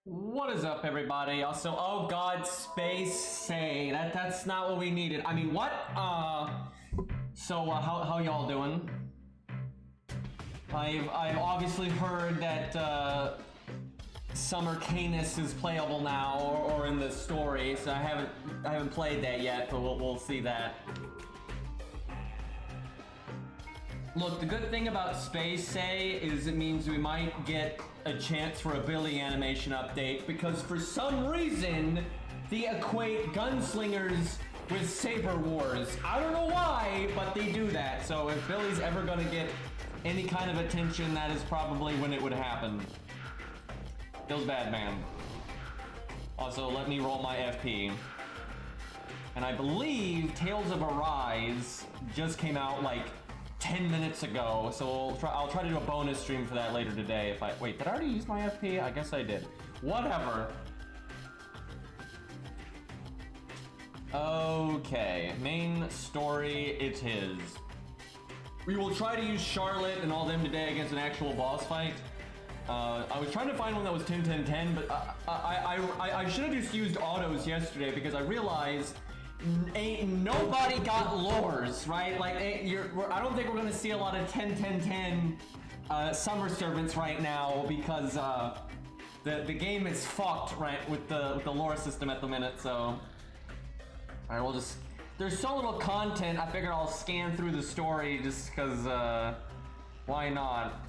What is up, everybody? Also, oh god, space say that's not what we needed. I mean, what? How y'all doing? I've obviously heard that Summer Canis is playable now, or in the story. So I haven't played that yet, but we'll see that. Look, the good thing about Space Say is it means we might get a chance for a Billy animation update, because for some reason they equate gunslingers with Saber Wars. I don't know why, but they do that. So if Billy's ever gonna get any kind of attention, that is probably when it would happen. Feels bad, man. Also, let me roll my FP. And I believe Tales of Arise just came out like 10 minutes ago, so I'll try to do a bonus stream for that later today. If I wait, did I already use my FP? I guess I did. Whatever. Okay, main story, it is. We will try to use Charlotte and all them today against an actual boss fight. I was trying to find one that was 10-10-10, but I should have just used autos yesterday, because I realized ain't nobody got lures, right? Like, I don't think we're gonna see a lot of 10-10-10 summer servants right now, because the game is fucked, right, with the lore system at the minute. So, all right, we'll just. There's so little content. I figured I'll scan through the story just because. Why not?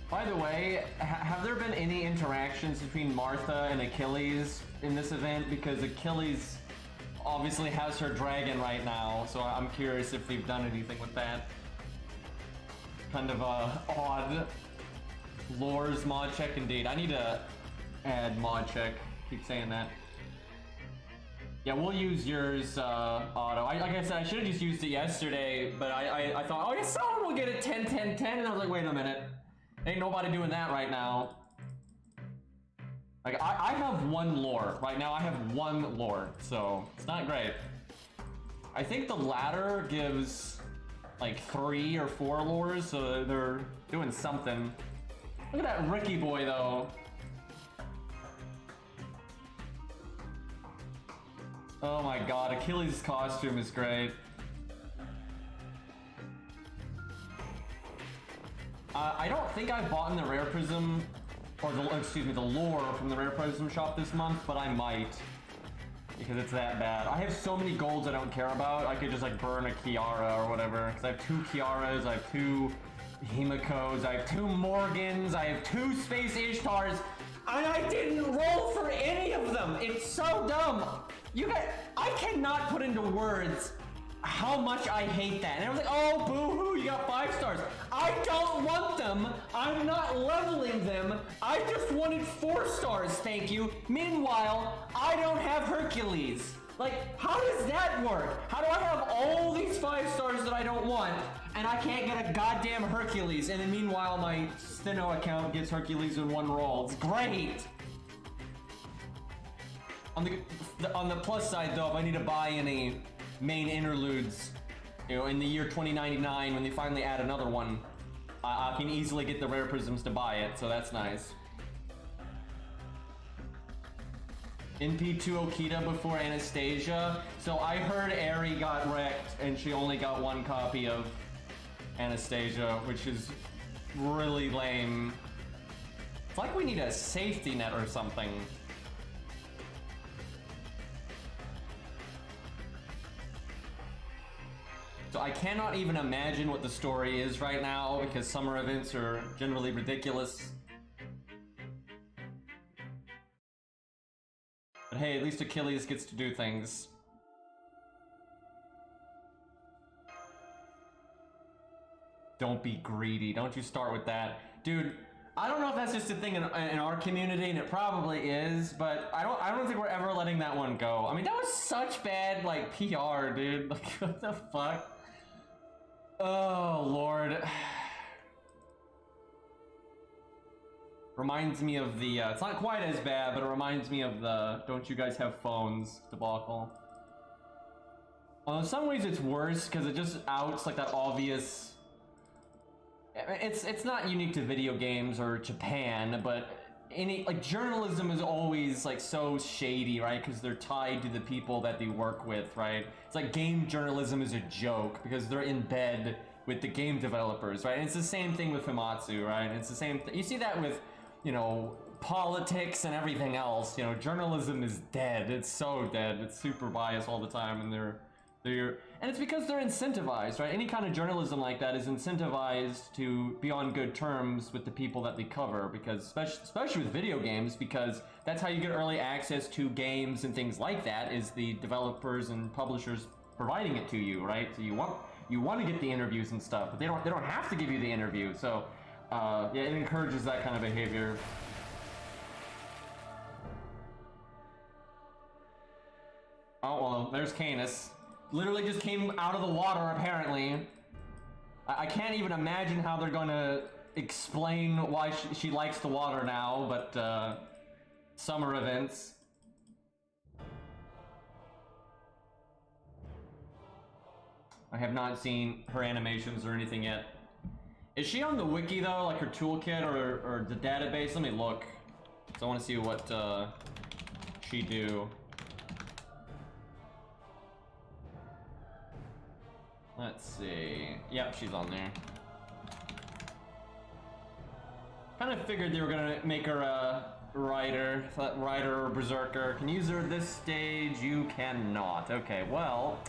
By the way, have there been any interactions between Martha and Achilles in this event? Because Achilles obviously has her dragon right now, so I'm curious if we've done anything with that. Kind of odd lores mod check indeed. I need to add mod check. Keep saying that. Yeah, we'll use yours, auto. Like I said, I should have just used it yesterday, but I thought, oh yeah, someone will get a 10-10-10, and I was like, wait a minute. Ain't nobody doing that right now. Like, I have one lore. Right now I have one lore, so it's not great. I think the ladder gives like 3 or 4 lores, so they're doing something. Look at that Ricky boy, though. Oh my god, Achilles' costume is great. I don't think I've bought in the Rare Prism, or the lore from the Rare Prism shop this month, but I might, because it's that bad. I have so many golds I don't care about. I could just like burn a Kiara or whatever, because I have 2 Kiaras, I have 2 Himikos, I have 2 Morgans, I have 2 Space Ishtars, and I didn't roll for any of them. It's so dumb. You guys, I cannot put into words how much I hate that. And everyone's like, oh, boo-hoo, you got 5 stars. I don't want them. I'm not leveling them. I just wanted 4 stars, thank you. Meanwhile, I don't have Hercules. Like, how does that work? How do I have all these 5 stars that I don't want, and I can't get a goddamn Hercules? And then meanwhile, my Steno account gets Hercules in 1 roll. It's great. On the plus side, though, if I need to buy any main interludes, you know, in the year 2099, when they finally add another one, I can easily get the Rare Prisms to buy it, so that's nice. NP2 Okita before Anastasia. So I heard Eri got wrecked, and she only got 1 copy of Anastasia, which is really lame. It's like we need a safety net or something. So I cannot even imagine what the story is right now, because summer events are generally ridiculous. But hey, at least Achilles gets to do things. Don't be greedy. Don't you start with that. Dude, I don't know if that's just a thing in our community, and it probably is, but I don't think we're ever letting that one go. I mean, that was such bad, like, PR, dude. Like, what the fuck? Oh, Lord. Reminds me of the, it's not quite as bad, but it reminds me of the don't you guys have phones debacle. Well, in some ways it's worse, because it just outs like that obvious. It's not unique to video games or Japan, but like journalism is always like so shady, right? Because they're tied to the people that they work with, right? It's like game journalism is a joke because they're in bed with the game developers, right? And it's the same thing with Famitsu, right? It's the same you see that with, you know, politics and everything else. You know, journalism is dead. It's so dead. It's super biased all the time, and and it's because they're incentivized, right? Any kind of journalism like that is incentivized to be on good terms with the people that they cover, because especially with video games, because that's how you get early access to games and things like that, is the developers and publishers providing it to you, right? So you want to get the interviews and stuff, but they don't have to give you the interview. So yeah, it encourages that kind of behavior. Oh well, there's Canis. Literally just came out of the water, apparently. I can't even imagine how they're gonna explain why she likes the water now, but summer events. I have not seen her animations or anything yet. Is she on the wiki though, like her toolkit or the database? Let me look. So I want to see what she do. Let's see. Yep, she's on there. Kind of figured they were gonna make her a rider or berserker. Can use her at this stage? You cannot. Okay, well,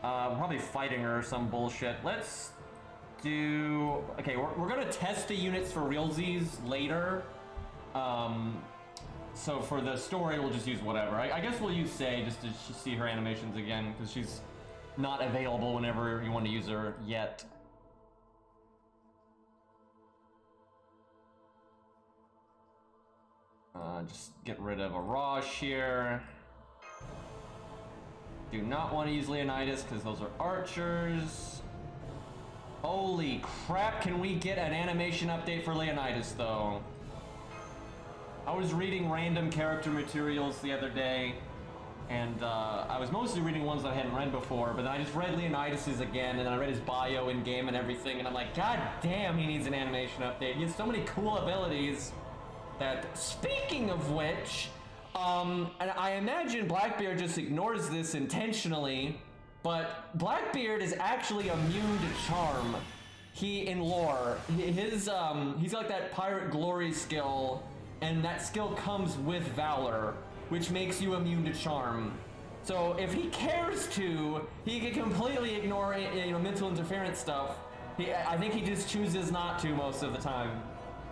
probably fighting her or some bullshit. Let's do. Okay, we're gonna test the units for realsies later. So for the story, we'll just use whatever. I guess we'll use Sei just to see her animations again, because she's not available whenever you want to use her yet. Just get rid of Arash here. Do not want to use Leonidas because those are archers. Holy crap, can we get an animation update for Leonidas though? I was reading random character materials the other day, and I was mostly reading ones that I hadn't read before, but then I just read Leonidas's again, and then I read his bio in-game and everything, and I'm like, god damn, he needs an animation update. He has so many cool abilities that, speaking of which, and I imagine Blackbeard just ignores this intentionally, but Blackbeard is actually immune to charm. In lore, he's got that pirate glory skill, and that skill comes with valor, which makes you immune to charm. So if he cares to, he can completely ignore, you know, mental interference stuff. I think he just chooses not to most of the time.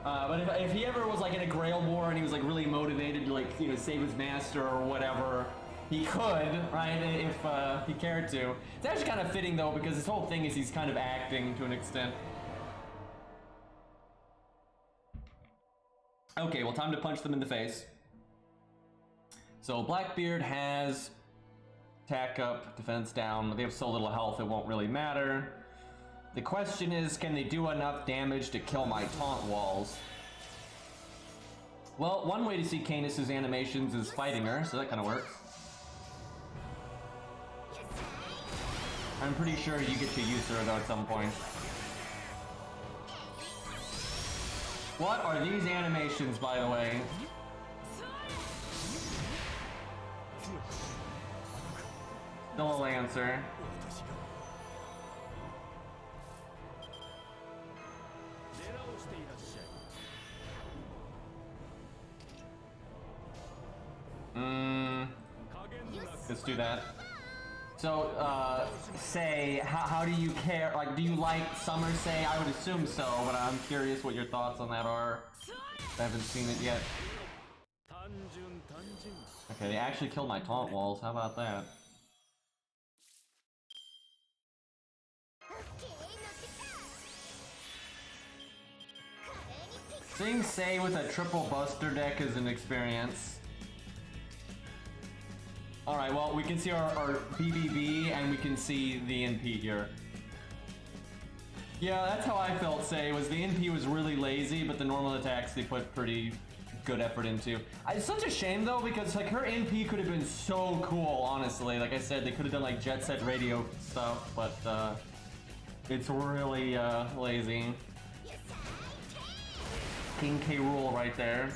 But if he ever was like in a Grail War and he was like really motivated to, like, you know, save his master or whatever, he could, right, if he cared to. It's actually kind of fitting though, because his whole thing is he's kind of acting to an extent. Okay, well, time to punch them in the face. So Blackbeard has attack up, defense down. They have so little health it won't really matter. The question is, can they do enough damage to kill my taunt walls? Well, one way to see Canis's animations is fighting her, so that kind of works. I'm pretty sure you get to use her though at some point. What are these animations, by the way? Still a Lancer. Let's do that. So, Sei, how do you care? Like, do you like Summer Sei? I would assume so, but I'm curious what your thoughts on that are. I haven't seen it yet. Okay, they actually killed my taunt walls. How about that? Seeing Sei with a triple buster deck is an experience. Alright, well, we can see our BBB and we can see the NP here. Yeah, that's how I felt, Sei, was the NP was really lazy, but the normal attacks they put pretty good effort into. It's such a shame though, because like her NP could have been so cool, honestly. Like I said, they could have done like Jet Set Radio stuff, but it's really lazy. King K. Rool right there.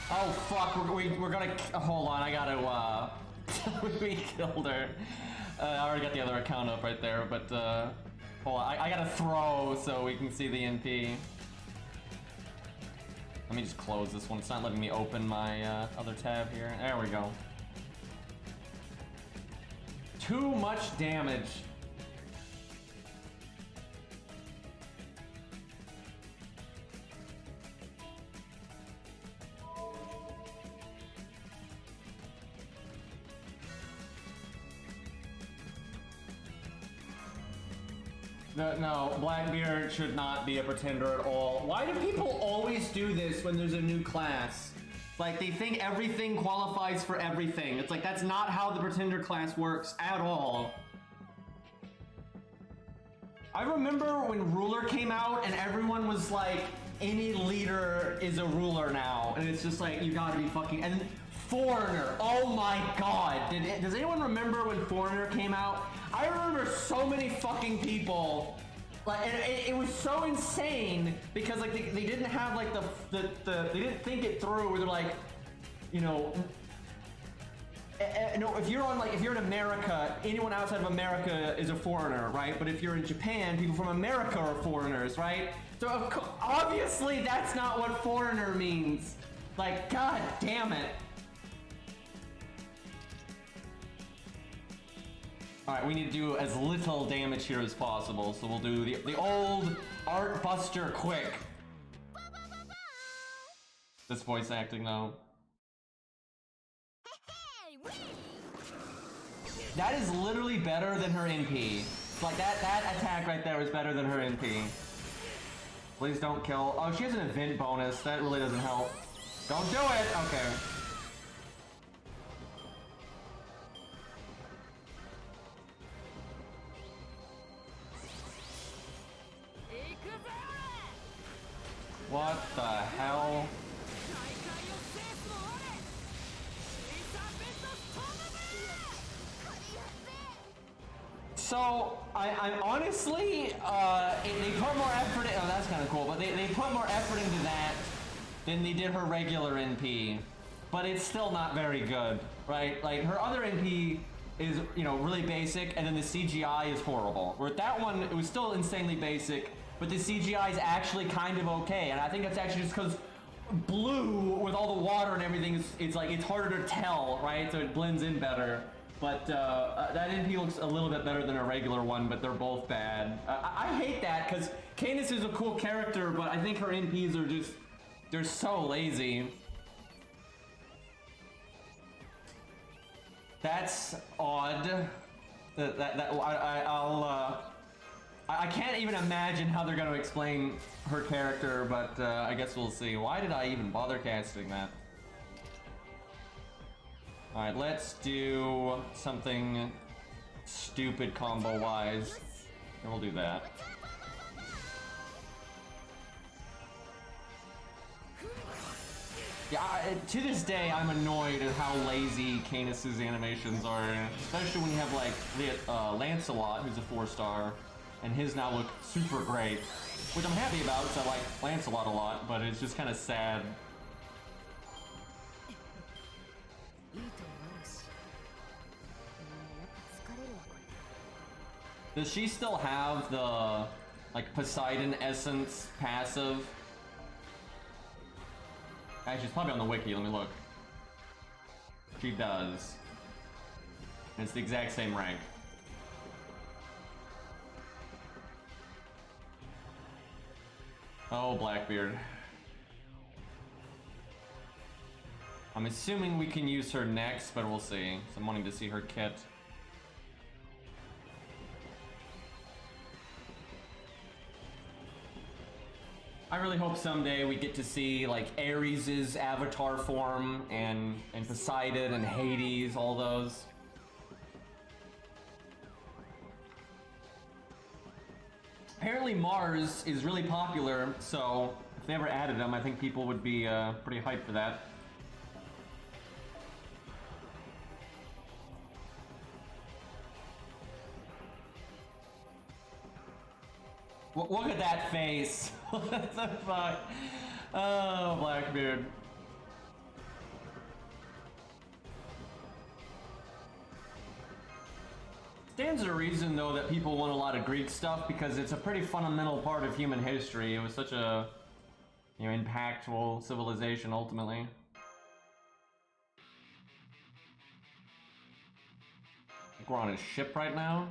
Oh fuck, we're gonna, hold on, I gotta, we killed her. I already got the other account up right there, but, hold on, I gotta throw so we can see the NP. Let me just close this one, it's not letting me open my, other tab here. There we go. Too much damage. No, Blackbeard should not be a pretender at all. Why do people always do this when there's a new class? Like, they think everything qualifies for everything. It's like, that's not how the pretender class works at all. I remember when Ruler came out and everyone was like, any leader is a ruler now. And it's just like, you gotta be fucking... And Foreigner, oh my god. Does anyone remember when Foreigner came out? I remember so many fucking people, like, it was so insane because like they didn't have like the they didn't think it through where they're like, you know, no, if you're in America, anyone outside of America is a foreigner, right? But if you're in Japan, people from America are foreigners, right? So obviously that's not what foreigner means. Like, god damn it. Alright, we need to do as little damage here as possible, so we'll do the old Art Buster quick. This voice acting, though. That is literally better than her NP. Like, that attack right there is better than her NP. Please don't kill. Oh, she has an event bonus. That really doesn't help. Don't do it! Okay. What the hell? So, I'm honestly, they put more effort in, oh that's kind of cool, but they put more effort into that than they did her regular NP. But it's still not very good, right? Like, her other NP is, you know, really basic, and then the CGI is horrible. Where that one, it was still insanely basic, but the CGI is actually kind of okay, and I think that's actually just because blue with all the water and everything, it's like, it's harder to tell, right? So it blends in better. But that NP looks a little bit better than a regular one, but they're both bad. I hate that, because Canis is a cool character, but I think her NPs are just, they're so lazy. That's odd. I can't even imagine how they're going to explain her character, but I guess we'll see. Why did I even bother casting that? Alright, let's do something stupid combo-wise, and we'll do that. Yeah, to this day, I'm annoyed at how lazy Canis's animations are, especially when you have, like, Lancelot, who's a 4-star, and his now look super great, which I'm happy about, because I like Lancelot a lot, but it's just kind of sad. Does she still have the, like, Poseidon Essence passive? Actually, it's probably on the wiki, let me look. She does. And it's the exact same rank. Oh, Blackbeard. I'm assuming we can use her next, but we'll see. So I'm wanting to see her kit. I really hope someday we get to see, like, Ares' avatar form, and Poseidon, and Hades, all those. Apparently Mars is really popular, so if they ever added him, I think people would be pretty hyped for that. Look at that face. What the fuck? Oh, Blackbeard. Stands to reason, though, that people want a lot of Greek stuff because it's a pretty fundamental part of human history. It was such a, you know, impactful civilization, ultimately. I think we're on his ship right now.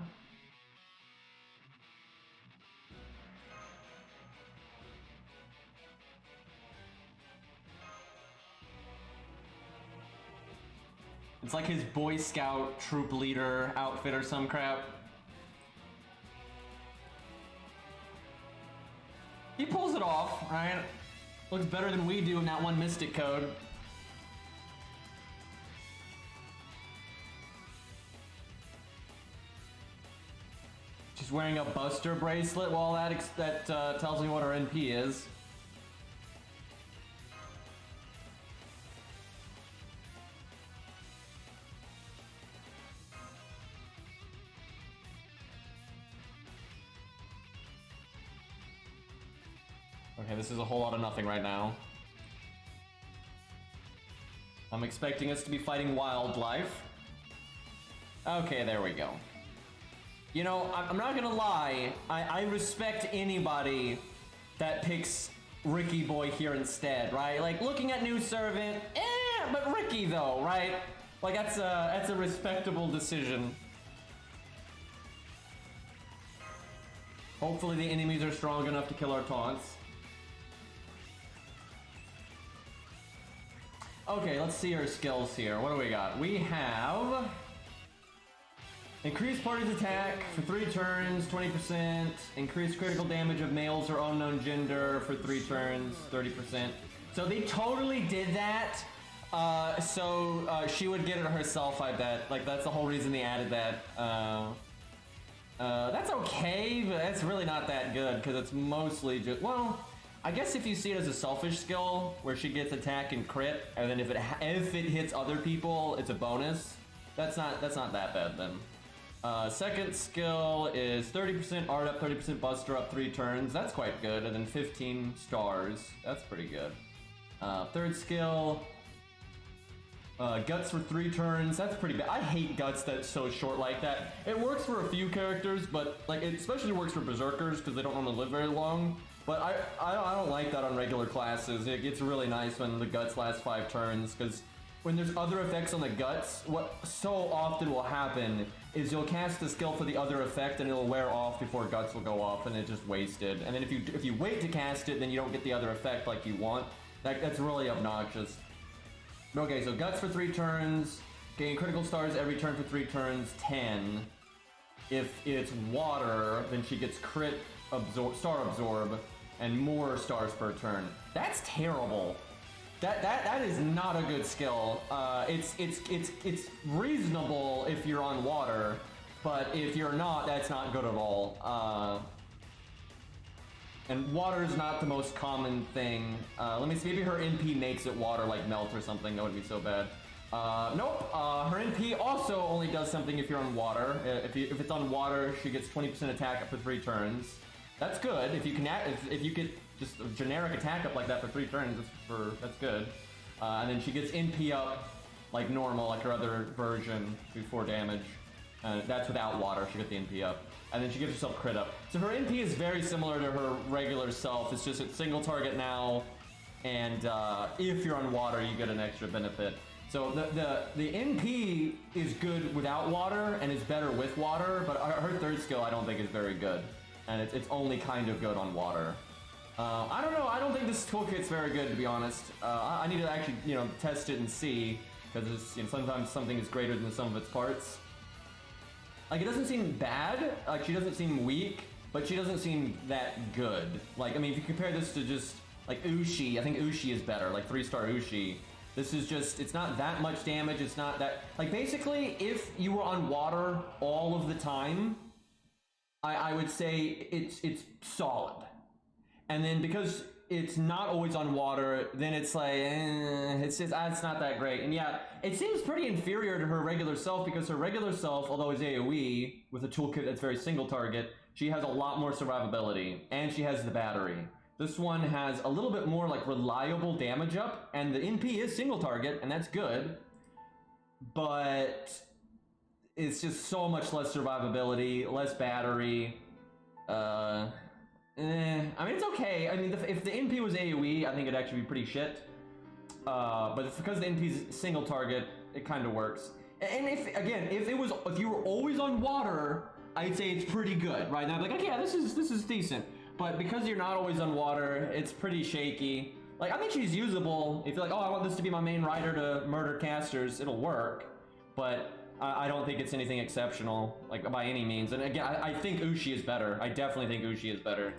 It's like his Boy Scout troop leader outfit or some crap. He pulls it off, right? Looks better than we do in that one Mystic code. She's wearing a Buster bracelet. Well, that tells me what her NP is. Okay, this is a whole lot of nothing right now. I'm expecting us to be fighting wildlife. Okay, there we go. You know, I'm not gonna lie, I respect anybody that picks Ricky Boy here instead, right? Like, looking at New Servant, but Ricky though, right? Like, that's a respectable decision. Hopefully the enemies are strong enough to kill our taunts. Okay, let's see our skills here. What do we got? We have increased party's attack for 3 turns, 20%. Increased critical damage of males or unknown gender for 3 turns, 30%. So they totally did that. So she would get it herself, I bet. Like, that's the whole reason they added that. That's okay, but that's really not that good because it's mostly just, well, I guess if you see it as a selfish skill, where she gets attack and crit, and then if it hits other people, it's a bonus. That's not that bad then. Second skill is 30% art up, 30% buster up 3 turns. That's quite good, and then 15 stars. That's pretty good. Third skill, guts for 3 turns. That's pretty bad. I hate guts that's so short like that. It works for a few characters, but like it especially works for berserkers because they don't want to live very long. But I don't like that on regular classes. It gets really nice when the guts last 5 turns, because when there's other effects on the guts, what so often will happen is you'll cast the skill for the other effect and it'll wear off before guts will go off and it's just wasted. And then if you wait to cast it, then you don't get the other effect like you want. That's really obnoxious. Okay, so guts for 3 turns, gain critical stars every turn for 3 turns, 10. If it's water, then she gets crit star absorb and more stars per turn. That's terrible. That is not a good skill. It's reasonable if you're on water, but if you're not, that's not good at all. And water is not the most common thing. Let me see, maybe her NP makes it water, like melt or something. That would be so bad. Nope. Her NP also only does something if you're on water. If it's on water, she gets 20% attack up for 3 turns. That's good. If you get just a generic attack up like that for 3 turns, that's good. And then she gets NP up like normal, like her other version, do 4 damage. That's without water. She got the NP up, and then she gives herself crit up. So her NP is very similar to her regular self. It's just a single target now, and if you're on water, you get an extra benefit. So the NP is good without water and is better with water, but her third skill I don't think is very good. And it's only kind of good on water. I don't know. I don't think this toolkit's very good, to be honest. I need to actually, test it and see, because sometimes something is greater than the sum of its parts. Like, it doesn't seem bad. Like, she doesn't seem weak, but she doesn't seem that good. Like, I mean, if you compare this to just like Ushi, I think Ushi is better. Like 3-star Ushi. This is just, it's not that much damage. It's not that, like, basically, if you were on water all of the time, I would say it's solid. And then because it's not always on water, then it's like, it's not that great. And yeah, it seems pretty inferior to her regular self, because her regular self, although it's AoE, with a toolkit that's very single target, she has a lot more survivability, and she has the battery. This one has a little bit more like reliable damage up, and the NP is single target, and that's good. But it's just so much less survivability, less battery. I mean, it's okay. I mean, if the NP was AoE, I think it'd actually be pretty shit. But it's because the NP's single target, it kind of works. And if you were always on water, I'd say it's pretty good, right? And I'd be like, okay, yeah, this is decent. But because you're not always on water, it's pretty shaky. Like, I think she's usable. If you're like, oh, I want this to be my main rider to murder casters, it'll work. But I don't think it's anything exceptional, like, by any means. And again, I think Ushi is better. I definitely think Ushi is better.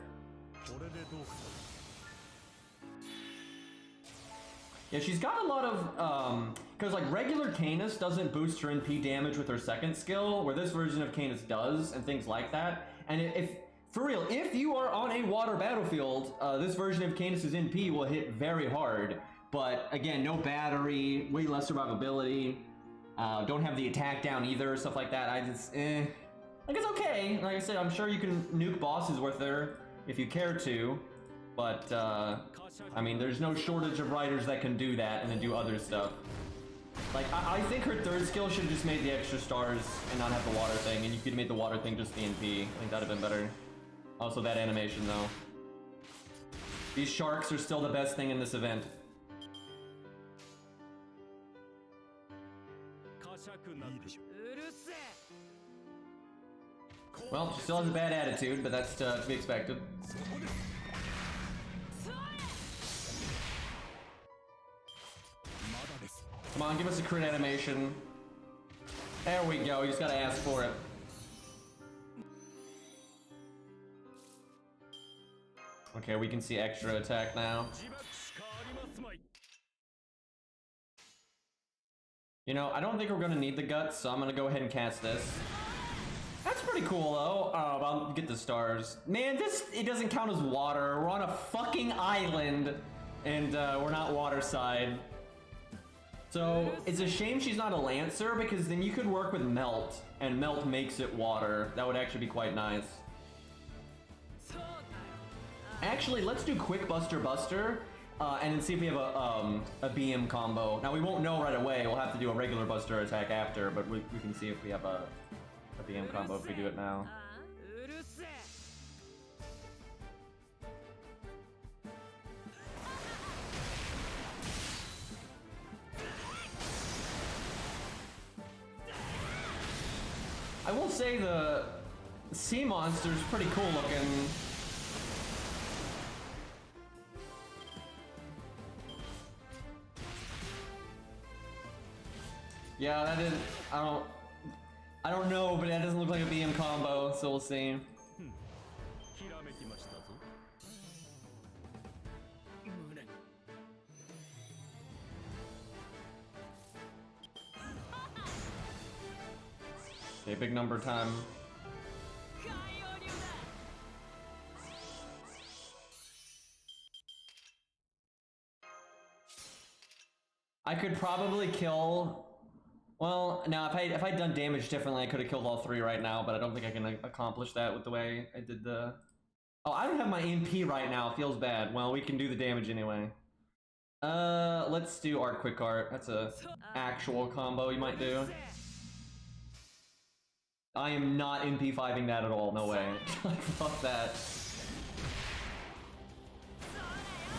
Yeah, she's got a lot of, because like regular Canis doesn't boost her NP damage with her second skill, where this version of Canis does, and things like that. And if, for real, if you are on a water battlefield, this version of Canis's NP will hit very hard. But again, no battery, way less survivability, don't have the attack down either, stuff like that. Like, it's okay. Like I said, I'm sure you can nuke bosses with her if you care to. But, I mean, there's no shortage of riders that can do that and then do other stuff. Like, I think her third skill should have just made the extra stars and not have the water thing, and you could have made the water thing just the NP. I think that'd have been better. Also, that animation, though. These sharks are still the best thing in this event. Well, she still has a bad attitude, but that's to be expected. Come on, give us a crit animation. There we go, you just gotta ask for it. Okay, we can see extra attack now. You know, I don't think we're gonna need the guts, so I'm gonna go ahead and cast this. That's pretty cool, though. Oh, I'll get the stars. Man, it doesn't count as water. We're on a fucking island, and we're not waterside. So, it's a shame she's not a Lancer, because then you could work with Melt, and Melt makes it water. That would actually be quite nice. Actually, let's do Quick Buster Buster, and then see if we have a BM combo. Now, we won't know right away. We'll have to do a regular Buster attack after, but we can see if we have a BM combo if we do it now. I will say the sea monster is pretty cool looking. Yeah, that is, I don't know, but that doesn't look like a BM combo, so we'll see. Okay, big number time. I could probably kill. Well, now if I'd done damage differently, I could have killed all three right now, but I don't think I can accomplish that with the way I did the. Oh, I don't have my NP right now. It feels bad. Well, we can do the damage anyway. Let's do Art Quick Art. That's a actual combo you might do. I am not NP5ing that at all, no way. Like, fuck that.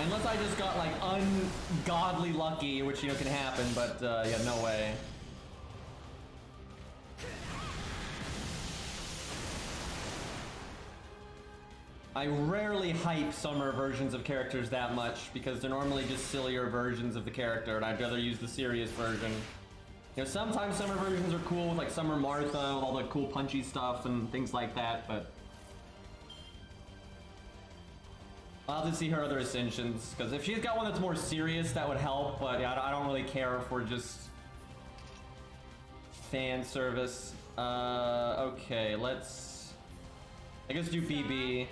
Unless I just got, like, ungodly lucky, which, you know, can happen, but, yeah, no way. I rarely hype summer versions of characters that much, because they're normally just sillier versions of the character, and I'd rather use the serious version. You know, sometimes summer versions are cool with like Summer Martha, with all the cool punchy stuff and things like that, but I'll have to see her other ascensions, because if she's got one that's more serious, that would help, but yeah, I don't really care for just fan service. Okay, let's, I guess do BB.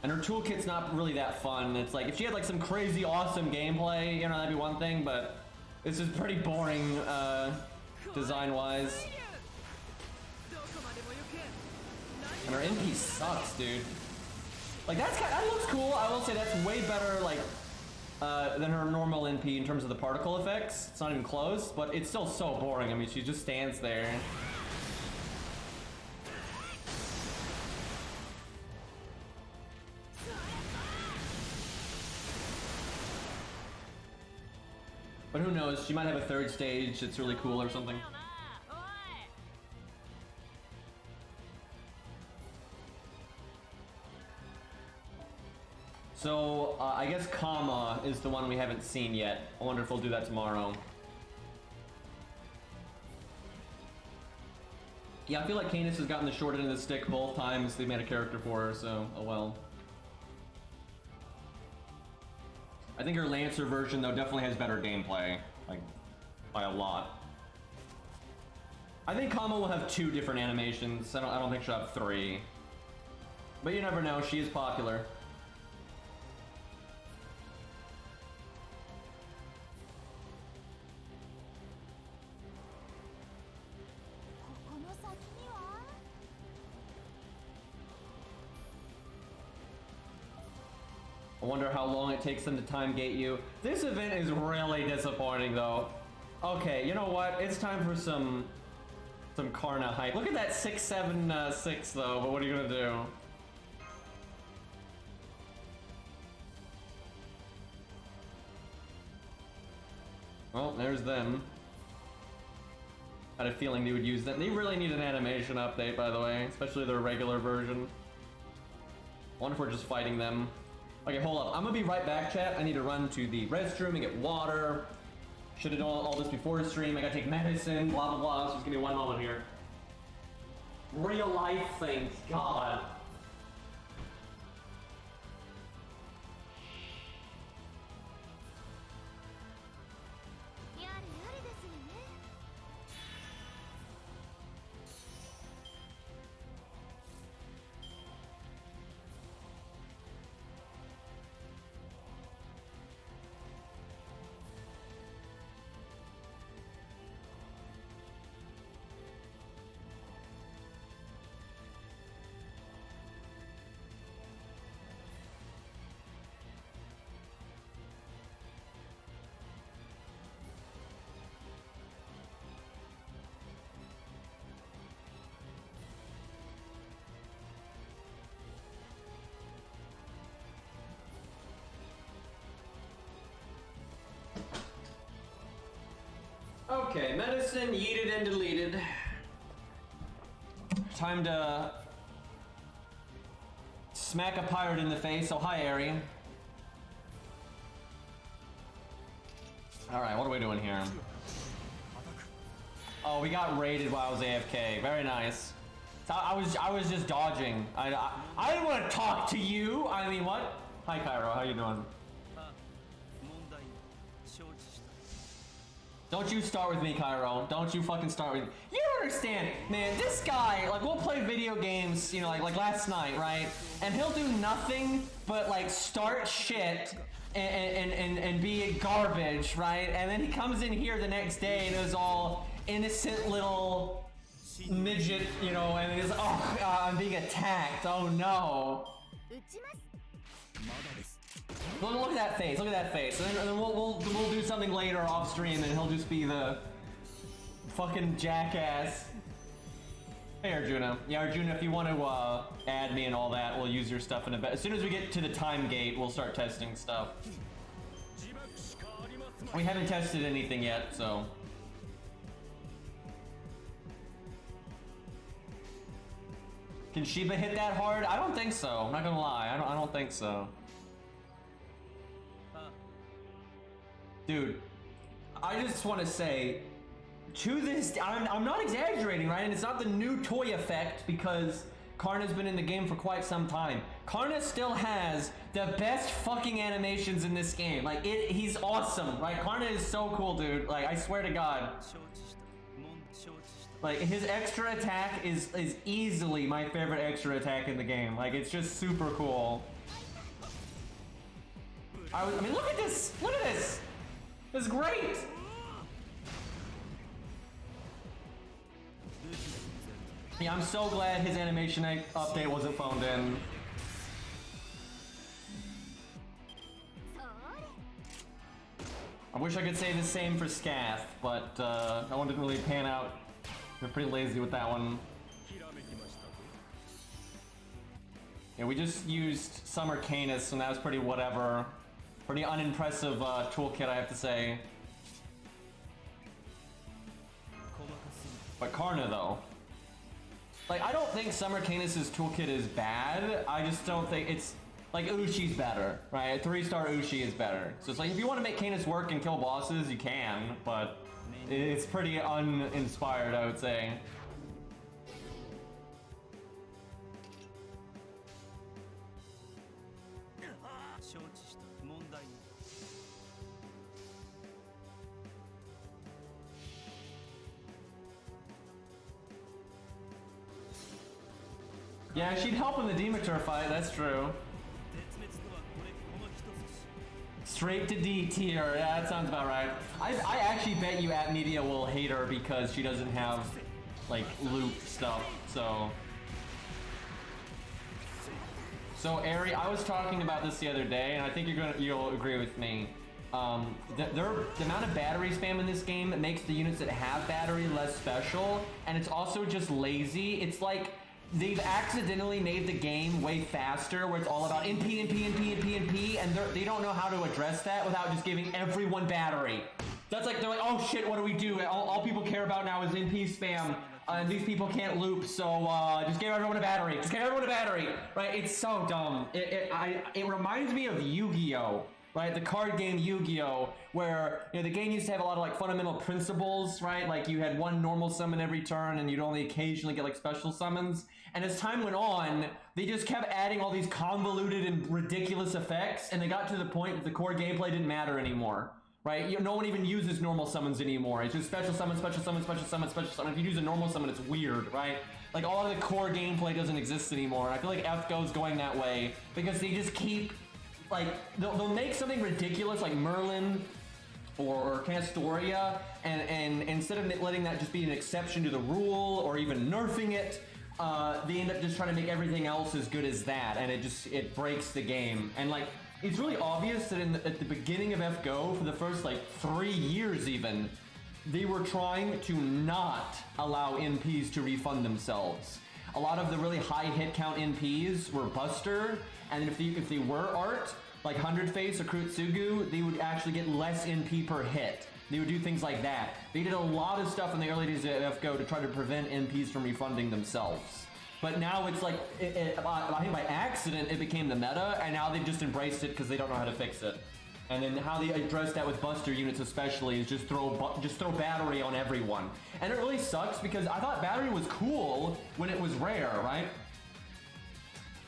And her toolkit's not really that fun. It's like, if she had like some crazy awesome gameplay, you know, that'd be one thing, but this is pretty boring, design-wise. And her NP sucks, dude. Like, that looks cool. I will say that's way better, like, than her normal NP in terms of the particle effects. It's not even close, but it's still so boring. I mean, she just stands there. But who knows, she might have a third stage that's really cool or something. So, I guess Kama is the one we haven't seen yet. I wonder if we'll do that tomorrow. Yeah, I feel like Canis has gotten the short end of the stick both times they made a character for her, so, oh well. I think her Lancer version, though, definitely has better gameplay. Like, by a lot. I think Kama will have 2 different animations. I don't think she'll have 3. But you never know, she is popular. I wonder how long it takes them to time gate you. This event is really disappointing though. Okay, you know what? It's time for some Karna hype. Look at that 676 though, but what are you gonna do? Well, there's them. I had a feeling they would use that. They really need an animation update, by the way, especially their regular version. I wonder if we're just fighting them. Okay, hold up. I'm gonna be right back, chat. I need to run to the restroom and get water. Should have done all this before the stream. I gotta take medicine, blah, blah, blah. So just give me one moment here. Real life things, God. Okay, medicine yeeted and deleted. Time to smack a pirate in the face. Oh, hi, Ari. Alright, what are we doing here? Oh, we got raided while I was AFK. Very nice. So I was just dodging. I didn't want to talk to you. I mean, what? Hi, Cairo. How you doing? Don't you start with me, Cairo. Don't you fucking start with me. You don't understand, man. This guy, like, we'll play video games, you know, like last night, right? And he'll do nothing but, like, start shit and be garbage, right? And then he comes in here the next day and is all innocent little midget, you know, and he's, oh, I'm being attacked. Oh, no. Look at that face, look at that face. And then we'll do something later off stream and he'll just be the fucking jackass. Hey Arjuna. Yeah, Arjuna, if you want to add me and all that, we'll use your stuff in a bit. As soon as we get to the time gate, we'll start testing stuff. We haven't tested anything yet, so. Can Shiba hit that hard? I don't think so. I'm not gonna lie. I don't think so. Dude, I just want to say, to this, I'm not exaggerating, right? And it's not the new toy effect because Karna's been in the game for quite some time. Karna still has the best fucking animations in this game. Like, he's awesome, right? Karna is so cool, dude. Like, I swear to God. Like, his extra attack is easily my favorite extra attack in the game. Like, it's just super cool. I mean, look at this! Look at this! It's great! Yeah, I'm so glad his animation update wasn't phoned in. I wish I could say the same for Scath, but that one didn't really pan out. We're pretty lazy with that one. Yeah, we just used Summer Canis, and that was pretty whatever. Pretty unimpressive toolkit, I have to say. But Karna, though. Like, I don't think Summer Canis' toolkit is bad. I just don't think it's... Like, Ushi's better, right? 3-star Ushi is better. So it's like, if you want to make Canis work and kill bosses, you can, but it's pretty uninspired, I would say. Yeah, she'd help in the Demeter fight, that's true. Straight to D tier, yeah, that sounds about right. I actually bet you at Media will hate her because she doesn't have, like, loop stuff, so... So, Ari, I was talking about this the other day, and I think you'll agree with me. The amount of battery spam in this game makes the units that have battery less special, and it's also just lazy. It's like... They've accidentally made the game way faster, where it's all about NP, and they don't know how to address that without just giving everyone battery. That's like, they're like, oh shit, what do we do? All people care about now is NP spam, and these people can't loop, so just give everyone a battery. Just give everyone a battery, right? It's so dumb. It reminds me of Yu-Gi-Oh! Right, the card game Yu-Gi-Oh, where, you know, the game used to have a lot of, like, fundamental principles, right? Like, you had one normal summon every turn, and you'd only occasionally get, like, special summons. And as time went on, they just kept adding all these convoluted and ridiculous effects, and they got to the point that the core gameplay didn't matter anymore, right? No one even uses normal summons anymore. It's just special summon, special summon, special summon, special summon. If you use a normal summon, it's weird, right? Like, all of the core gameplay doesn't exist anymore. And I feel like FGO's going that way, because they just keep... Like, they'll make something ridiculous like Merlin or Castoria, and instead of letting that just be an exception to the rule or even nerfing it, they end up just trying to make everything else as good as that, and it breaks the game. And like, it's really obvious that at the beginning of FGO, for the first like 3 years even, they were trying to not allow NPs to refund themselves. A lot of the really high hit count NPs were Buster, and if they were art, like 100 Face or Kurutsugu, they would actually get less NP per hit. They would do things like that. They did a lot of stuff in the early days of FGO to try to prevent NPs from refunding themselves. But now it's like, I think by accident it became the meta, and now they've just embraced it because they don't know how to fix it. And then how they address that with Buster units especially is just throw battery on everyone. And it really sucks because I thought battery was cool when it was rare, right?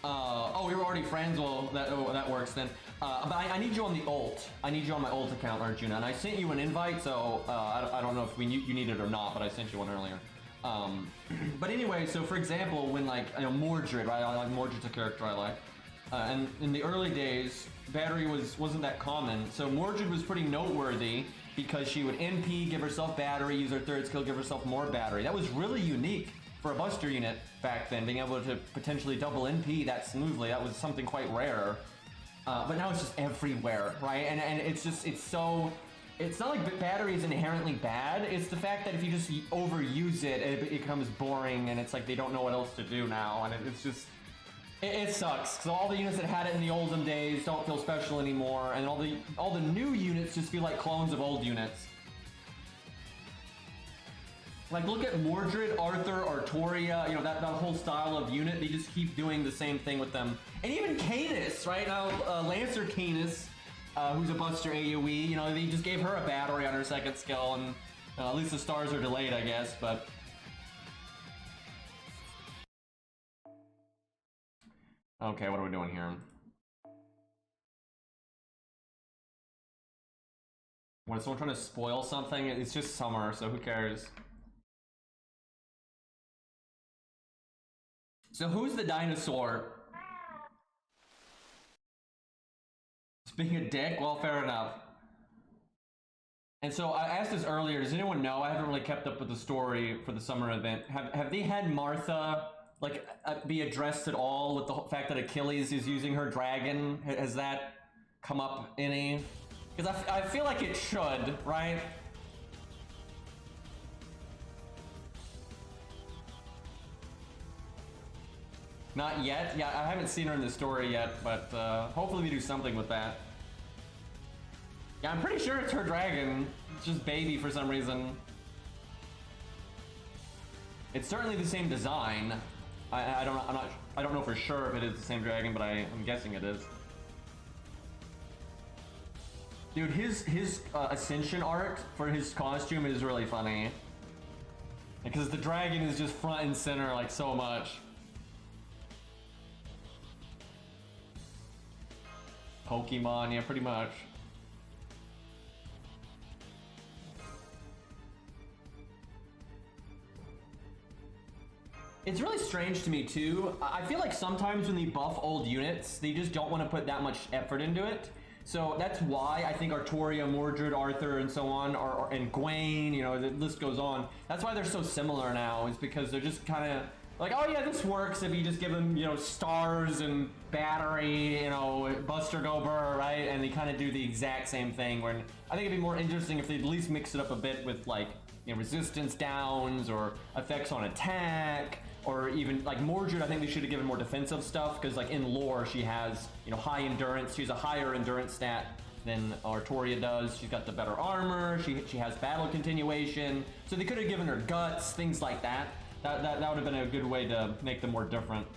Oh, we were already friends. Well, that works then. But I need you on the ult. I need you on my ult account, Arjuna. And I sent you an invite, so I don't know if you need it or not, but I sent you one earlier. But anyway, so for example, when like, you know, Mordred, right? Mordred's a character I like. And in the early days, battery wasn't that common. So Mordred was pretty noteworthy because she would NP, give herself battery, use her third skill, give herself more battery. That was really unique for a Buster unit back then, being able to potentially double NP that smoothly. That was something quite rare. But now it's just everywhere, right? And it's not like battery is inherently bad. It's the fact that if you just overuse it, it becomes boring, and it's like they don't know what else to do now, and it's just... It sucks, because all the units that had it in the olden days don't feel special anymore, and all the new units just feel like clones of old units. Like, look at Mordred, Arthur, Artoria, you know, that whole style of unit. They just keep doing the same thing with them. And even Canis, right? Now, Lancer Canis, who's a Buster AoE, you know, they just gave her a battery on her second skill, and at least the stars are delayed, I guess, but... Okay, what are we doing here? When someone trying to spoil something, it's just summer, so who cares? So who's the dinosaur? Just being a dick? Well, fair enough. And so I asked this earlier, does anyone know? I haven't really kept up with the story for the summer event. Have they had Martha like be addressed at all with the fact that Achilles is using her dragon? Has that come up any? Because I feel like it should, right? Not yet. Yeah, I haven't seen her in the story yet, but hopefully we do something with that. Yeah, I'm pretty sure it's her dragon. It's just baby for some reason. It's certainly the same design. I don't know for sure if it is the same dragon, but I'm guessing it is. Dude, his ascension art for his costume is really funny. Because the dragon is just front and center like so much. Pokemon, yeah, pretty much. It's really strange to me too. I feel like sometimes when they buff old units, they just don't want to put that much effort into it. So that's why I think Artoria, Mordred, Arthur, and so on, and Gwaine, you know, the list goes on. That's why they're so similar now, is because they're just kind of like, oh yeah, this works if you just give them, you know, stars and battery, you know, Buster Go Burr, right? And they kind of do the exact same thing. Where I think it'd be more interesting if they at least mix it up a bit with, like, you know, resistance downs or effects on attack. Or even like Mordred, I think they should have given more defensive stuff, because like in lore she has, you know, high endurance. She's a higher endurance stat than Artoria does. She's got the better armor. She has battle continuation. So they could have given her guts, things like that. That would have been a good way to make them more different.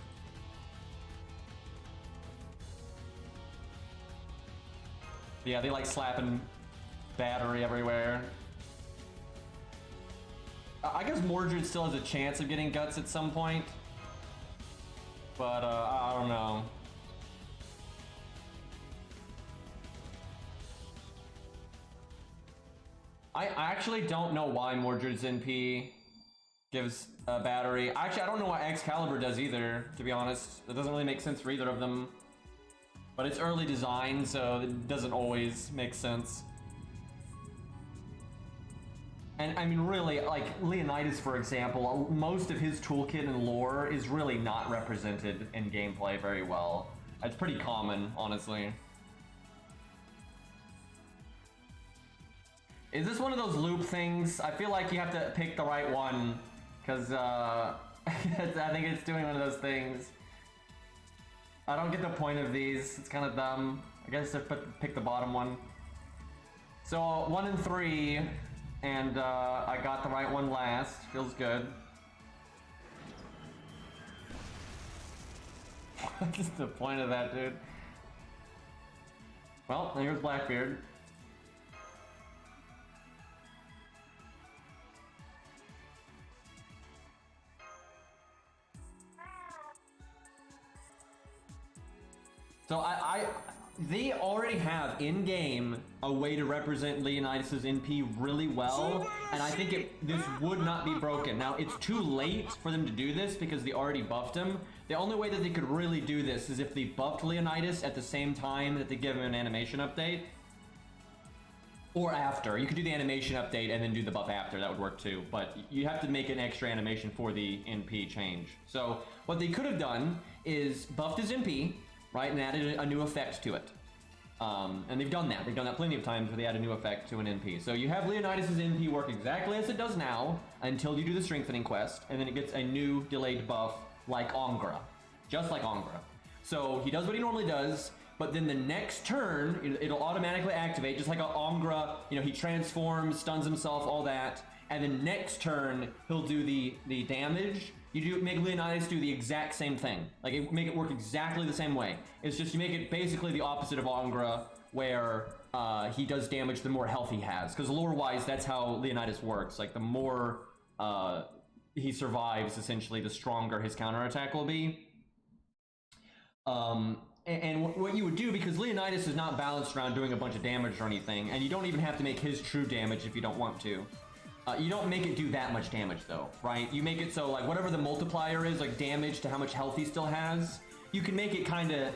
Yeah, they like slapping battery everywhere. I guess Mordred still has a chance of getting guts at some point, but I don't know. I actually don't know why Mordred's NP gives a battery. Actually, I don't know why Excalibur does either, to be honest. It doesn't really make sense for either of them. But it's early design, so it doesn't always make sense. And I mean, really, like Leonidas, for example, most of his toolkit and lore is really not represented in gameplay very well. It's pretty common, honestly. Is this one of those loop things? I feel like you have to pick the right one, because I think it's doing one of those things. I don't get the point of these. It's kind of dumb. I guess I pick the bottom one. So 1 and 3. And I got the right one last. Feels good. What is the point of that, dude? Well, here's Blackbeard. So they already have in-game a way to represent Leonidas' NP really well, and I think this would not be broken. Now, it's too late for them to do this because they already buffed him. The only way that they could really do this is if they buffed Leonidas at the same time that they give him an animation update. Or after. You could do the animation update and then do the buff after. That would work too. But you have to make an extra animation for the NP change. So what they could have done is buffed his NP, right, and added a new effect to it. And they've done that. They've done that plenty of times where they add a new effect to an NP. So you have Leonidas' NP work exactly as it does now until you do the strengthening quest, and then it gets a new delayed buff like Angra. Just like Angra. So he does what he normally does, but then the next turn, it'll automatically activate, just like Angra, you know, he transforms, stuns himself, all that, and then next turn, he'll do the damage. You make Leonidas do the exact same thing. Like, make it work exactly the same way. It's just you make it basically the opposite of Angra, where he does damage the more health he has. Because lore-wise, that's how Leonidas works. Like, the more he survives, essentially, the stronger his counterattack will be. And what you would do, because Leonidas is not balanced around doing a bunch of damage or anything, and you don't even have to make his true damage if you don't want to. You don't make it do that much damage though, right? You make it so like whatever the multiplier is, like damage to how much health he still has, you can make it kind of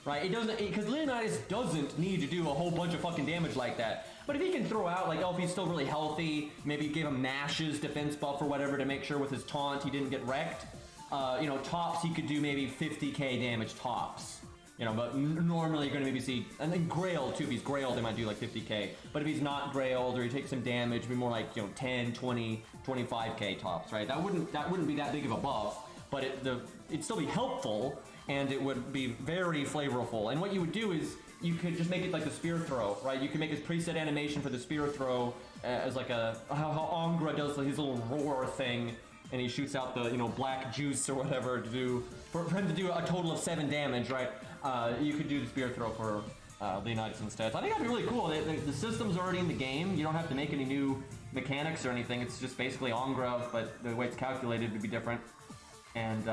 right? It doesn't, because Leonidas doesn't need to do a whole bunch of fucking damage like that. But if he can throw out, like, oh, if he's still really healthy, maybe give him Nash's defense buff or whatever to make sure with his taunt he didn't get wrecked. You know, tops he could do maybe 50k damage tops. You know, but normally you're going to maybe see, and then Grail too, if he's Grail, they might do like 50k. But if he's not Grailed or he takes some damage, it'd be more like, you know, 10, 20, 25k tops, right? That wouldn't be that big of a buff, but it'd still be helpful, and it would be very flavorful. And what you would do is, you could just make it like the spear throw, right? You can make his preset animation for the spear throw as like how Angra does his little roar thing, and he shoots out the, you know, black juice or whatever to do, for him to do a total of 7 damage, right? You could do the spear throw for Leonidas instead. So I think that'd be really cool. The system's already in the game. You don't have to make any new mechanics or anything. It's just basically Angra, but the way it's calculated would be different. And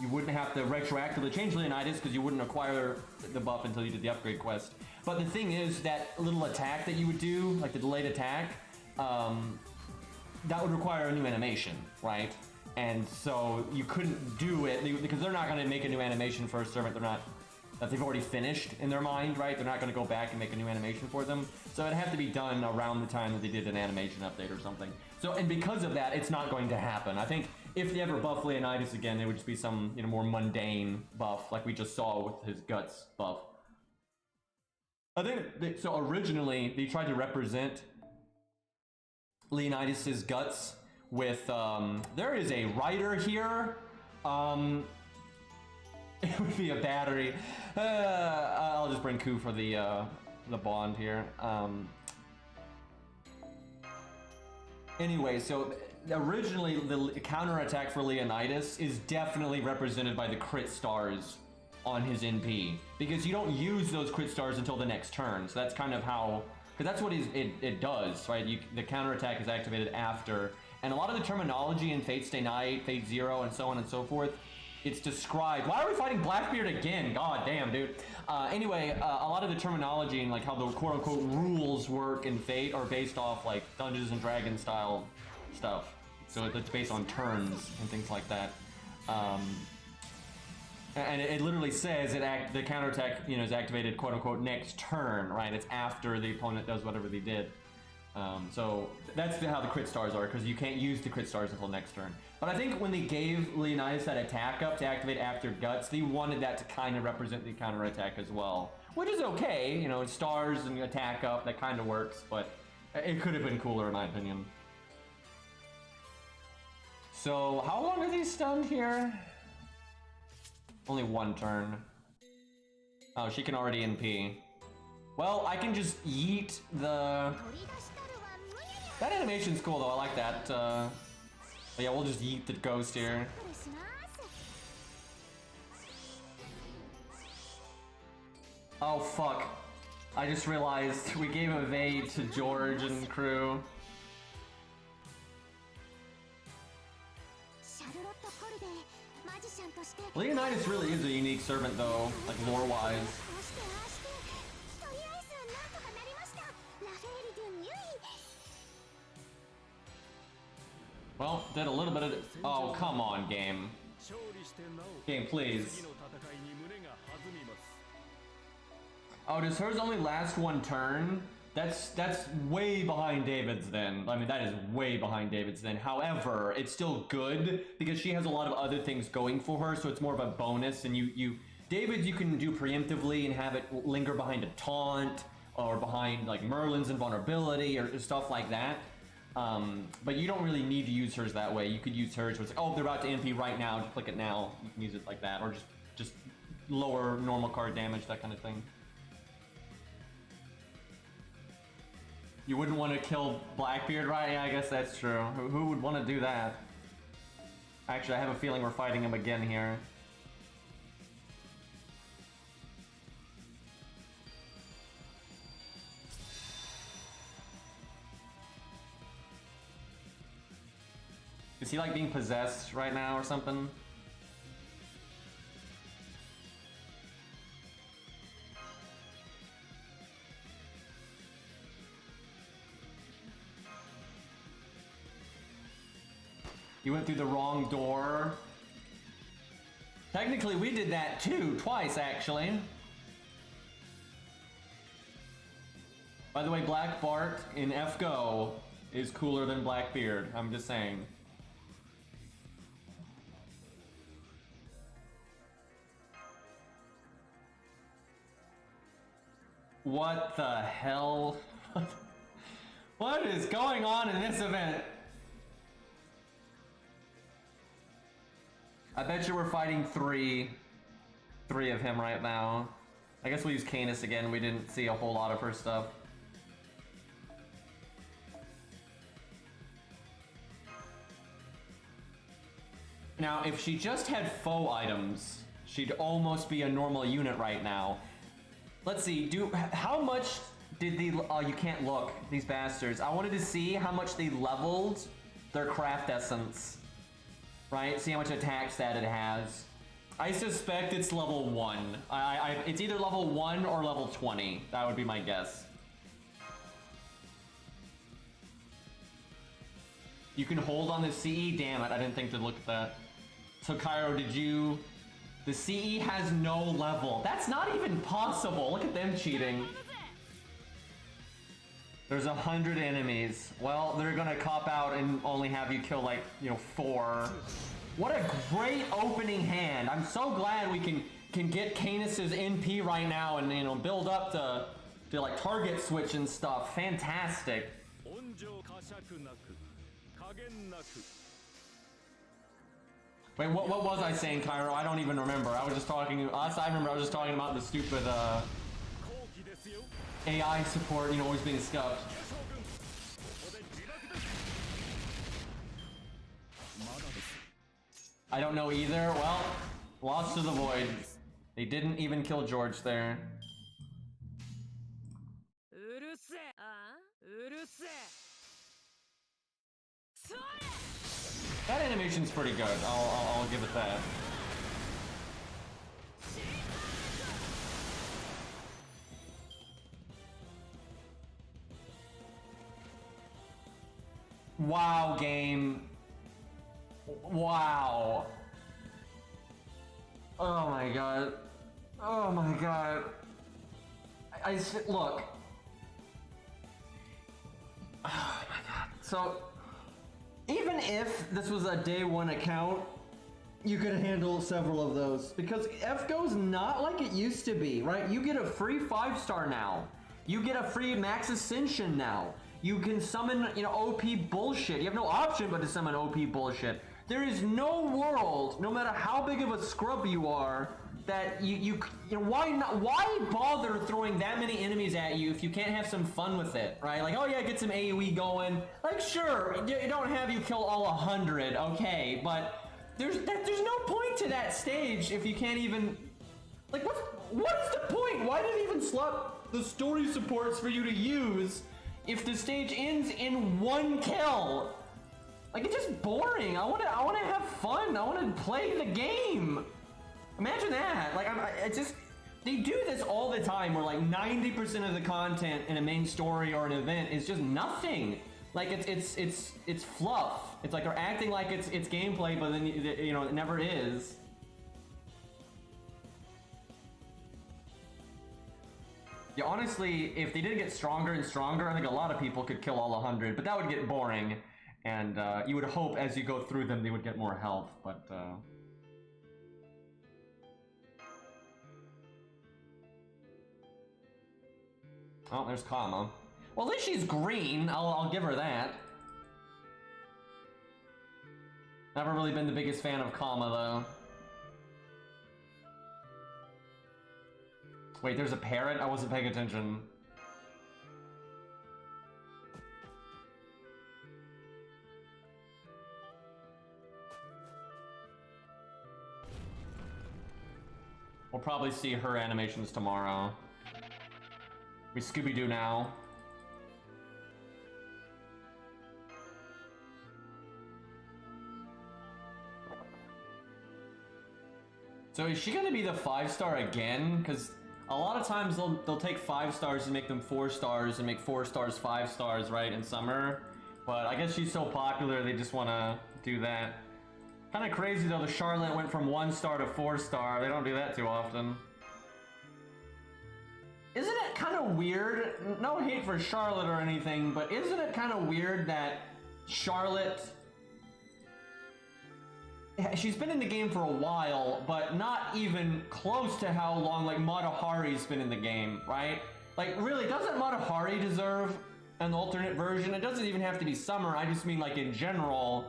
you wouldn't have to retroactively change Leonidas because you wouldn't acquire the buff until you did the upgrade quest. But the thing is, that little attack that you would do, like the delayed attack, that would require a new animation, right? And so you couldn't do it because they're not going to make a new animation for a servant that they've already finished in their mind, right? They're not going to go back and make a new animation for them. So it'd have to be done around the time that they did an animation update or something. So, and because of that, it's not going to happen. I think if they ever buff Leonidas again, it would just be some, you know, more mundane buff like we just saw with his guts buff. I think so originally they tried to represent Leonidas's guts with there is a writer here. It would be a battery. I'll just bring Ku for the bond here. Anyway, so originally the counterattack for Leonidas is definitely represented by the crit stars on his NP, because you don't use those crit stars until the next turn. So that's kind of how, because that's what it does, right? The counterattack is activated after, and a lot of the terminology in Fate Stay Night, Fate Zero, and so on and so forth, it's described. Why are we fighting Blackbeard again? God damn, dude. Anyway, a lot of the terminology and like how the quote-unquote rules work in Fate are based off like Dungeons and Dragons style stuff. So it's based on turns and things like that. And it literally says the counterattack, you know, is activated quote-unquote next turn, right? It's after the opponent does whatever they did. So that's how the crit stars are, because you can't use the crit stars until next turn. But I think when they gave Leonidas that attack up to activate after Guts, they wanted that to kind of represent the counterattack as well. Which is okay, you know, stars and attack up, that kind of works, but it could have been cooler in my opinion. So, how long are these stunned here? Only 1 turn. Oh, she can already NP. Well, I can just yeet the... That animation's cool though, I like that. But yeah, we'll just yeet the ghost here. Oh fuck. I just realized we gave evade to George and crew. Leonidas really is a unique servant though, like lore-wise. Well, did a little bit of... Oh, come on, game. Game, please. Oh, does hers only last 1 turn? That's way behind David's then. I mean, that is way behind David's then. However, it's still good because she has a lot of other things going for her, so it's more of a bonus. And David's you can do preemptively and have it linger behind a taunt or behind like Merlin's invulnerability or stuff like that. But you don't really need to use hers that way. You could use hers where it's like, oh, they're about to MP right now, just click it now. You can use it like that, or just lower normal card damage, that kind of thing. You wouldn't want to kill Blackbeard, right? Yeah, I guess that's true. Who would want to do that? Actually, I have a feeling we're fighting him again here. Is he like being possessed right now or something? You went through the wrong door. Technically, we did that too, twice actually. By the way, Black Bart in FGO is cooler than Blackbeard. I'm just saying. What the hell? What is going on in this event? I bet you we're fighting three of him right now. I guess we'll use Canis again. We didn't see a whole lot of her stuff. Now, if she just had foe items, she'd almost be a normal unit right now. Let's see, how much did you can't look, these bastards. I wanted to see how much they leveled their craft essence. Right, see how much attack stat it has. I suspect it's level 1. It's either level 1 or level 20. That would be my guess. You can hold on the CE? Damn it, I didn't think to look at that. So Cairo, the CE has no level. That's not even possible. Look at them cheating. There's 100 enemies. Well, they're gonna cop out and only have you kill like, 4. What a great opening hand. I'm so glad we can get Canis's NP right now and build up to like target switch and stuff. Fantastic. Wait, what was I saying, Cairo? I don't even remember. I was just talking. Last I remember, I was just talking about the stupid AI support, always being scuffed. I don't know either. Well, lost to the void. They didn't even kill George there. That animation's pretty good. I'll give it that. Wow, game. Wow. Oh my god. Oh my god. Look. Oh my god. So, even if this was a day 1 account, you could handle several of those. Because FGO's not like it used to be, right? You get a free 5-star now. You get a free max ascension now. You can summon, OP bullshit. You have no option but to summon OP bullshit. There is no world, no matter how big of a scrub you are, that why bother throwing that many enemies at you if you can't have some fun with it, right? Like, oh yeah, get some AoE going. Like, sure, you don't have you kill all 100, okay, but there's no point to that stage if you can't even, like, what is the point? Why did it even slot the story supports for you to use if the stage ends in 1 kill? Like, it's just boring. I wanna have fun. I wanna play the game. Imagine that. Like, they do this all the time where like 90% of the content in a main story or an event is just nothing. Like, it's fluff. It's like they're acting like it's gameplay, but then it never is. Yeah, honestly, if they did get stronger and stronger, I think a lot of people could kill all 100, but that would get boring. And you would hope as you go through them, they would get more health, but oh, there's Kama. Well, at least she's green. I'll give her that. Never really been the biggest fan of Kama, though. Wait, there's a parrot? I wasn't paying attention. We'll probably see her animations tomorrow. We Scooby-Doo now. So is she gonna be the 5-star again? Because a lot of times they'll take 5 stars and make them 4 stars and make 4 stars 5 stars, right, in summer. But I guess she's so popular they just want to do that. Kind of crazy though, the Charlotte went from 1 star to 4 star. They don't do that too often. Isn't it kind of weird? No hate for Charlotte or anything, but isn't it kind of weird that Charlotte... She's been in the game for a while, but not even close to how long like Mata Hari's been in the game, right? Like, really, doesn't Matahari deserve an alternate version? It doesn't even have to be summer. I just mean, like, in general,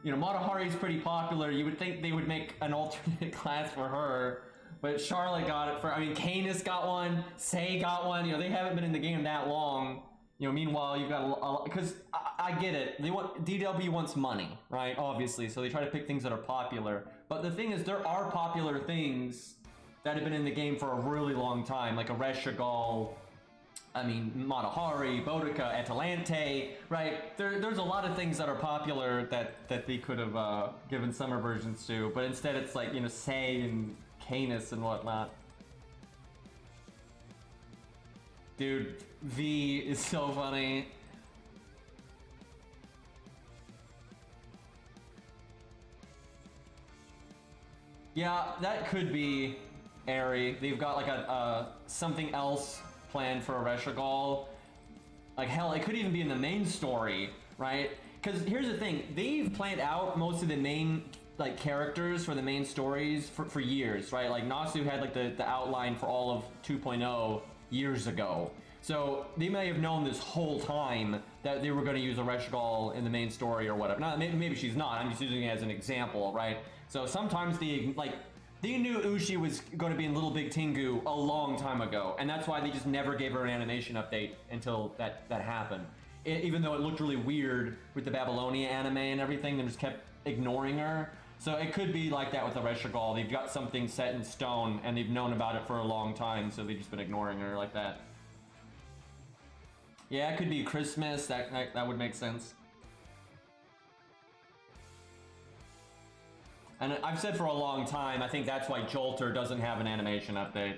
you know, Matahari is pretty popular. You would think they would make an alternate class for her. But Charlotte got it for, I mean, Canis got one, Sei got one. You know, they haven't been in the game that long. You know, meanwhile, you've got a lot, because I get it. DW wants money, right? Obviously, so they try to pick things that are popular. But the thing is, there are popular things that have been in the game for a really long time, like a Reshigal, I mean, Matahari, Boudica, Atalante, right? There's a lot of things that are popular that they could have given summer versions to, but instead it's like, you know, Sei and Canis and whatnot. Dude, V is so funny. Yeah, that could be Airy. They've got like a something else planned for a Reshigal. Like hell, it could even be in the main story, right? Because here's the thing, they've planned out most of the main like characters for the main stories for years, right? Like Nasu had like the outline for all of 2.0 years ago. So they may have known this whole time that they were going to use a Reshigal in the main story or whatever. Not, maybe she's not, I'm just using it as an example, right? So sometimes they knew Ushi was going to be in Little Big Tengu a long time ago, and that's why they just never gave her an animation update until that happened. Even though it looked really weird with the Babylonia anime and everything, they just kept ignoring her. So it could be like that with the Reshigal. They've got something set in stone, and they've known about it for a long time, so they've just been ignoring her like that. Yeah, it could be Christmas. That would make sense. And I've said for a long time, I think that's why Jolter doesn't have an animation update.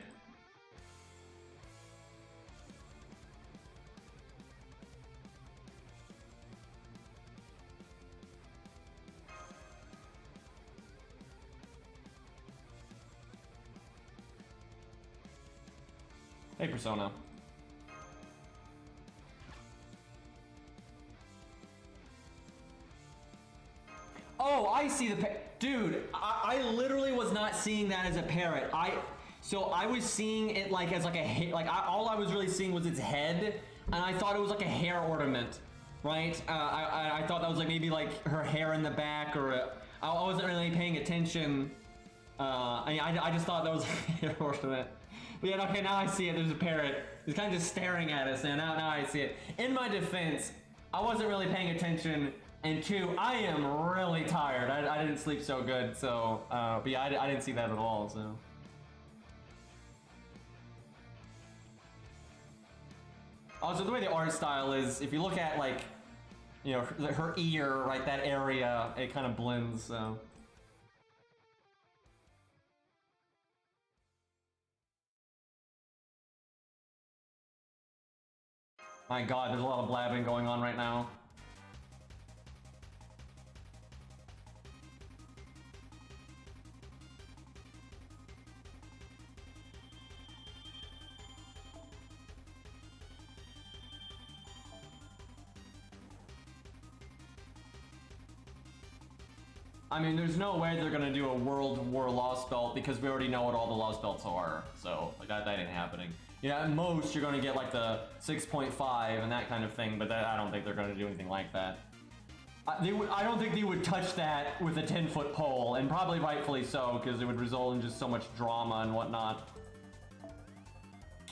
Hey, Persona. Oh, I see the dude. I literally was not seeing that as a parrot. So I was seeing it like as like a all I was really seeing was its head, and I thought it was like a hair ornament, right? I thought that was like maybe like her hair in the back, or I wasn't really paying attention. I just thought that was a hair ornament. But yeah, okay, now I see it. There's a parrot. It's kind of just staring at us, and now I see it. In my defense, I wasn't really paying attention. And two, I am really tired. I didn't sleep so good, so, but yeah, I didn't see that at all, so. Also, the way the art style is, if you look at, like, you know, her ear, right, that area, it kind of blends, so. My god, there's a lot of blabbing going on right now. I mean, there's no way they're gonna do a World War Lost Belt because we already know what all the Lost Belts are. So, like, that ain't happening. Yeah, at most, you're gonna get, like, the 6.5 and that kind of thing, but I don't think they're gonna do anything like that. I don't think they would touch that with a 10-foot pole, and probably rightfully so, because it would result in just so much drama and whatnot.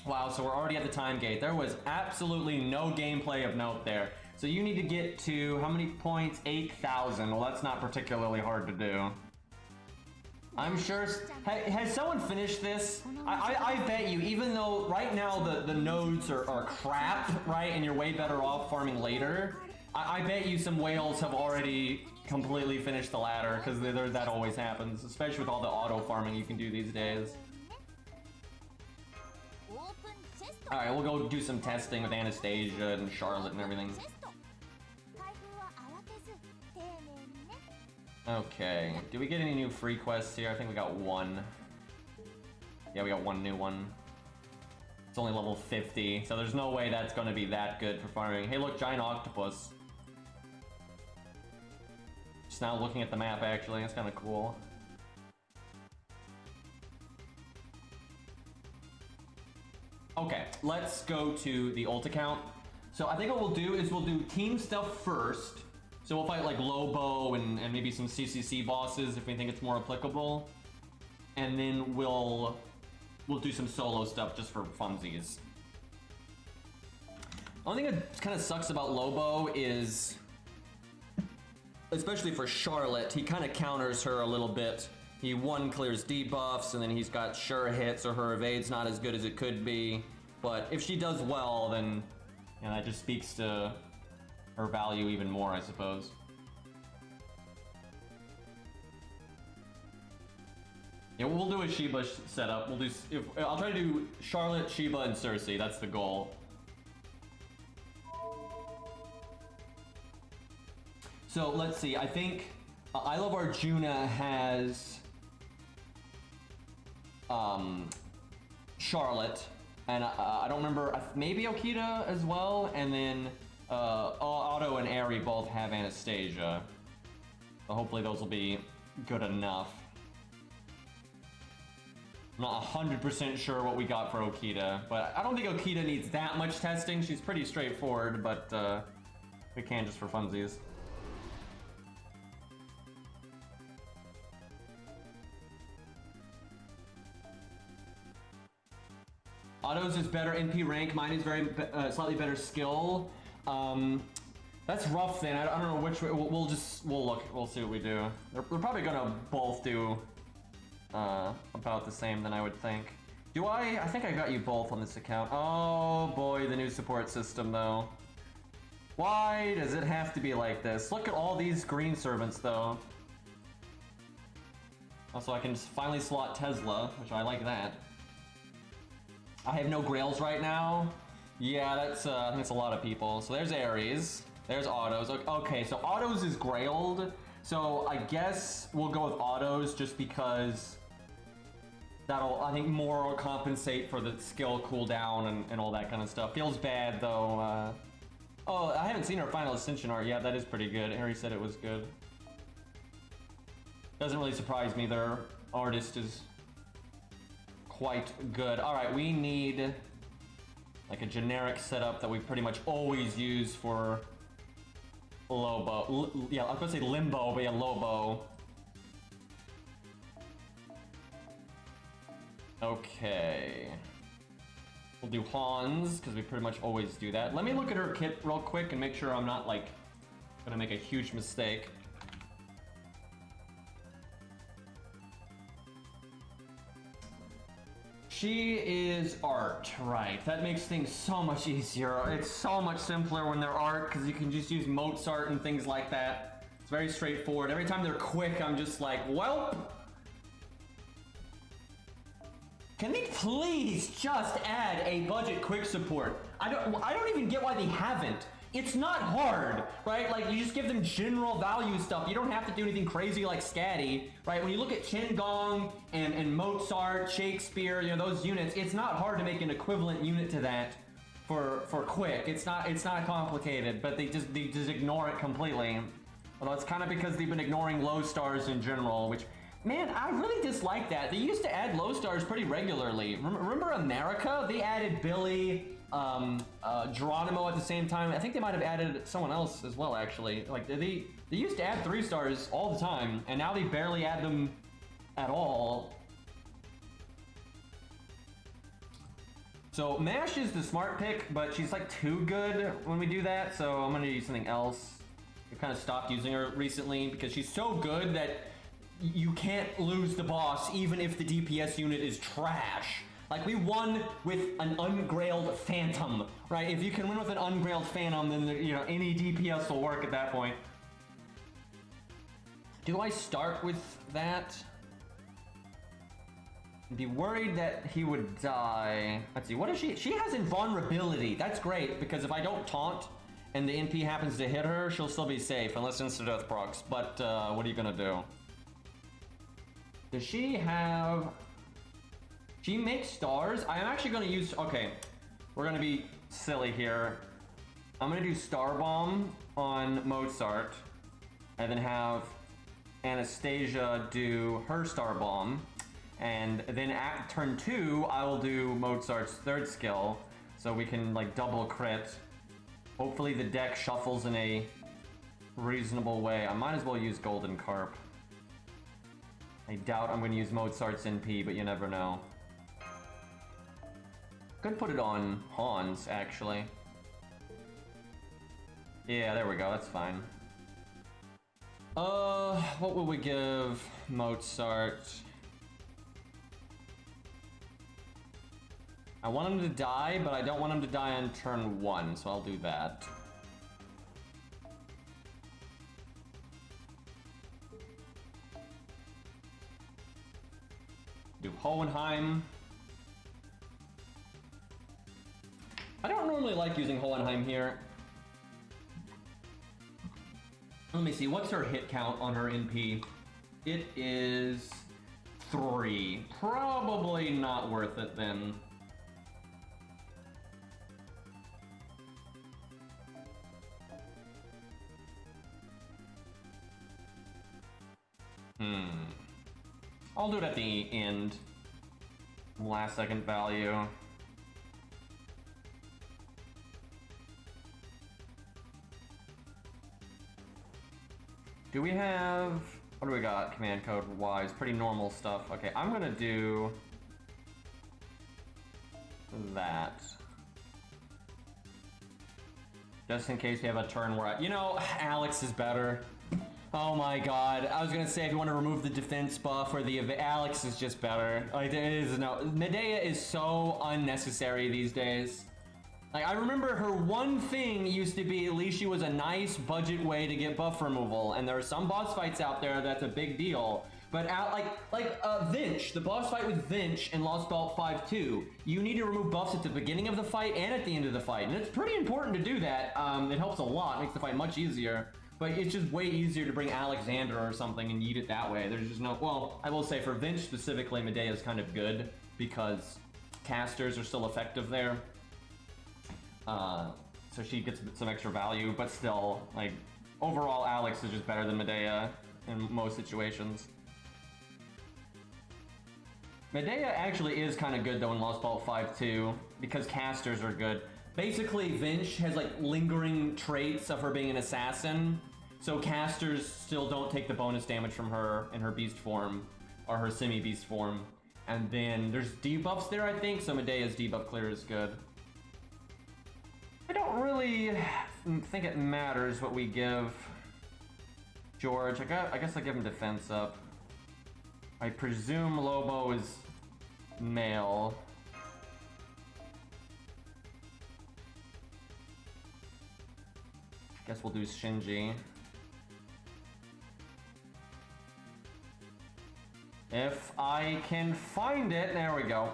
Wow, so we're already at the time gate. There was absolutely no gameplay of note there. So you need to get to, how many points? 8,000. Well, that's not particularly hard to do. I'm sure... Has someone finished this? I bet you, even though right now the nodes are crap, right? And you're way better off farming later. I bet you some whales have already completely finished the ladder, because that always happens, especially with all the auto farming you can do these days. Alright, we'll go do some testing with Anastasia and Charlotte and everything. Okay, do we get any new free quests here? I think we got one. Yeah, we got one new one. It's only level 50, so there's no way that's going to be that good for farming. Hey look, giant octopus. Just now looking at the map, actually, it's kind of cool. Okay, let's go to the ult account. So I think what we'll do is we'll do team stuff first. So we'll fight like Lobo and maybe some CCC bosses if we think it's more applicable. And then we'll do some solo stuff just for funsies. The only thing that kind of sucks about Lobo is, especially for Charlotte, he kind of counters her a little bit. He clears debuffs, and then he's got sure hits, or her evade's not as good as it could be. But if she does well, then that just speaks to her value even more, I suppose. Yeah, we'll do a Sheba setup. I'll try to do Charlotte, Sheba, and Cersei. That's the goal. So let's see. I think I Love Arjuna has Charlotte, and I don't remember, maybe Okita as well, and then Otto and Aerie both have Anastasia. So hopefully those will be good enough. I'm not 100% sure what we got for Okita, but I don't think Okita needs that much testing. She's pretty straightforward, but we can just for funsies. Otto's is better NP rank. Mine is very slightly better skill. That's rough. Then I don't know which way. We'll look. We'll see what we do. They're probably gonna both do about the same. Then I would think. Do I? I think I got you both on this account. Oh boy, the new support system though. Why does it have to be like this? Look at all these green servants though. Also, I can finally slot Tesla, which I like that. I have no Grails right now. Yeah, that's I think it's a lot of people. So there's Ares, there's Autos. Okay, so Autos is Grailed. So I guess we'll go with Autos just because that'll, I think, more compensate for the skill cooldown and all that kind of stuff. Feels bad though. Oh, I haven't seen our final Ascension art yet. That is pretty good. Harry said it was good. Doesn't really surprise me. Their artist is quite good. All right, we need like a generic setup that we pretty much always use for Lobo. Yeah, I was gonna say Limbo, but yeah, Lobo. Okay. We'll do Hans, because we pretty much always do that. Let me look at her kit real quick and make sure I'm not like gonna make a huge mistake. She is art, right? That makes things so much easier. It's so much simpler when they're art because you can just use Mozart and things like that. It's very straightforward. Every time they're quick, I'm just like, well, can they please just add a budget quick support? I don't even get why they haven't. It's not hard, right? Like, you just give them general value stuff. You don't have to do anything crazy like Scatty, right? When you look at Qin Gong and Mozart, Shakespeare, those units, it's not hard to make an equivalent unit to that for quick. It's not complicated, but they just ignore it completely. Although it's kind of because they've been ignoring low stars in general, which, man, I really dislike that. They used to add low stars pretty regularly. Remember America? They added Billy, Geronimo at the same time. I think they might have added someone else as well, actually. Like, they used to add 3 stars all the time, and now they barely add them at all. So Mash is the smart pick, but she's like too good when we do that, so I'm gonna use something else. We've kind of stopped using her recently because she's so good that you can't lose the boss even if the DPS unit is trash. Like, we won with an ungrailed Phantom, right? If you can win with an ungrailed Phantom, then any DPS will work at that point. Do I start with that? I'd be worried that he would die. Let's see, what is she? She has invulnerability. That's great, because if I don't taunt and the NP happens to hit her, she'll still be safe, unless insta-death procs. But what are you gonna do? Does she have... She makes stars. I am actually going to use... Okay, we're going to be silly here. I'm going to do Star Bomb on Mozart, and then have Anastasia do her Star Bomb. And then at turn 2, I will do Mozart's third skill, so we can like double crit. Hopefully the deck shuffles in a reasonable way. I might as well use Golden Carp. I doubt I'm going to use Mozart's NP, but you never know. Could put it on Hans, actually. Yeah, there we go, that's fine. What will we give Mozart? I want him to die, but I don't want him to die on turn 1, so I'll do that. Do Hohenheim. I don't normally like using Hohenheim here. Let me see, what's her hit count on her NP? It is 3. Probably not worth it then. I'll do it at the end. Last second value. Do we have... what do we got command code wise? Pretty normal stuff. Okay, I'm gonna do... that. Just in case we have a turn where you know, Alex is better. Oh my god. I was gonna say if you want to remove the defense buff or the... Alex is just better. Like, there is no... Medea is so unnecessary these days. Like, I remember her one thing used to be at least she was a nice budget way to get buff removal, and there are some boss fights out there that's a big deal. But Vinch, the boss fight with Vinch in Lost Belt 5-2, you need to remove buffs at the beginning of the fight and at the end of the fight, and it's pretty important to do that. It helps a lot, makes the fight much easier. But it's just way easier to bring Alexander or something and eat it that way. There's just no... Well, I will say for Vinch specifically, Medea is kind of good because casters are still effective there. So she gets some extra value, but still, like, overall Alex is just better than Medea in most situations. Medea actually is kind of good though in Lost Belt 5-2 because casters are good. Basically, Vinch has like lingering traits of her being an assassin, so casters still don't take the bonus damage from her in her beast form, or her semi-beast form. And then there's debuffs there, I think, so Medea's debuff clear is good. I don't really think it matters what we give George. I guess I give him defense up. I presume Lobo is male. Guess we'll do Shinji. If I can find it, there we go.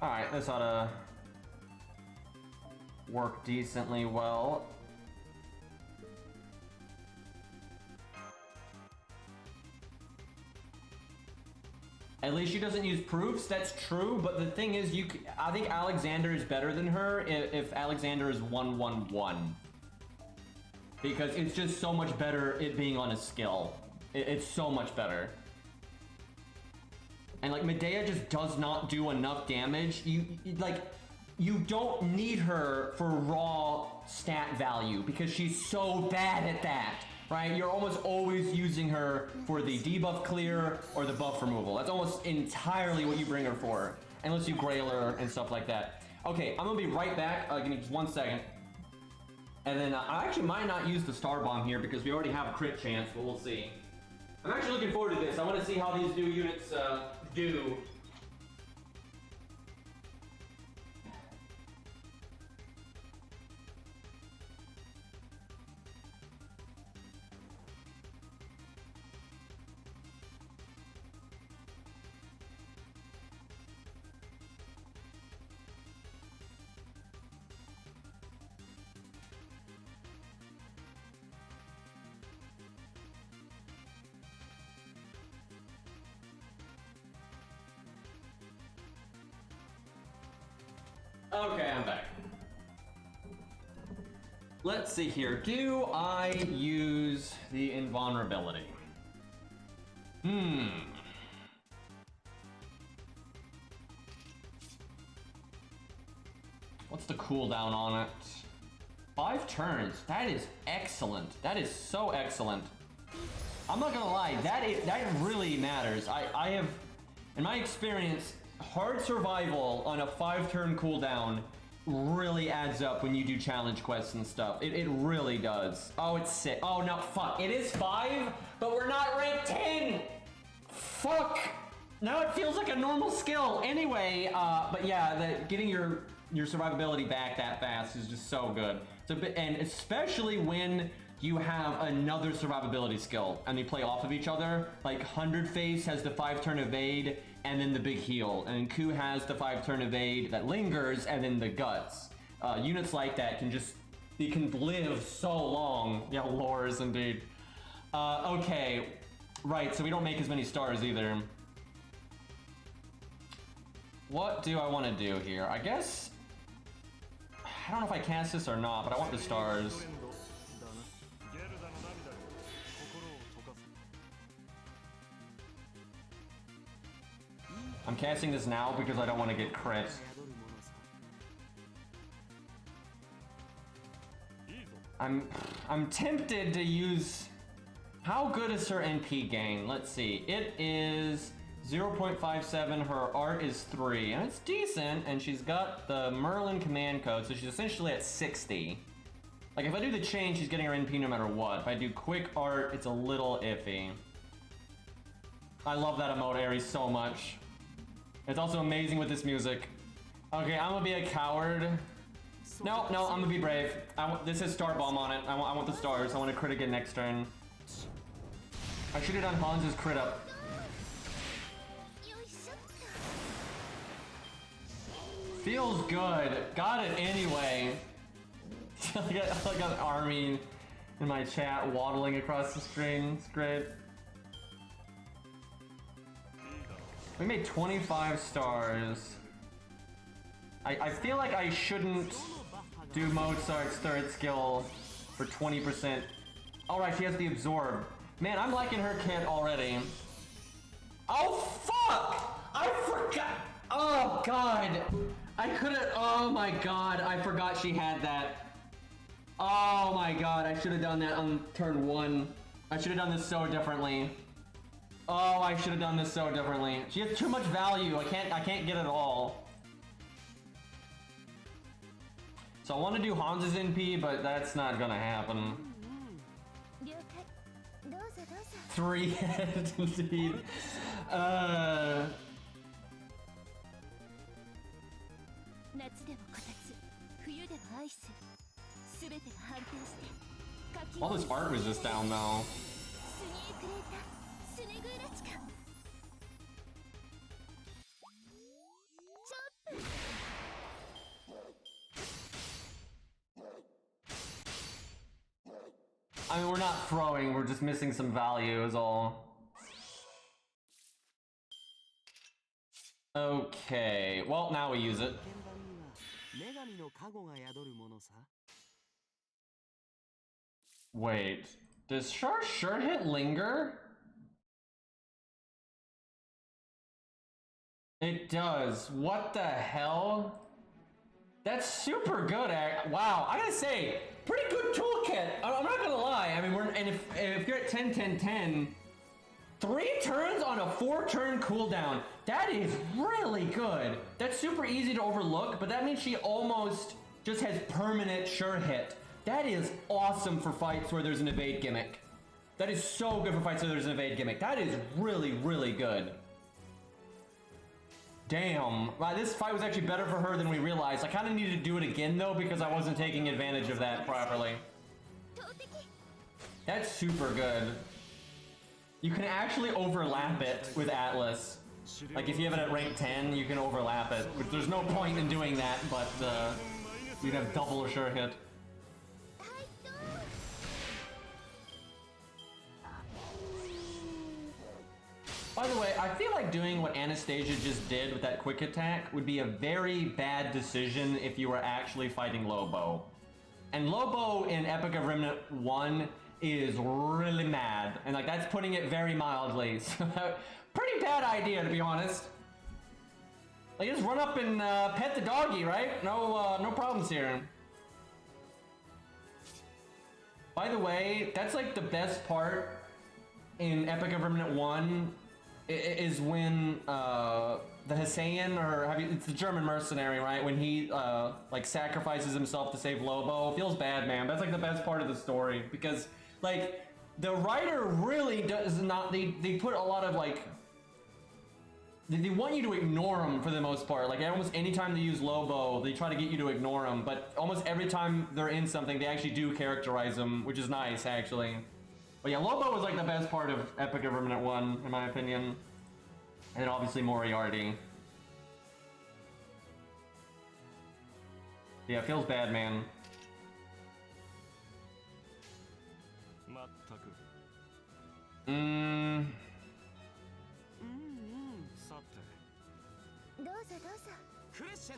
Alright, this ought to work decently well. At least she doesn't use proofs, that's true, but the thing is, I think Alexander is better than her if Alexander is 1-1-1. Because it's just so much better it being on a skill. It's so much better. And like, Medea just does not do enough damage. You don't need her for raw stat value because she's so bad at that. Right? You're almost always using her for the debuff clear or the buff removal. That's almost entirely what you bring her for. Unless you grail her and stuff like that. Okay, I'm gonna be right back. Give me just 1 second. And then I actually might not use the Star Bomb here because we already have a crit chance, but we'll see. I'm actually looking forward to this. I want to see how these new units do. Let's see here. Do I use the invulnerability? What's the cooldown on it? 5 turns. That is excellent. That is so excellent. I'm not gonna lie, that really matters. I have, in my experience, hard survival on a 5-turn cooldown really adds up when you do challenge quests and stuff. It really does. Oh, it's 6. Oh no, fuck. It is 5, but we're not ranked 10. Fuck. Now it feels like a normal skill. Anyway, but yeah, getting your survivability back that fast is just so good. And especially when you have another survivability skill and they play off of each other. Like 100 Face has the 5-turn evade and then the big heal, and Ku has the 5-turn evade that lingers and then the guts. Units like that they can live so long. Yeah, lores indeed. Okay, right, so we don't make as many stars either. What do I want to do here? I guess, I don't know if I cast this or not, but I want the stars. I'm casting this now because I don't want to get crit. I'm tempted to use... How good is her NP gain? Let's see. It is 0.57. Her art is 3, and it's decent. And she's got the Merlin command code, so she's essentially at 60. Like if I do the chain, she's getting her NP no matter what. If I do quick art, it's a little iffy. I love that emote, Aries, so much. It's also amazing with this music. Okay, I'm gonna be a coward. No, I'm gonna be brave. This has Star Bomb on it. I want the stars. I want to crit again next turn. I should have done Hans's crit up. Feels good. Got it anyway. I got an army in my chat waddling across the screen. It's great. We made 25 stars. I feel like I shouldn't do Mozart's 3rd skill for 20%. Alright, she has the absorb. Man, I'm liking her kit already. Oh, fuck! I forgot! Oh, God! I could've... Oh, my God. I forgot she had that. Oh, my God. I should have done that on turn 1. I should have done this so differently. Oh, I should have done this so differently. She has too much value. I can't get it all. So I want to do Hans's NP, but that's not gonna happen. 3 heads indeed. All this art was just down though. I mean, we're not throwing, we're just missing some value is all. Okay, well, now we use it. Wait, does sure hit linger? It does. What the hell? That's super good. Wow, I gotta say, pretty good toolkit. I'm not gonna lie. I mean, if you're at 10-10-10, 3 turns on a 4-turn cooldown, that is really good. That's super easy to overlook, but that means she almost just has permanent sure hit. That is awesome for fights where there's an evade gimmick. That is so good for fights where there's an evade gimmick. That is really, really good. Damn. Wow, this fight was actually better for her than we realized. I kind of needed to do it again, though, because I wasn't taking advantage of that properly. That's super good. You can actually overlap it with Atlas. Like, if you have it at rank 10, you can overlap it. Which there's no point in doing that, but you'd have double or sure hit. By the way, I feel like doing what Anastasia just did with that quick attack would be a very bad decision if you were actually fighting Lobo. And Lobo in Epic of Remnant 1 is really mad. And like, that's putting it very mildly. So, pretty bad idea, to be honest. Like, just run up and pet the doggy, right? No problems here. By the way, that's like the best part in Epic of Remnant 1 is when the Hussein, or it's the German mercenary, right? When he like sacrifices himself to save Lobo. Feels bad, man. That's like the best part of the story, because like the writer really does not, they put a lot of like, they want you to ignore him for the most part. Like almost any time they use Lobo, they try to get you to ignore him, but almost every time they're in something, they actually do characterize him, which is nice, actually. But yeah, Lobo was like the best part of Epic of Remnant 1, in my opinion. And then obviously Moriarty. Yeah, it feels bad, man.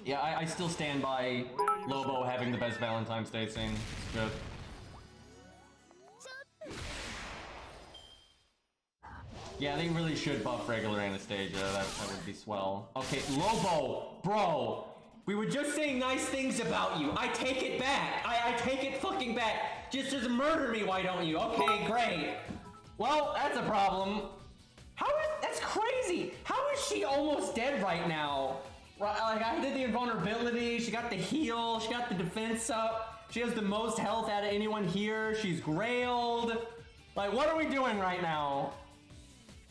Yeah, I still stand by Lobo having the best Valentine's Day scene. It's good. Yeah, they really should buff regular Anastasia. That would be swell. Okay, Lobo, bro. We were just saying nice things about you. I take it back. I take it fucking back. Just murder me, why don't you? Okay, great. Well, that's a problem. That's crazy. How is she almost dead right now? Like, I did the invulnerability. She got the heal. She got the defense up. She has the most health out of anyone here. She's grailed. Like, what are we doing right now?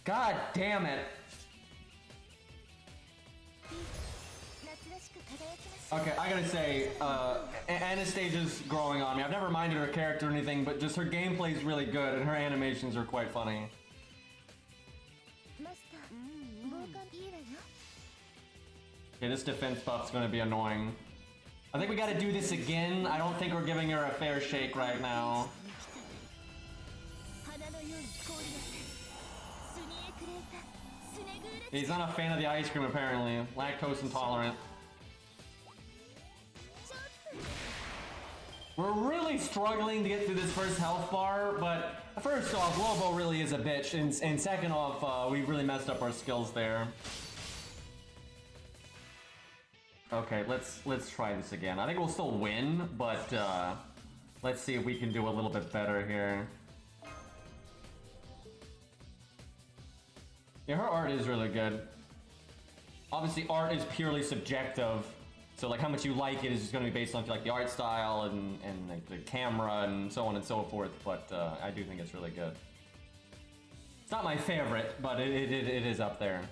God damn it. Okay, I gotta say, Anastasia's growing on me. I've never minded her character or anything, but just her gameplay's really good and her animations are quite funny. Okay, this defense buff's gonna be annoying. I think we gotta do this again. I don't think we're giving her a fair shake right now. He's not a fan of the ice cream, apparently. Lactose intolerant. We're really struggling to get through this first health bar, but first off, Lobo really is a bitch, and second off, we really messed up our skills there. Okay, let's try this again. I think we'll still win, but let's see if we can do a little bit better here. Yeah, her art is really good. Obviously, art is purely subjective, so like how much you like it is just going to be based on like the art style and like the camera and so on and so forth. But I do think it's really good. It's not my favorite, but it is up there.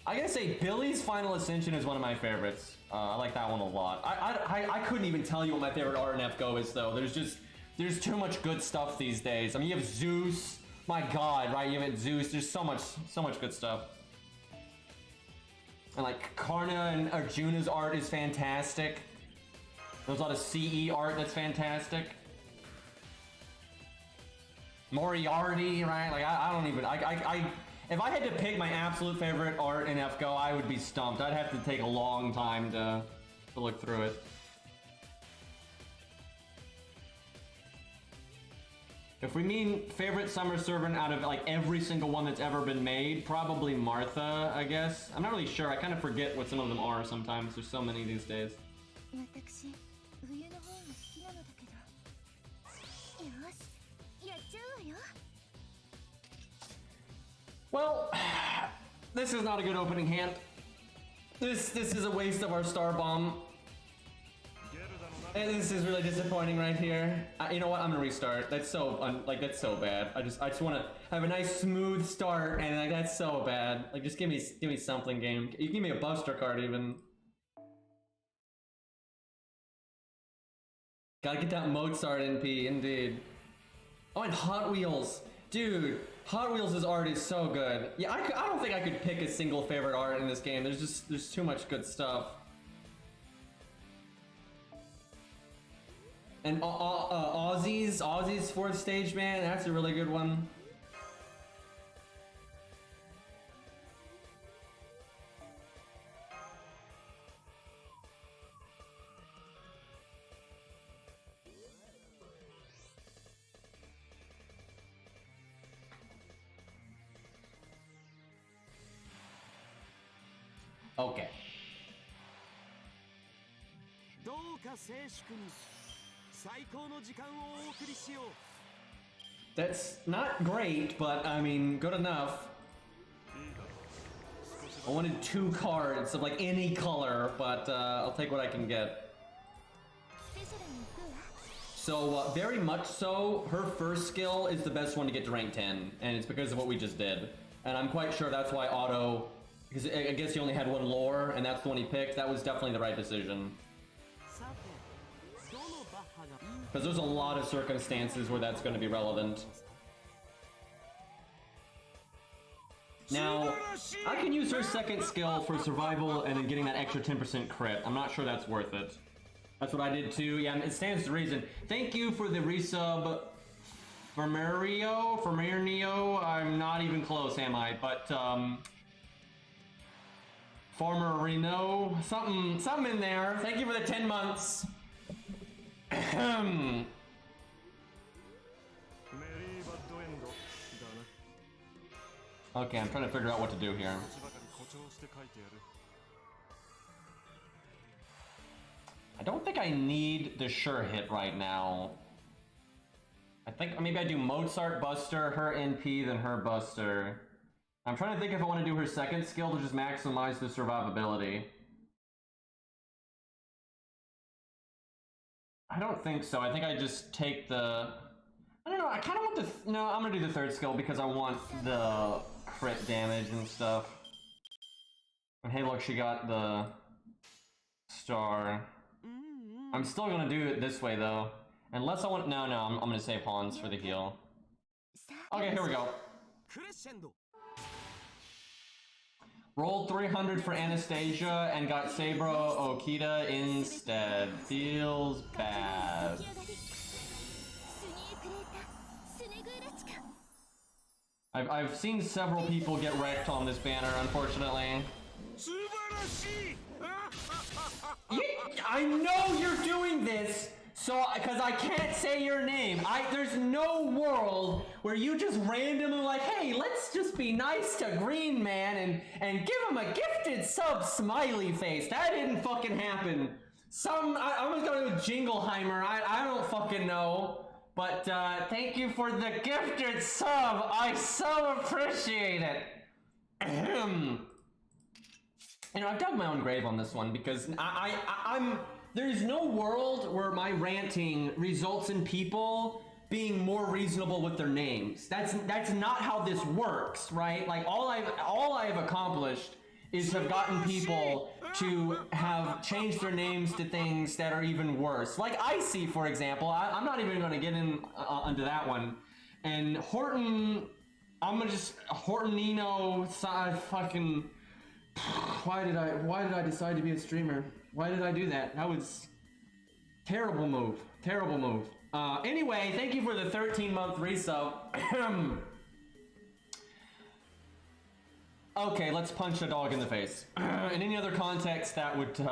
I gotta say, Billy's Final Ascension is one of my favorites. I like that one a lot. I couldn't even tell you what my favorite art in FGO is though. There's too much good stuff these days. I mean, you have Zeus. My God, right? You have Zeus. There's so much good stuff. And like Karna and Arjuna's art is fantastic. There's a lot of CE art that's fantastic. Moriarty, right? Like I don't even. If I had to pick my absolute favorite art in FGO, I would be stumped. I'd have to take a long time to look through it. If we mean favorite summer servant out of like every single one that's ever been made, probably Martha, I guess. I'm not really sure. I kind of forget what some of them are sometimes. There's so many these days. Well, this is not a good opening hand. This is a waste of our star bomb. And this is really disappointing right here. You know what? I'm gonna restart. That's so that's so bad. I just want to have a nice smooth start, and like that's so bad. Like just give me something, game. You give me a Buster card even. Gotta get that Mozart NP, indeed. Oh, and Hot Wheels, dude. Hot Wheels' art is so good. Yeah, I don't think I could pick a single favorite art in this game. There's too much good stuff. And Aussie's 4th stage, man, that's a really good one. Okay. That's not great, but I mean, good enough. I wanted 2 cards of like any color, but I'll take what I can get. So, very much so, her first skill is the best one to get to rank 10, and it's because of what we just did. And I'm quite sure that's why Otto, because I guess he only had 1 lore, and that's the one he picked. That was definitely the right decision. Because there's a lot of circumstances where that's going to be relevant. Now, I can use her second skill for survival and then getting that extra 10% crit. I'm not sure that's worth it. That's what I did too. Yeah, it stands to reason. Thank you for the resub, Farmerio. I'm not even close, am I? But Farmer Reno, something in there. Thank you for the 10 months. Okay, I'm trying to figure out what to do here. I don't think I need the sure hit right now. I think maybe I do Mozart Buster, her NP, then her Buster. I'm trying to think if I want to do her second skill to just maximize the survivability. I don't think so. I think I just take the... I don't know, I kind of want the... No, I'm going to do the third skill because I want the crit damage and stuff. And hey, look, she got the star. I'm still going to do it this way, though. Unless I want... No, I'm going to save Hans for the heal. Okay, here we go. Rolled 300 for Anastasia and got Sabro Okita instead. Feels bad. I've seen several people get wrecked on this banner, unfortunately. I know you're doing this, so because I can't say your name. There's no world where you just randomly like, hey, let's just be nice to Green Man and give him a gifted sub smiley face. That didn't fucking happen. I was going to Jingleheimer. I don't fucking know. But thank you for the gifted sub. I so appreciate it. You know, I've dug my own grave on this one because there's no world where my ranting results in people being more reasonable with their names. That's not how this works, right? Like all I've accomplished is have gotten people to have changed their names to things that are even worse. Like Icy, for example. I'm not even going to get into that one. And Horton, I'm gonna just Hortonino fucking. Why did I decide to be a streamer? Why did I do that? That was terrible move. Terrible move. Anyway, thank you for the 13-month resub. Okay, let's punch a dog in the face. In any other context, that would be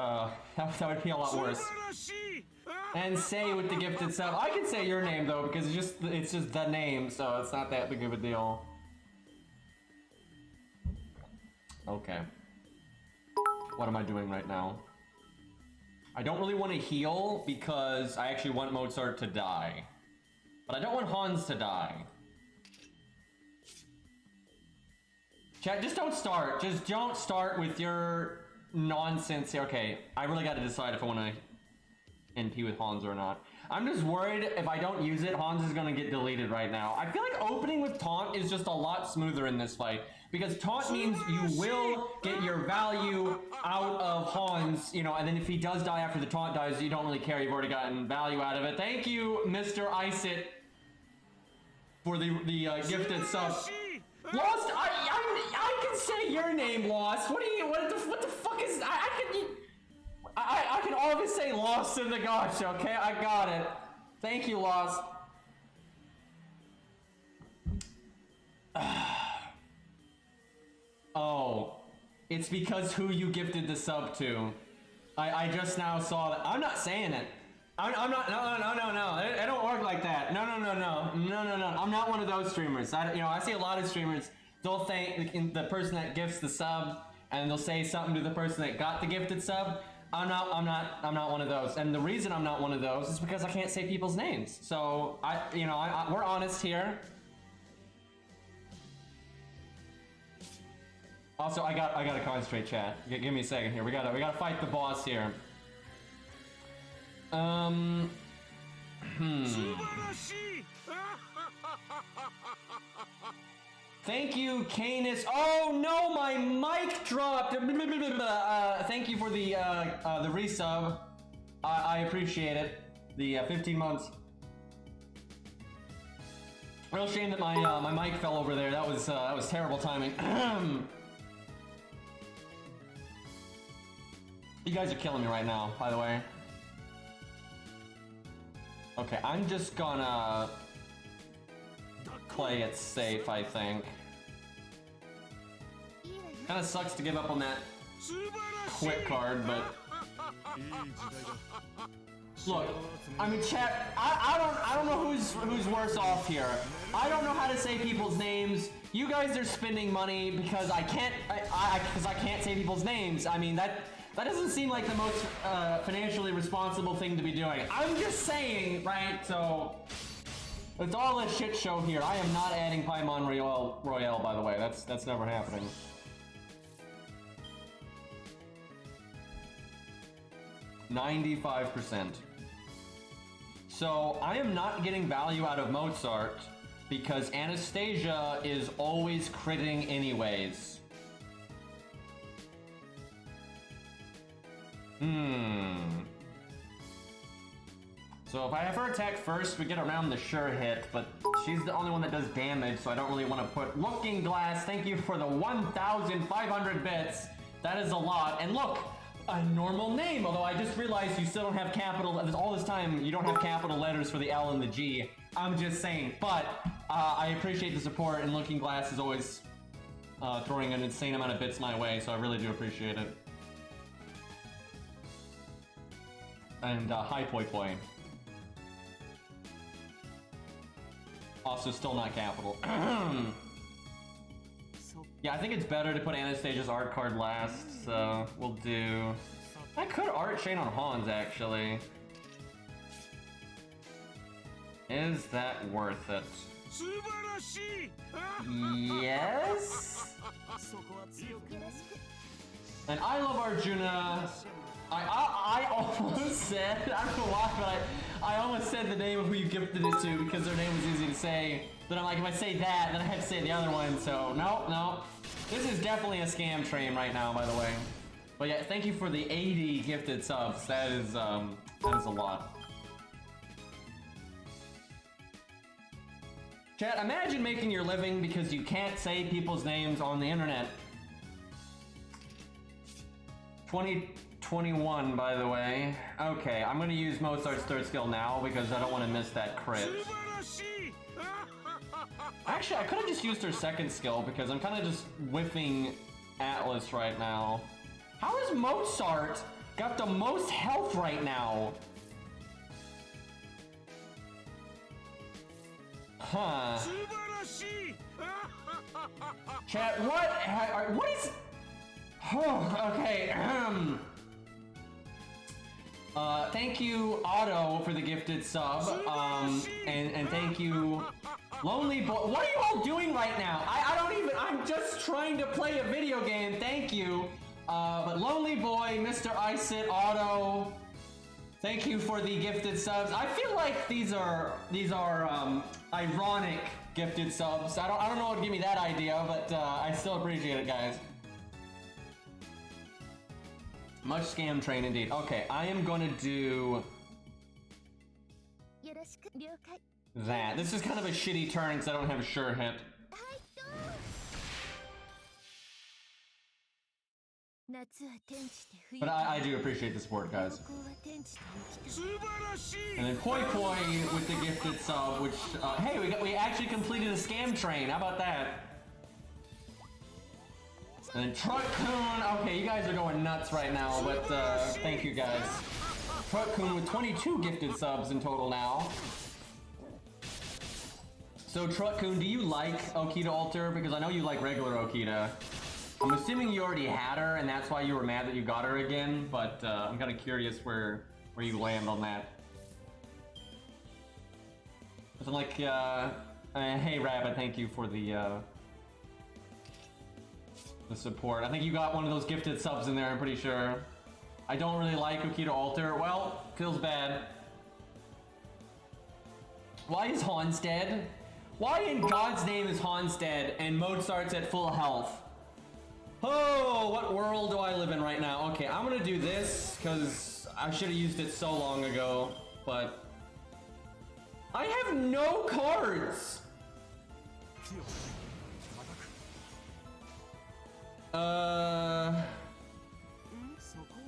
a lot worse. And say with the gifted sub. I can say your name though because it's just the name, so it's not that big of a deal. Okay. What am I doing right now? I don't really want to heal because I actually want Mozart to die. But I don't want Hans to die. Chat, just don't start. Just don't start with your nonsense here. Okay, I really got to decide if I want to NP with Hans or not. I'm just worried if I don't use it, Hans is going to get deleted right now. I feel like opening with Taunt is just a lot smoother in this fight. Because Taunt means you will get your value out of Hans, you know, and then if he does die after the Taunt dies, you don't really care, you've already gotten value out of it. Thank you, Mr. Isit, for the gifted sub. Lost, I can say your name, Lost. What the fuck is, I can always say Lost in the gosh, okay? I got it. Thank you, Lost. Oh, it's because who you gifted the sub to. I just now saw that. I'm not saying it. I'm not. No. It don't work like that. No. I'm not one of those streamers. I see a lot of streamers. They'll thank the person that gifts the sub, and they'll say something to the person that got the gifted sub. I'm not one of those. And the reason I'm not one of those is because I can't say people's names. So we're honest here. Also, I gotta concentrate, chat. Give me a second here. We gotta fight the boss here. Thank you, Canis. Oh no, my mic dropped. Thank you for the resub. I appreciate it. The 15 months. Real shame that my mic fell over there. That was terrible timing. You guys are killing me right now, by the way. Okay, I'm just gonna play it safe, I think. Kinda sucks to give up on that quit card, but... Look, I mean, chat, I don't know who's worse off here. I don't know how to say people's names. You guys are spending money because I can't say people's names. I mean, that doesn't seem like the most financially responsible thing to be doing. I'm just saying, right? So it's all a shit show here. I am not adding Paimon Royale, by the way. That's never happening. $95%. So I am not getting value out of Mozart because Anastasia is always critting anyways. So if I have her attack first, we get around the sure hit, but she's the only one that does damage, so I don't really want to put... Looking Glass, thank you for the 1,500 bits. That is a lot. And look, a normal name, although I just realized you still don't have capital... All this time, you don't have capital letters for the L and the G. I'm just saying. But I appreciate the support, and Looking Glass is always throwing an insane amount of bits my way, so I really do appreciate it. And hi Poi Poi. Also still not capital. Yeah, I think it's better to put Anastasia's art card last, so we'll do... I could art chain on Hans, actually. Is that worth it? Yes? And I love Arjuna. I almost said, I don't know why, but I almost said the name of who you gifted it to because their name was easy to say. But I'm like, if I say that, then I have to say the other one, so no. This is definitely a scam train right now, by the way. But yeah, thank you for the 80 gifted subs. That is a lot. Chat, imagine making your living because you can't say people's names on the internet. 2021, by the way. Okay, I'm gonna use Mozart's third skill now because I don't want to miss that crit. Actually, I could have just used her second skill because I'm kind of just whiffing Atlas right now. How has Mozart got the most health right now? Huh. Chat, what is... Oh, okay, thank you, Otto, for the gifted sub, and thank you, Lonely Boy. What are you all doing right now? I'm just trying to play a video game, thank you. But Lonely Boy, Mr. Isit, Otto, thank you for the gifted subs. I feel like these are ironic gifted subs. I don't know what gave me that idea, but I still appreciate it, guys. Much scam train indeed. Okay, I am gonna do that. This is kind of a shitty turn because I don't have a sure hit. But I do appreciate the support, guys. And then Poi Poi with the gifted sub, which hey, we actually completed a scam train. How about that? And then Truck-kun, okay, you guys are going nuts right now, but thank you guys. Truck-kun with 22 gifted subs in total now. So Truck-kun, do you like Okita Alter? Because I know you like regular Okita. I'm assuming you already had her, and that's why you were mad that you got her again, but I'm kind of curious where you land on that. So like, hey Rabbit, thank you for the support. I think you got one of those gifted subs in there, I'm pretty sure. I don't really like Okita Alter. Well, feels bad. Why is Hans dead? Why in God's name is Hans dead and Mozart's at full health? Oh, what world do I live in right now? Okay, I'm gonna do this because I should have used it so long ago, but I have no cards.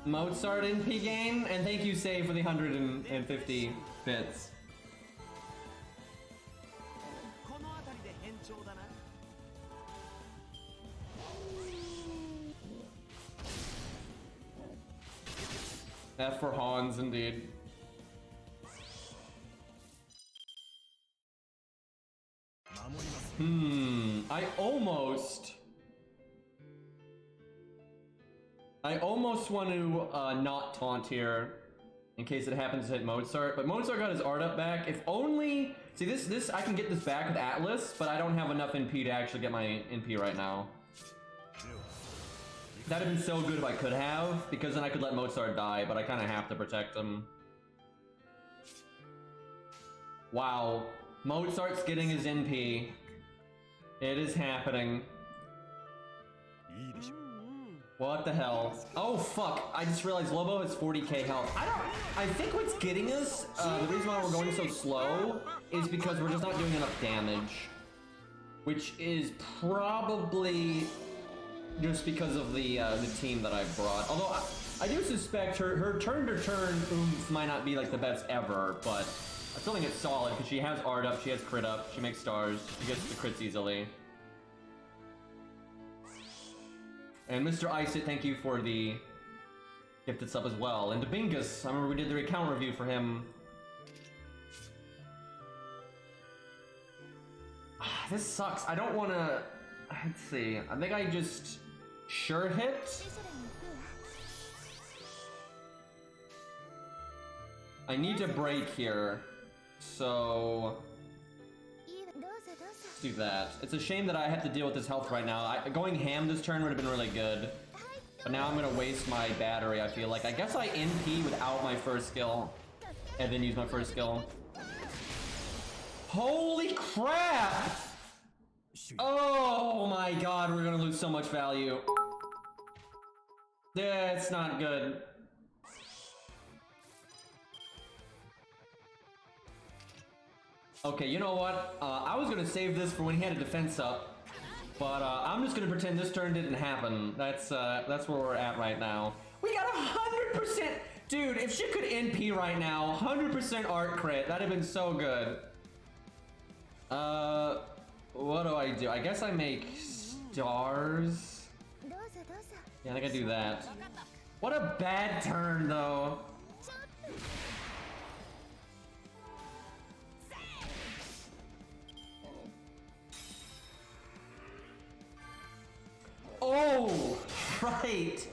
Mozart NP gain, and thank you, Say, for the 150 bits. F for Hans, indeed. I almost want to not taunt here in case it happens to hit Mozart, but Mozart got his art up back. If only, see this I can get this back with Atlas, but I don't have enough NP to actually get my NP right now. That'd have been so good if I could have, because then I could let Mozart die, but I kind of have to protect him. Wow, Mozart's getting his NP. It is happening. What the hell? Oh fuck, I just realized Lobo has 40k health. I think what's getting us, the reason why we're going so slow is because we're just not doing enough damage. Which is probably just because of the team that I brought. Although I do suspect her turn-to-turn oomph might not be like the best ever, but I still think it's solid because she has art up, she has crit up, she makes stars, she gets the crits easily. And Mr. Isit, thank you for the gifted sub as well. And Debingus, I remember we did the account review for him. This sucks. I don't want to... Let's see. I think I just sure hit. I need to break here. So... let's do that. It's a shame that I have to deal with this health right now. Going ham this turn would have been really good. But now I'm gonna waste my battery, I feel like. I guess I NP without my first skill. And then use my first skill. Holy crap! Oh my god, we're gonna lose so much value. That's not good. Okay, you know what? I was gonna save this for when he had a defense up, but I'm just gonna pretend this turn didn't happen. That's where we're at right now. We got 100%, dude. If she could NP right now, 100% art crit. That'd have been so good. What do I do? I guess I make stars. Yeah, I think I do that. What a bad turn, though. Oh, right.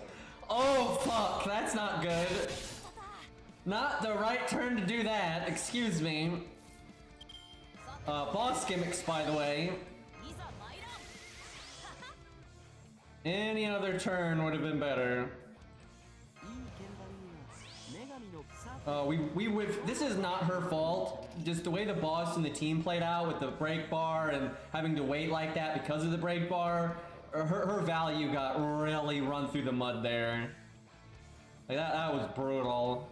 Oh, fuck. That's not good. Not the right turn to do that. Excuse me. Boss gimmicks, by the way. Any other turn would have been better. This is not her fault. Just the way the boss and the team played out with the break bar and having to wait like that because of the break bar. Her value got really run through the mud there. Like that was brutal.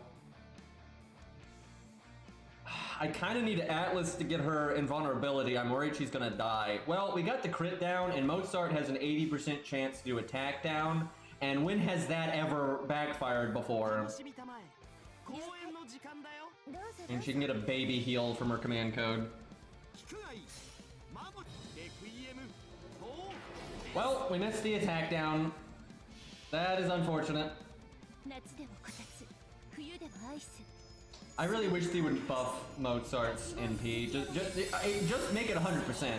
I kind of need Atlas to get her invulnerability. I'm worried she's gonna die. Well, we got the crit down, and Mozart has an 80% chance to do attack down. And when has that ever backfired before? And she can get a baby heal from her command code. Well, we missed the attack down. That is unfortunate. I really wish they would buff Mozart's NP. Just make it 100%.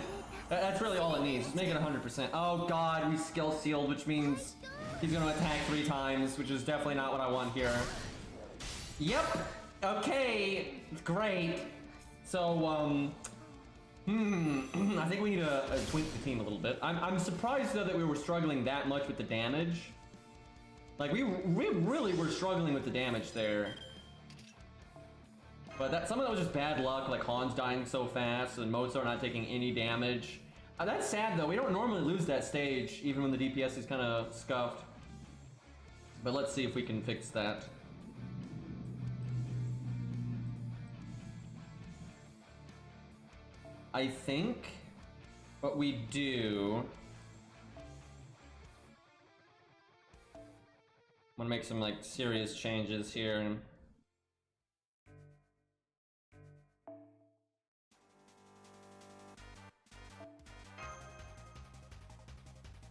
That's really all it needs. Just make it 100%. Oh god, we skill sealed, which means he's gonna attack 3 times, which is definitely not what I want here. Yep. Okay. Great. So, I think we need to tweak the team a little bit. I'm surprised though that we were struggling that much with the damage. Like we really were struggling with the damage there. But some of that was just bad luck, like Hans dying so fast and Mozart not taking any damage. That's sad though, we don't normally lose that stage, even when the DPS is kind of scuffed. But let's see if we can fix that. I think what we do... I'm gonna make some like serious changes here.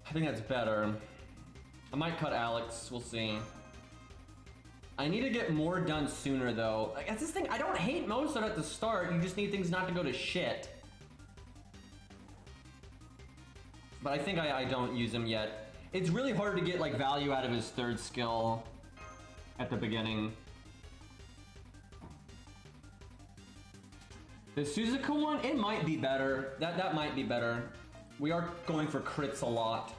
I think that's better. I might cut Alex, we'll see. I need to get more done sooner though. Like, that's this thing, I don't hate Mozart at the start, you just need things not to go to shit. But I think I don't use him yet. It's really hard to get like value out of his 3rd skill at the beginning. The Suzuka one, it might be better. That might be better. We are going for crits a lot.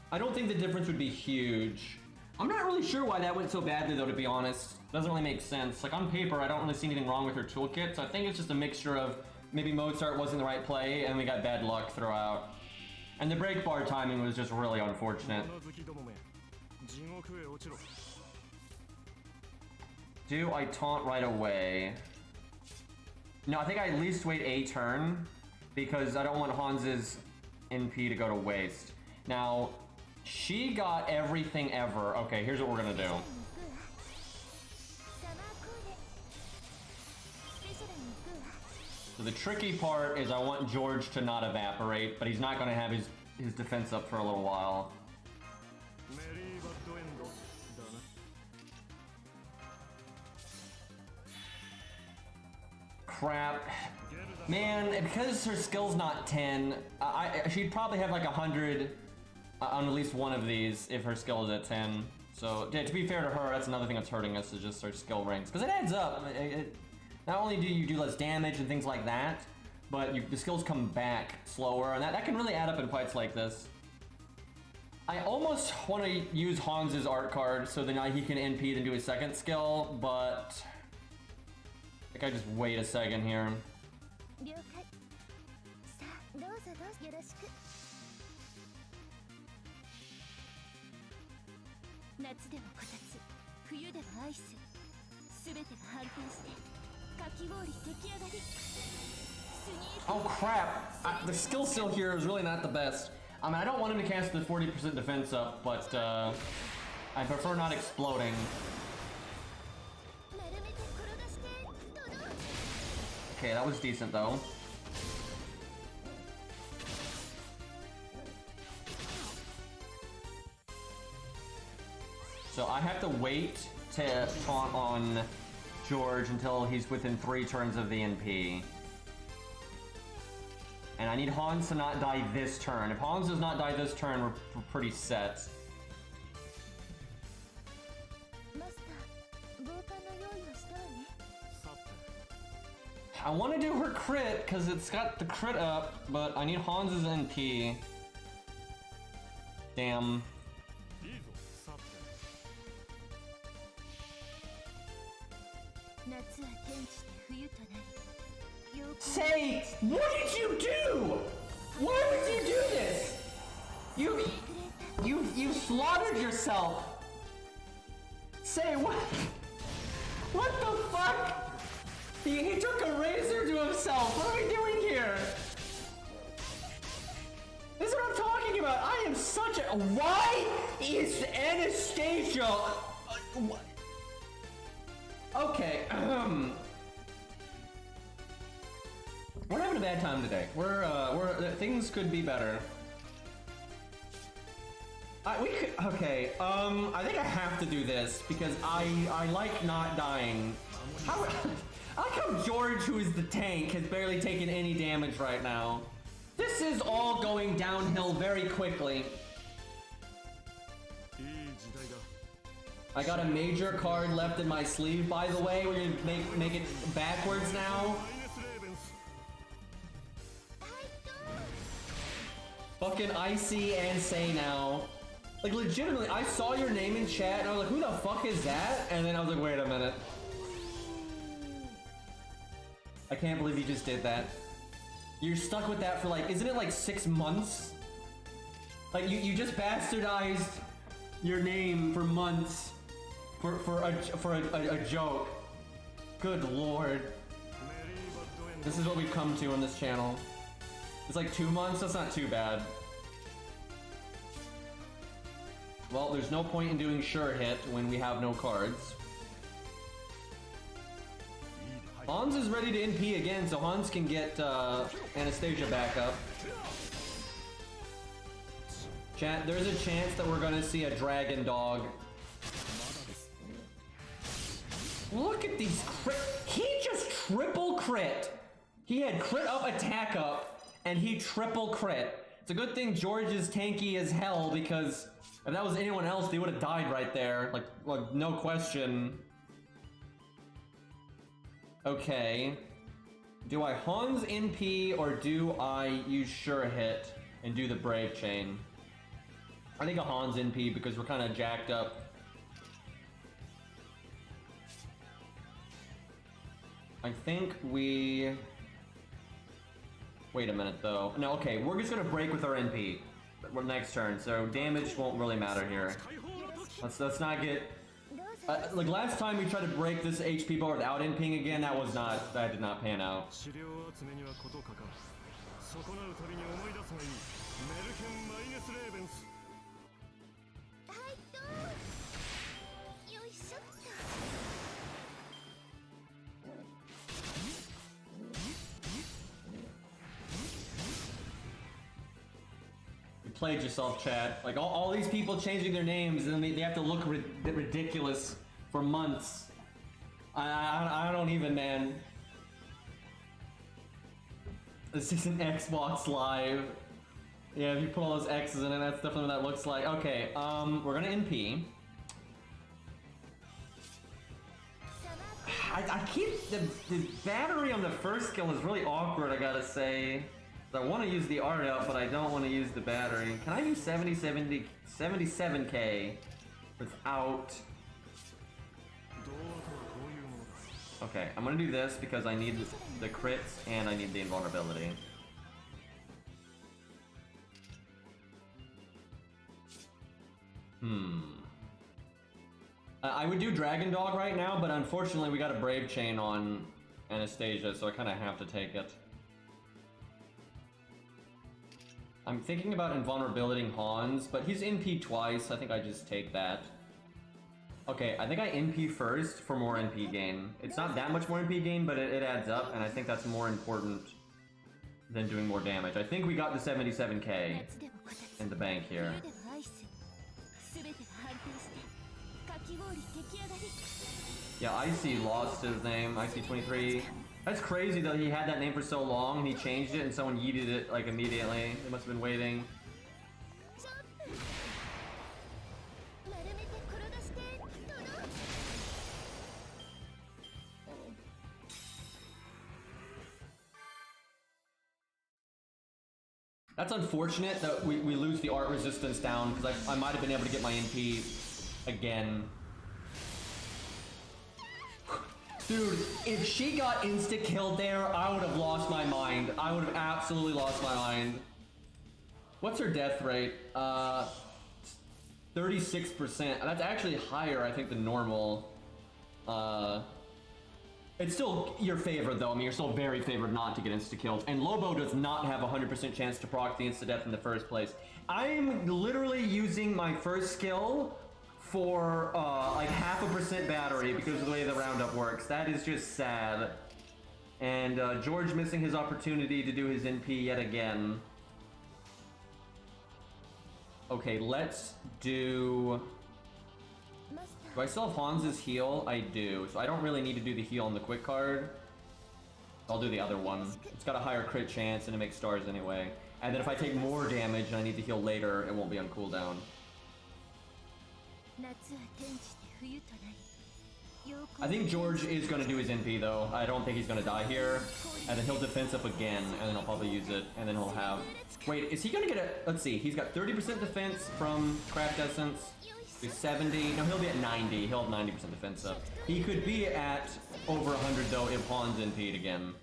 I don't think the difference would be huge. I'm not really sure why that went so badly though, to be honest. Doesn't really make sense. Like on paper, I don't really see anything wrong with her toolkit, so I think it's just a mixture of maybe Mozart wasn't the right play and we got bad luck throughout. And the break bar timing was just really unfortunate. Do I taunt right away? No, I think I at least wait a turn because I don't want Hans's NP to go to waste. Now, she got everything ever. Okay, here's what we're gonna do. So the tricky part is I want George to not evaporate, but he's not gonna have his defense up for a little while. Crap. Man, because her skill's not 10, she'd probably have like 100 on at least one of these if her skill is at 10. So, yeah, to be fair to her, that's another thing that's hurting us is just her skill ranks. Because it adds up. Not only do you do less damage and things like that, but the skills come back slower, and that can really add up in fights like this. I almost want to use Hans's art card so then he can NP and do his 2nd skill, but I think I just wait a second here. Oh crap! The skill seal here is really not the best. I mean, I don't want him to cast the 40% defense up, but I prefer not exploding. Okay, that was decent though. So I have to wait to taunt on George until he's within 3 turns of the NP. And I need Hans to not die this turn. If Hans does not die this turn, we're pretty set. I want to do her crit because it's got the crit up, but I need Hans's NP. Damn. Say, what did you do? Why would you do this? You slaughtered yourself. Say, what? What the fuck? He took a razor to himself. What are we doing here? This is what I'm talking about. I am such a... Why is Anastasia... Okay, we're having a bad time today. Things could be better. I think I have to do this because I like not dying. How come George, who is the tank, has barely taken any damage right now? This is all going downhill very quickly. I got a major card left in my sleeve, by the way. We're gonna make it backwards now. Fucking Icy and Say now. Like, legitimately, I saw your name in chat and I was like, who the fuck is that? And then I was like, wait a minute. I can't believe you just did that. You're stuck with that for like, isn't it like 6 months? Like, you just bastardized your name for months for a joke. Good lord. This is what we've come to on this channel. It's like 2 months, that's not too bad. Well, there's no point in doing sure hit when we have no cards. Hans is ready to NP again, so Hans can get Anastasia back up. Chat, there's a chance that we're gonna see a dragon dog. Look at these crit. He just triple crit. He had crit up, attack up, and he triple crit. It's a good thing George is tanky as hell, because if that was anyone else, they would have died right there. Like, no question. Okay. Do I Hans NP or do I use sure hit and do the brave chain? I think a Hans NP because we're kind of jacked up. I think we... Wait a minute though. No, okay, we're just gonna break with our NP. Next turn, so damage won't really matter here. Let's not get... like last time we tried to break this HP bar without NPing again, that did not pan out. You played yourself, chat. Like all these people changing their names and then they have to look ridiculous for months. I don't even, man. This is an Xbox Live. Yeah, if you put all those X's in it, that's definitely what that looks like. Okay, we're gonna NP. I keep the battery on the first skill is really awkward, I gotta say. I want to use the art out, but I don't want to use the battery. Can I use 77k without... Okay, I'm gonna do this because I need the crits and I need the invulnerability. I would do Dragon Dog right now, but unfortunately we got a Brave Chain on Anastasia, so I kind of have to take it. I'm thinking about invulnerability Hans, but he's NP twice. I think I just take that. Okay, I think I NP first for more NP gain. It's not that much more NP gain, but it adds up, and I think that's more important than doing more damage. I think we got the 77k in the bank here. Yeah, Icy lost his name, Icy23. That's crazy though, he had that name for so long and he changed it and someone yeeted it like immediately. They must have been waiting. That's unfortunate that we lose the art resistance down because I might have been able to get my NP again. Dude, if she got insta-killed there, I would have lost my mind. I would have absolutely lost my mind. What's her death rate? 36%. That's actually higher, I think, than normal. It's still your favorite, though. I mean, you're still very favored not to get insta-killed. And Lobo does not have a 100% chance to proc the insta-death in the first place. I'm literally using my first skill for like 0.5% battery because of the way the roundup works. That is just sad. And George missing his opportunity to do his NP yet again. Okay, let's do... Do I still have Hans's heal? I do. So I don't really need to do the heal on the quick card. I'll do the other one. It's got a higher crit chance and it makes stars anyway. And then if I take more damage and I need to heal later, it won't be on cooldown. I think George is going to do his NP though. I don't think he's going to die here. And then he'll defense up again, and then I'll probably use it, and then he'll have... Wait, is he going to get a... Let's see, he's got 30% defense from Craft Essence. He's 70. No, he'll be at 90. He'll have 90% defense up. He could be at over 100 though if Hans NP'd again.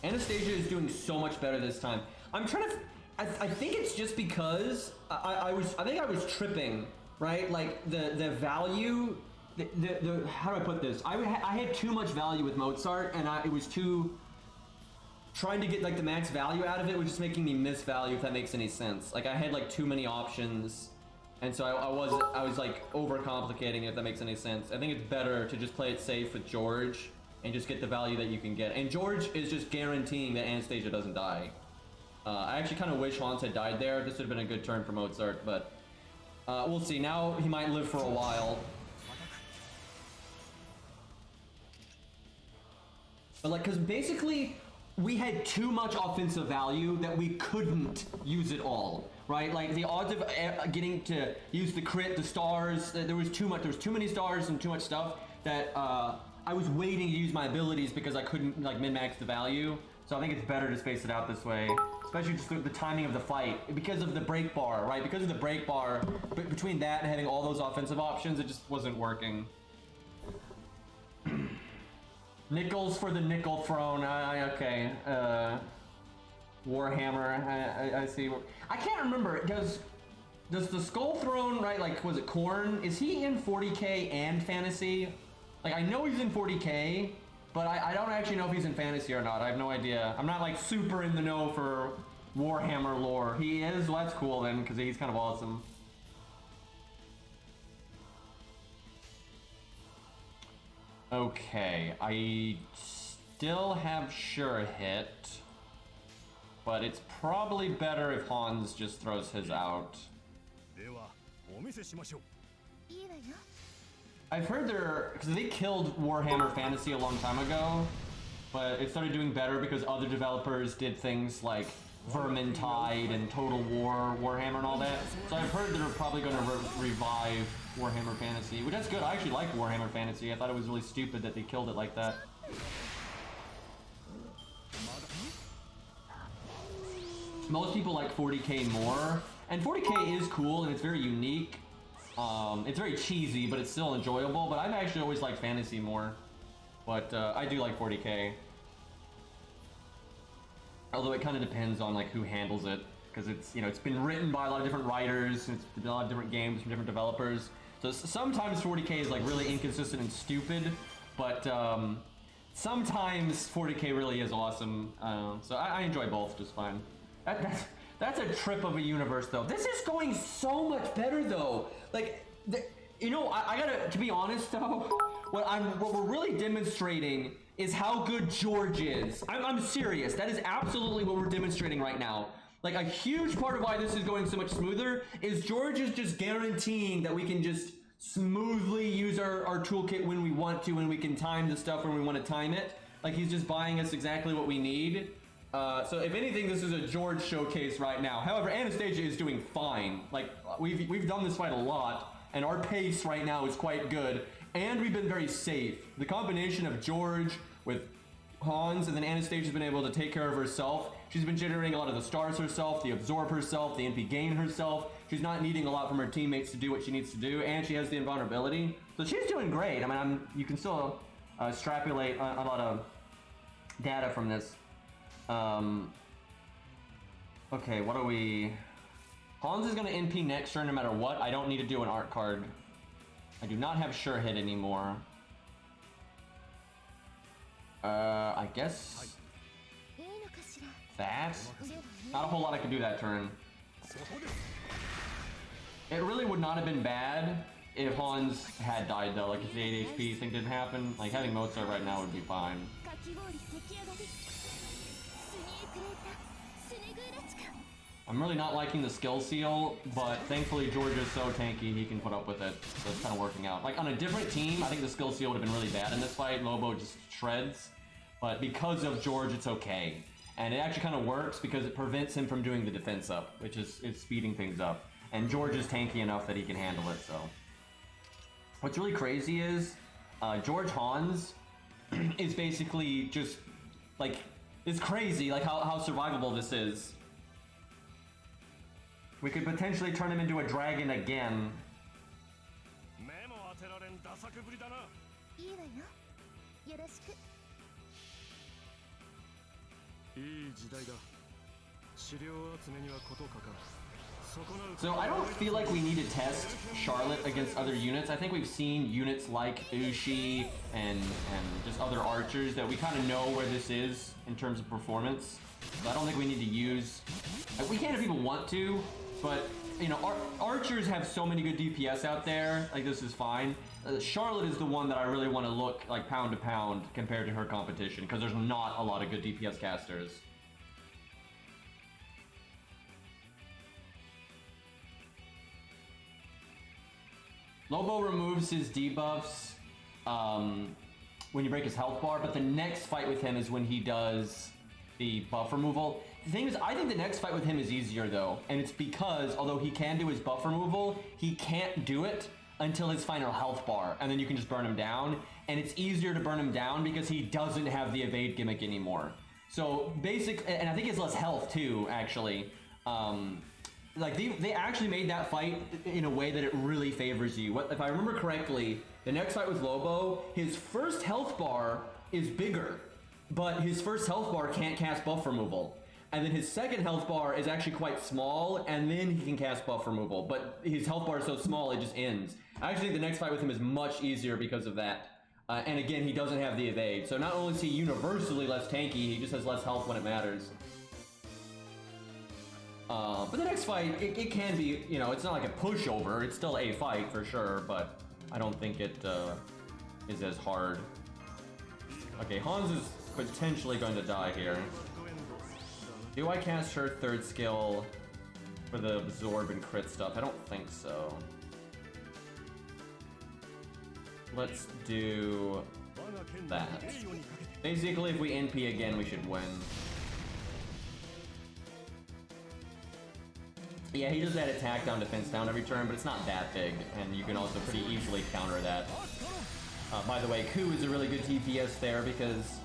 Anastasia is doing so much better this time. I'm trying to... I think it's just because I think I was tripping, right? Like the value, how do I put this? I had too much value with Mozart, and it was too trying to get like the max value out of it was just making me miss value, if that makes any sense. Like I had like too many options, and so I was like overcomplicating it, if that makes any sense. I think it's better to just play it safe with George and just get the value that you can get. And George is just guaranteeing that Anastasia doesn't die. I actually kind of wish Hans had died there. This would have been a good turn for Mozart, but we'll see. Now he might live for a while. But like, because basically we had too much offensive value that we couldn't use it all, right? Like the odds of getting to use the crit, the stars, there was too much. There was too many stars and too much stuff that I was waiting to use my abilities because I couldn't like min-max the value. So I think it's better to space it out this way, especially just the timing of the fight. Because of the break bar, right? Because of the break bar, between that and having all those offensive options, it just wasn't working. Nickels for the nickel throne. Okay. Warhammer. I see. I can't remember. Does the Skull Throne, right? Like, was it Korn? Is he in 40k and fantasy? Like, I know he's in 40k. But I don't actually know if he's in fantasy or not. I have no idea. I'm not like super in the know for Warhammer lore. He is? Well, that's cool then, because he's kind of awesome. Okay, I still have sure hit, but it's probably better if Hans just throws his out. I've heard because they killed Warhammer Fantasy a long time ago, but it started doing better because other developers did things like Vermintide and Total War, Warhammer and all that. So I've heard they're probably going to revive Warhammer Fantasy, which that's good. I actually like Warhammer Fantasy. I thought it was really stupid that they killed it like that. Most people like 40k more, and 40k is cool and it's very unique. It's very cheesy, but it's still enjoyable. But I've actually always liked fantasy more. But I do like 40k. Although it kind of depends on like who handles it, because it's it's been written by a lot of different writers, and it's been a lot of different games from different developers. So sometimes 40k is like really inconsistent and stupid, but sometimes 40k really is awesome. So I enjoy both just fine. That's a trip of a universe, though. This is going so much better, though. Like, I gotta, to be honest, though, what we're really demonstrating is how good George is. I'm serious. That is absolutely what we're demonstrating right now. Like, a huge part of why this is going so much smoother is George is just guaranteeing that we can just smoothly use our toolkit when we want to, and we can time the stuff when we want to time it. Like, he's just buying us exactly what we need. So if anything, this is a George showcase right now. However, Anastasia is doing fine. Like, we've done this fight a lot, and our pace right now is quite good, and we've been very safe. The combination of George with Hans, and then Anastasia's been able to take care of herself. She's been generating a lot of the stars herself, the absorb herself, the NP gain herself. She's not needing a lot from her teammates to do what she needs to do, and she has the invulnerability. So she's doing great. I mean, you can still extrapolate a lot of data from this. Okay, what are we... Hans is going to NP next turn no matter what. I don't need to do an art card. I do not have sure hit anymore. I guess... that? Not a whole lot I could do that turn. It really would not have been bad if Hans had died, though. Like, if the 8 HP thing didn't happen, like, having Mozart right now would be fine. I'm really not liking the skill seal, but thankfully George is so tanky he can put up with it, so it's kind of working out. Like on a different team, I think the skill seal would have been really bad in this fight. Lobo just shreds, but because of George, it's okay. And it actually kind of works because it prevents him from doing the defense up, which is speeding things up. And George is tanky enough that he can handle it, so. What's really crazy is George Hans is basically just like, it's crazy like how survivable this is. We could potentially turn him into a dragon again. So I don't feel like we need to test Charlotte against other units. I think we've seen units like Ushi and just other archers that we kind of know where this is in terms of performance. So I don't think we need to use... We can if people want to, but you know, archers have so many good DPS out there, like this is fine. Charlotte is the one that I really want to look like pound to pound compared to her competition, because there's not a lot of good DPS casters. Lobo removes his debuffs when you break his health bar, but the next fight with him is when he does the buff removal. The thing is, I think the next fight with him is easier though, and it's because although he can do his buff removal, he can't do it until his final health bar, and then you can just burn him down, and it's easier to burn him down because he doesn't have the evade gimmick anymore. So basic, and I think it's less health too, actually. Like they actually made that fight in a way that it really favors you. If I remember correctly, the next fight with Lobo, his first health bar is bigger, but his first health bar can't cast buff removal. And then his second health bar is actually quite small, and then he can cast buff removal. But his health bar is so small, it just ends. I actually think the next fight with him is much easier because of that. And again, he doesn't have the evade. So not only is he universally less tanky, he just has less health when it matters. But the next fight, it can be, you know, it's not like a pushover. It's still a fight for sure, but I don't think it is as hard. Okay, Hans is potentially going to die here. Do I cast her third skill for the absorb and crit stuff? I don't think so. Let's do that. Basically, if we NP again, we should win. Yeah, he does that attack down, defense down every turn, but it's not that big, and you can also pretty easily counter that. By the way, Ku is a really good DPS there because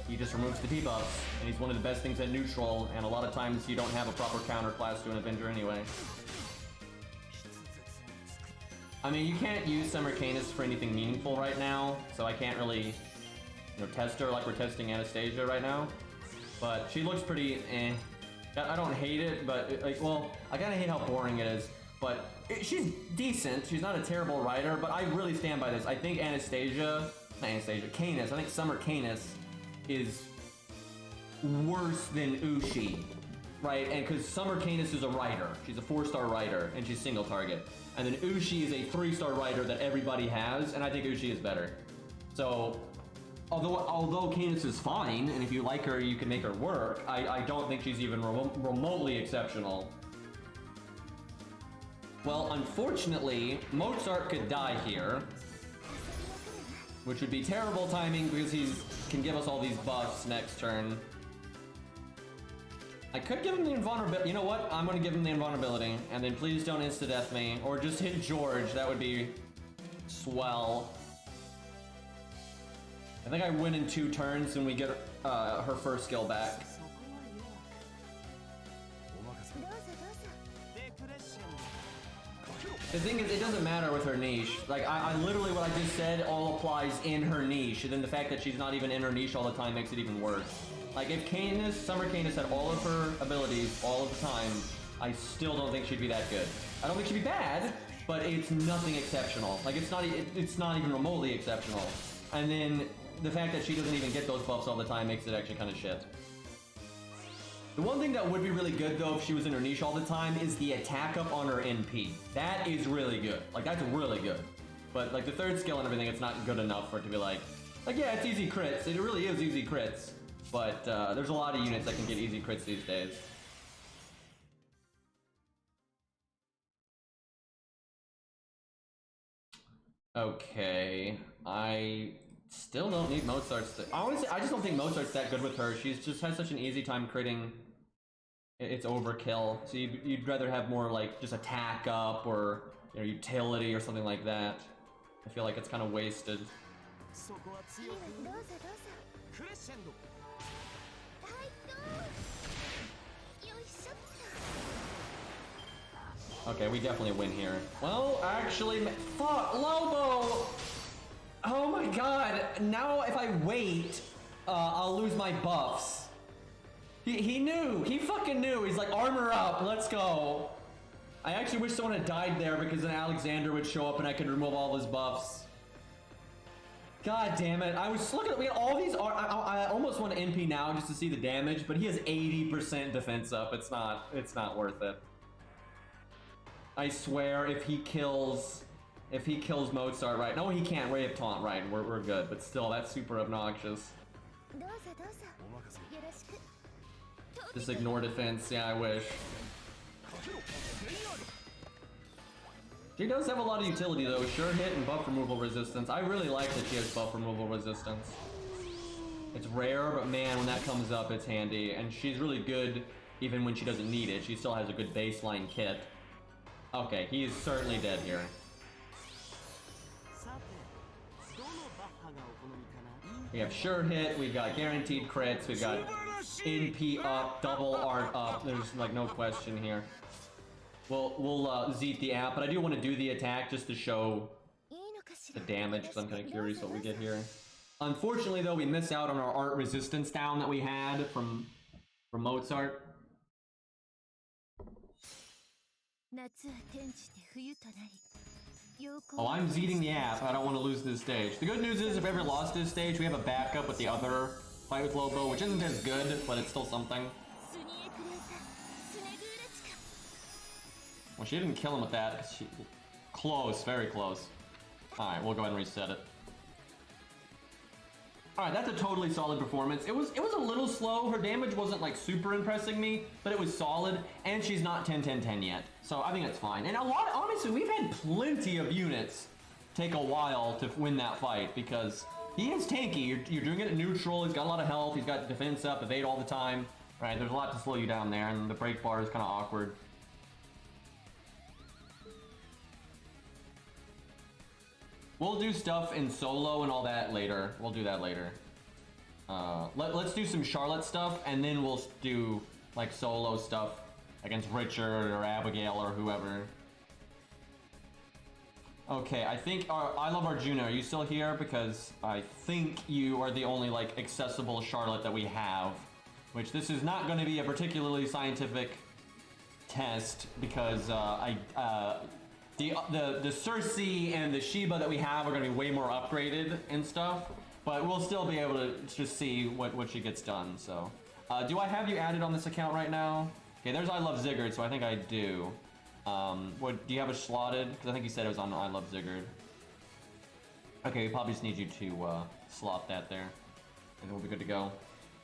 he just removes the debuffs, and he's one of the best things at neutral, and a lot of times you don't have a proper counter class to an Avenger anyway. I mean, you can't use Summer Canis for anything meaningful right now, so I can't really, you know, test her like we're testing Anastasia right now. But she looks pretty eh. I don't hate it, but like, well, I kind of hate how boring it is. But she's decent. She's not a terrible writer, but I really stand by this. I think Canis, I think Summer Canis is worse than Ushi, right? And because Summer Canis is a writer, she's a 4-star writer, and she's single target. And then Ushi is a 3-star writer that everybody has, and I think Ushi is better. So, although Canis is fine, and if you like her, you can make her work, I don't think she's even remotely exceptional. Well, unfortunately, Mozart could die here, which would be terrible timing because he can give us all these buffs next turn. I could give him the invulnerability. You know what? I'm going to give him the invulnerability, and then please don't insta-death me, or just hit George. That would be swell. I think I win in 2 turns when we get her first skill back. The thing is, it doesn't matter with her niche. Like, I literally, what I just said all applies in her niche, and then the fact that she's not even in her niche all the time makes it even worse. Like, if Summer Canis had all of her abilities all of the time, I still don't think she'd be that good. I don't think she'd be bad, but it's nothing exceptional. Like, it's not even remotely exceptional. And then the fact that she doesn't even get those buffs all the time makes it actually kind of shit. The one thing that would be really good, though, if she was in her niche all the time, is the attack up on her NP. That is really good. Like, that's really good. But, like, the third skill and everything, it's not good enough for it to be like, yeah, it's easy crits. It really is easy crits. But there's a lot of units that can get easy crits these days. Okay, I still don't need Mozart's. Honestly, I just don't think Mozart's that good with her. She's just has such an easy time critting. It's overkill. So you'd rather have more like just attack up or utility or something like that. I feel like it's kind of wasted. Okay, we definitely win here. Well, actually, fuck, Lobo! Oh my god, now if I wait, I'll lose my buffs. He knew, he fucking knew. He's like, armor up, let's go. I actually wish someone had died there because then Alexander would show up and I could remove all his buffs. God damn it, I was looking at, we had all these, I almost want to NP now just to see the damage, but he has 80% defense up, it's not worth it. I swear, if he kills Mozart, right? No, he can't. Ray of Taunt, right? We're good, but still, that's super obnoxious. Just ignore defense. Yeah, I wish. She does have a lot of utility though. Sure hit and buff removal resistance. I really like that she has buff removal resistance. It's rare, but man, when that comes up, it's handy. And she's really good even when she doesn't need it. She still has a good baseline kit. Okay, he is certainly dead here. We have sure hit, we've got guaranteed crits, we've got NP up, double art up. There's like no question here. We'll zeet the app, but I do want to do the attack just to show the damage because I'm kind of curious what we get here. Unfortunately though, we miss out on our art resistance down that we had from Mozart. Oh, I'm zeeting the app. I don't want to lose this stage. The good news is if I ever lost this stage, we have a backup with the other fight with Lobo, which isn't as good, but it's still something. Well, she didn't kill him with that. Close, very close. Alright, we'll go ahead and reset it. Alright, that's a totally solid performance. It was a little slow. Her damage wasn't like super impressing me, but it was solid, and she's not 10-10-10 yet. So I think it's fine. And honestly, we've had plenty of units take a while to win that fight because he is tanky. You're doing it at neutral. He's got a lot of health. He's got defense up, evade all the time. Right, there's a lot to slow you down there, and the break bar is kind of awkward. We'll do stuff in solo and all that later. We'll do that later. Let's do some Charlotte stuff, and then we'll do like solo stuff against Richard or Abigail or whoever. Okay, I think I Love Arjuna, are you still here? Because I think you are the only like accessible Charlotte that we have. Which this is not going to be a particularly scientific test because the Cersei and the Sheba that we have are going to be way more upgraded and stuff, but we'll still be able to just see what she gets done. So, do I have you added on this account right now? Okay, there's I Love Ziggurat, so I think I do. What do you have it slotted? Because I think you said it was on I Love Ziggurat. Okay, we probably just need you to slot that there, and we'll be good to go.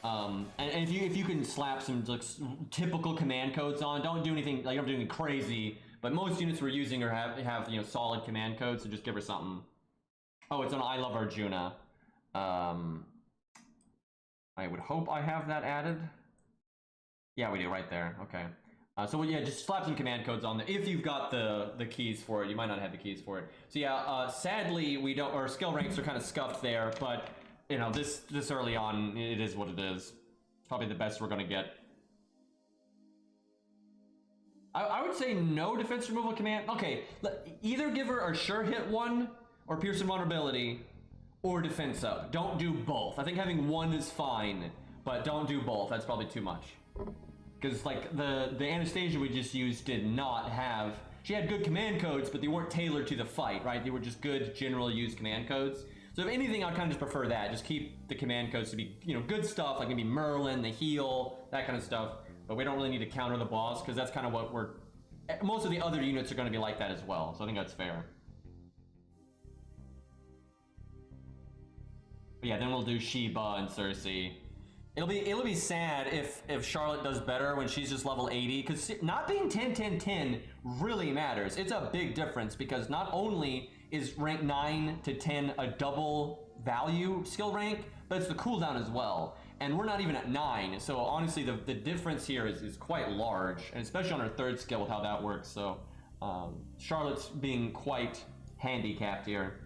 And if you can slap some like, typical command codes on, don't do anything like don't do anything crazy. But most units we're using have solid command codes, so just give her something. Oh, it's on I Love Arjuna. I would hope I have that added. Yeah, we do right there. Okay. So yeah, just slap some command codes on there if you've got the keys for it. You might not have the keys for it. So yeah, sadly we don't. Our skill ranks are kind of scuffed there, but this early on, it is what it is. It's probably the best we're gonna get. I would say no defense removal command. Okay, either give her a sure hit one or pierce invulnerability or defense up. Don't do both. I think having one is fine, but don't do both. That's probably too much. Because like the Anastasia we just used did not have. She had good command codes, but they weren't tailored to the fight, right? They were just good general use command codes. So if anything, I'd kind of just prefer that. Just keep the command codes to be good stuff, like maybe Merlin, the heal, that kind of stuff. But we don't really need to counter the boss because that's kind of what most of the other units are going to be like that as well. So I think that's fair. But yeah, then we'll do Sheba and Cersei. It'll be sad if Charlotte does better when she's just level 80 because not being 10-10-10 really matters. It's a big difference because not only is rank 9 to 10 a double value skill rank, but it's the cooldown as well. And we're not even at 9, so honestly the difference here is quite large, and especially on her third skill with how that works. So Charlotte's being quite handicapped here.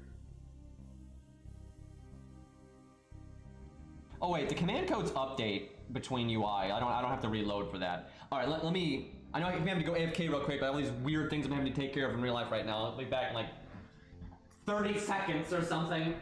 Oh wait, the command codes update between UI. I don't have to reload for that. All right, let me. I know I'm having to go AFK real quick, but I have all these weird things I'm having to take care of in real life right now. I'll be back in like 30 seconds or something.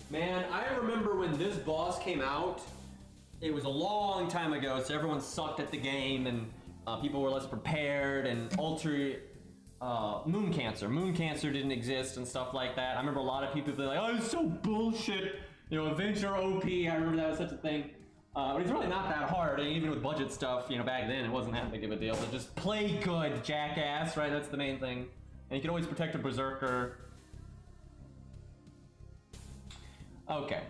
Man, I remember when this boss came out, it was a long time ago, so everyone sucked at the game, and people were less prepared, and Moon Cancer didn't exist, and stuff like that. I remember a lot of people being like, oh, it's so bullshit, you know, Adventure OP, I remember that was such a thing. But it's really not that hard, and even with budget stuff, you know, back then, it wasn't that big of a deal, so just play good, jackass, right? That's the main thing. And you can always protect a Berserker. Okay.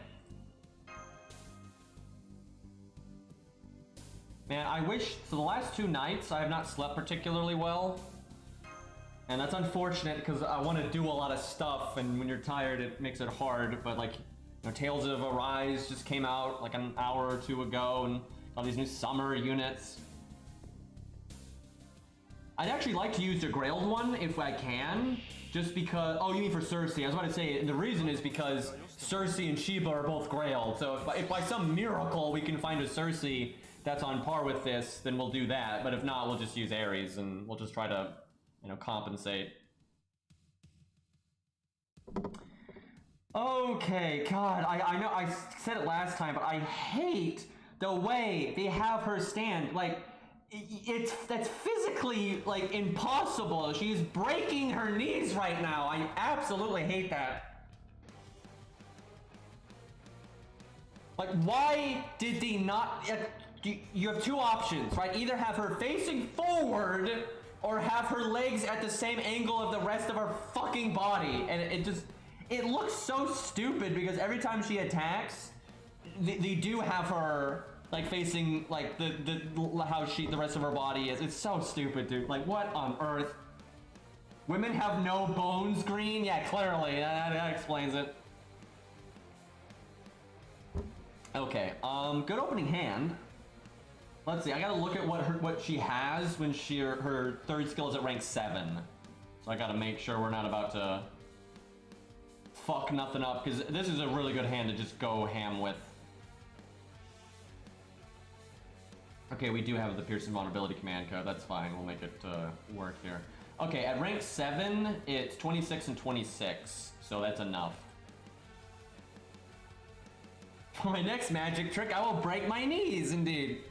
Man, I wish, so the last 2 nights I have not slept particularly well. And that's unfortunate because I want to do a lot of stuff, and when you're tired it makes it hard, but like, you know, Tales of Arise just came out like an hour or 2 ago, and all these new summer units. I'd actually like to use the Grailed one if I can, just because, oh, you mean for Cersei. I was about to say, the reason is because Cersei and Sheba are both Grailed, so if by some miracle we can find a Cersei that's on par with this, then we'll do that, but if not, we'll just use Ares, and we'll just try to, you know, compensate. Okay, God, I know I said it last time, but I hate the way they have her stand. Like, that's physically, like, impossible. She's breaking her knees right now. I absolutely hate that. Like, why did they not... You have 2 options, right? Either have her facing forward or have her legs at the same angle of the rest of her fucking body. And it looks so stupid because every time she attacks, they do have her like facing like the rest of her body is. It's so stupid, dude. Like, what on earth? Women have no bones, Green? Yeah, clearly. That explains it. Okay, good opening hand. Let's see, I gotta look at what she has when her third skill is at rank 7. So I gotta make sure we're not about to fuck nothing up, because this is a really good hand to just go ham with. Okay, we do have the Piercing Vulnerability command code, that's fine, we'll make it work here. Okay, at rank 7, it's 26 and 26, so that's enough. For my next magic trick, I will break my knees, indeed.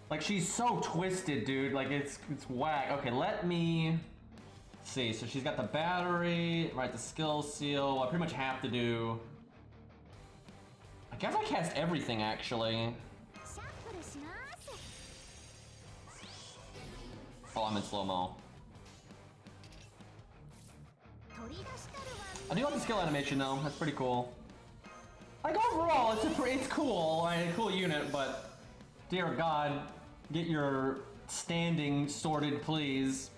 Like, she's so twisted, dude. Like, it's whack. Okay, let me see. So she's got the battery, right? The skill seal. I pretty much have to do. I guess I cast everything, actually. Oh, I'm in slow-mo. I do like the skill animation, though. That's pretty cool. Like, overall, it's cool. Like, a cool unit, but dear God, get your standing sorted, please.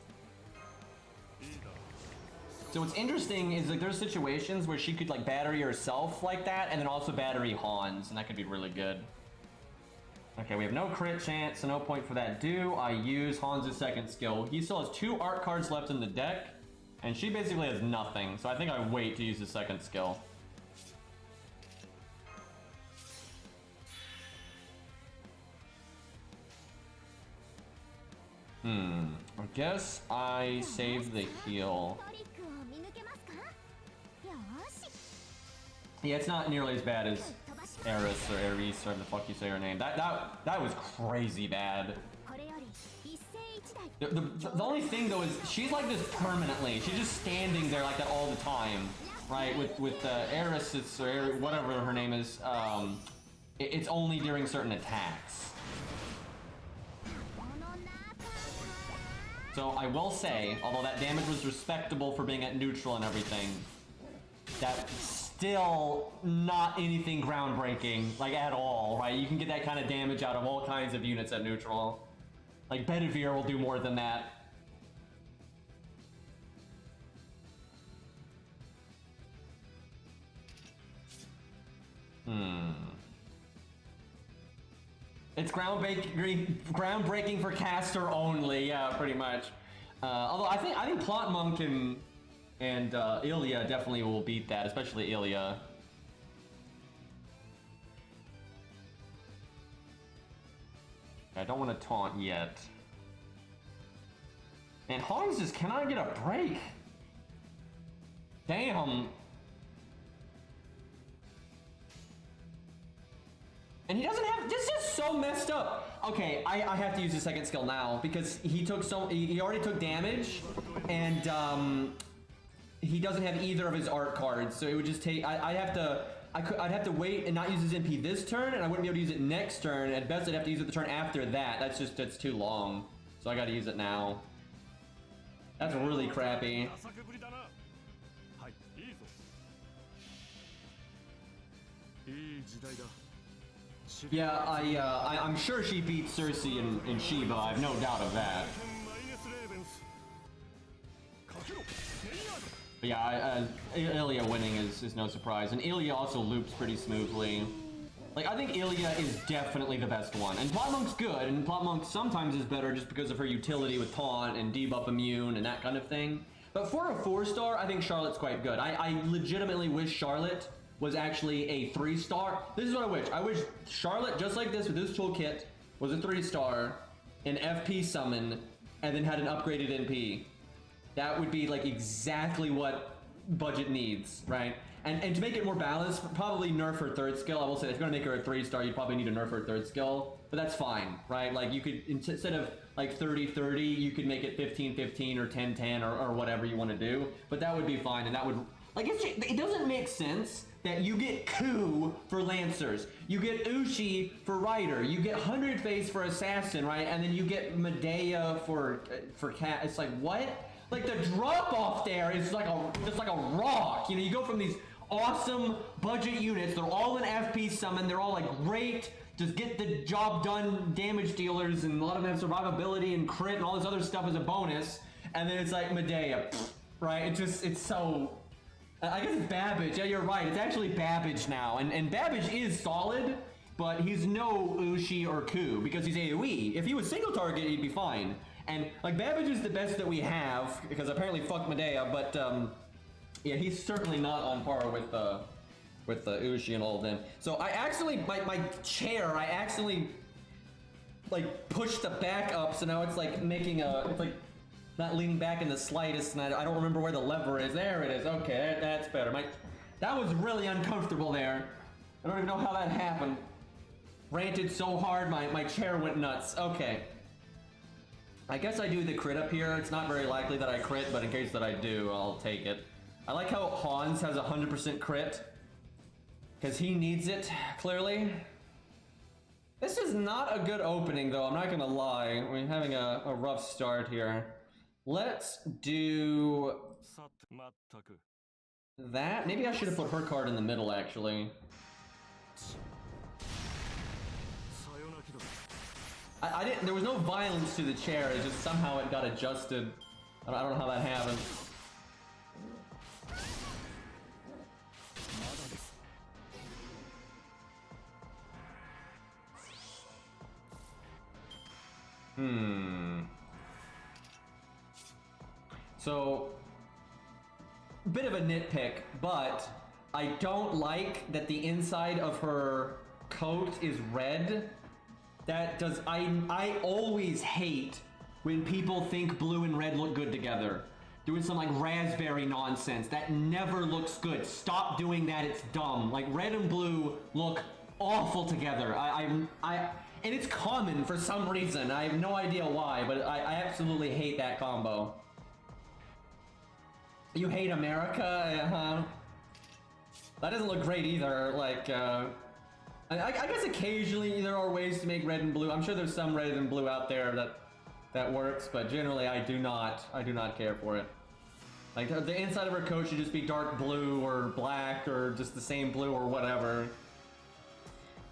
So what's interesting is like there's situations where she could like battery herself like that, and then also battery Hans, and that could be really good. Okay, we have no crit chance, so no point for that. Do I use Hans' second skill? He still has 2 art cards left in the deck, and she basically has nothing, so I think I wait to use his second skill. I guess I save the heal. Yeah, it's not nearly as bad as Eris or Ares, or the fuck you say her name. That was crazy bad. The only thing though is she's like this permanently. She's just standing there like that all the time, right? With Eris, it's or whatever her name is. It's only during certain attacks. So I will say, although that damage was respectable for being at neutral and everything, that's still not anything groundbreaking, like at all, right? You can get that kind of damage out of all kinds of units at neutral. Like Bedivere will do more than that. It's groundbreaking for caster only, yeah, pretty much. Although I think Plot Monk and Ilya definitely will beat that, especially Ilya. I don't want to taunt yet. And Hans just cannot get a break. Damn. And he doesn't have, this is so messed up. Okay, I have to use the second skill now because he already took damage and he doesn't have either of his art cards. So it would just take, I'd have to wait and not use his MP this turn, and I wouldn't be able to use it next turn. At best, I'd have to use it the turn after that. That's too long. So I gotta use it now. That's really crappy. Yeah, I'm sure she beats Cersei in Shiva. I have no doubt of that. But yeah, Ilya winning is no surprise, and Ilya also loops pretty smoothly. Like, I think Ilya is definitely the best one, and Plot Monk's good, and Plot Monk sometimes is better just because of her utility with taunt and debuff immune and that kind of thing. But for a 4-star, I think Charlotte's quite good. I legitimately wish Charlotte was actually a 3-star. This is what I wish. I wish Charlotte, just like this with this toolkit, was a 3-star, an FP summon, and then had an upgraded NP. That would be like exactly what budget needs, right? And to make it more balanced, probably nerf her 3rd skill. I will say, if you're gonna make her a 3-star, you probably need to nerf her 3rd skill, but that's fine, right? Like you could, instead of like 30-30, you could make it 15-15 or 10-10 or whatever you want to do, but that would be fine, and that would, like, it doesn't make sense that you get Ku for Lancers, you get Ushi for Rider, you get 100 Face for Assassin, right? And then you get Medea for Cat. It's like, what? Like, the drop off there is like just like a rock. You know, you go from these awesome budget units, they're all in FP summon, they're all like great, just get the job done damage dealers, and a lot of them have survivability and crit and all this other stuff as a bonus, and then it's like Medea, right? It's so, I guess it's Babbage. Yeah, you're right, it's actually Babbage now, and Babbage is solid, but he's no Ushi or Ku because he's AoE. If he was single target, he'd be fine. And like Babbage is the best that we have because apparently fuck Medea, but yeah, he's certainly not on par with Ushi and all of them. So I actually, my chair, I actually like pushed the back up, so now it's like making it's like not leaning back in the slightest, and I don't remember where the lever is. There it is. Okay, that's better. That was really uncomfortable there. I don't even know how that happened. Ranted so hard, my chair went nuts. Okay. I guess I do the crit up here. It's not very likely that I crit, but in case that I do, I'll take it. I like how Hans has 100% crit, because he needs it, clearly. This is not a good opening, though, I'm not gonna lie. We're having a rough start here. Let's do that. Maybe I should have put her card in the middle, actually. I didn't, there was no violence to the chair, it's just somehow it got adjusted. I don't know how that happened. So, bit of a nitpick, but I don't like that the inside of her coat is red. That does, I always hate when people think blue and red look good together. Doing some like raspberry nonsense. That never looks good. Stop doing that, it's dumb. Like red and blue look awful together. And it's common for some reason. I have no idea why, but I absolutely hate that combo. You hate America? That doesn't look great either. Like, I guess occasionally there are ways to make red and blue. I'm sure there's some red and blue out there that works, but generally I do not care for it. Like the inside of her coat should just be dark blue or black or just the same blue or whatever.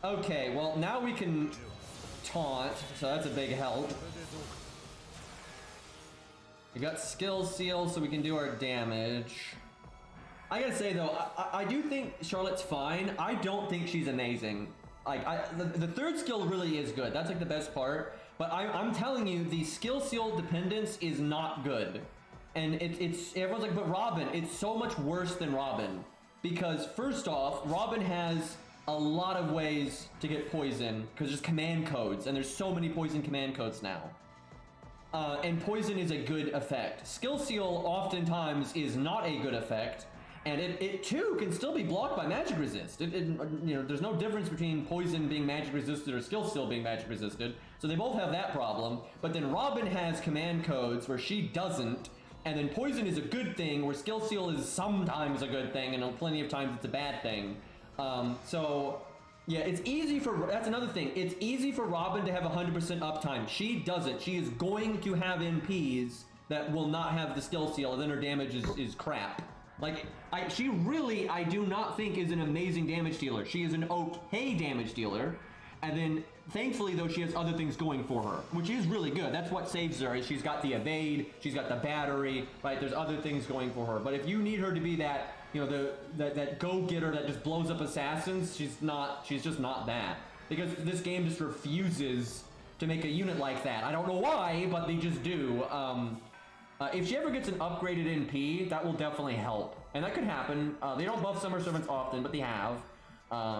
Okay, well now we can taunt, so that's a big help. We got skill seal, so we can do our damage. I gotta say though, I do think Charlotte's fine. I don't think she's amazing. Like the third skill really is good. That's like the best part. But I'm telling you, the skill seal dependence is not good. And it's everyone's like, but Robin, it's so much worse than Robin. Because first off, Robin has a lot of ways to get poison, because there's command codes, and there's so many poison command codes now. And poison is a good effect. Skill seal oftentimes is not a good effect, and it too can still be blocked by magic resist. You know, there's no difference between poison being magic resisted or skill seal being magic resisted, so they both have that problem. But then Robin has command codes where she doesn't, and then poison is a good thing where skill seal is sometimes a good thing, and plenty of times it's a bad thing. So yeah, it's easy for, that's another thing, it's easy for Robin to have 100% uptime. She doesn't. She is going to have NPs that will not have the skill seal, and then her damage is crap. Like, she really, I do not think is an amazing damage dealer. She is an okay damage dealer, and then thankfully though she has other things going for her, which is really good. That's what saves her, is she's got the evade, she's got the battery, right? There's other things going for her. But if you need her to be that, you know, that go-getter that just blows up assassins, she's just not that. Because this game just refuses to make a unit like that. I don't know why, but they just do. If she ever gets an upgraded NP, that will definitely help. And that could happen. They don't buff Summer Servants often, but they have.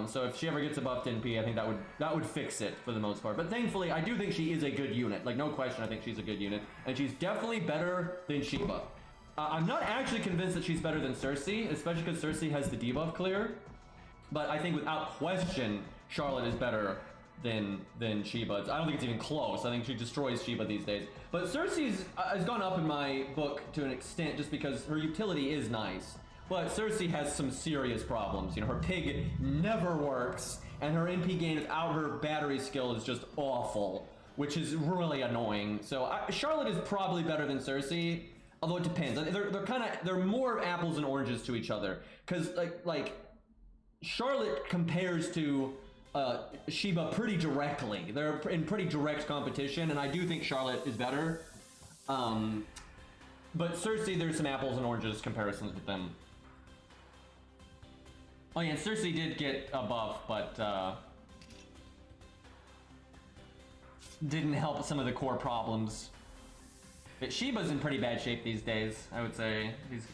So if she ever gets a buffed NP, I think that would fix it for the most part. But thankfully, I do think she is a good unit. Like, no question, I think she's a good unit. And she's definitely better than Sheba. I'm not actually convinced that she's better than Cersei, especially because Cersei has the debuff clear. But I think without question, Charlotte is better than Sheba. I don't think it's even close. I think she destroys Sheba these days. But Cersei's has gone up in my book to an extent just because her utility is nice. But Cersei has some serious problems. You know, her pig never works, and her NP gain without her battery skill is just awful, which is really annoying. So Charlotte is probably better than Cersei, although it depends. They're more apples and oranges to each other, because like Charlotte compares to Sheba pretty directly. They're in pretty direct competition, and I do think Charlotte is better. But Cersei, there's some apples and oranges comparisons with them. Oh yeah, and Cersei did get a buff, but didn't help some of the core problems. But Sheba's in pretty bad shape these days, I would say.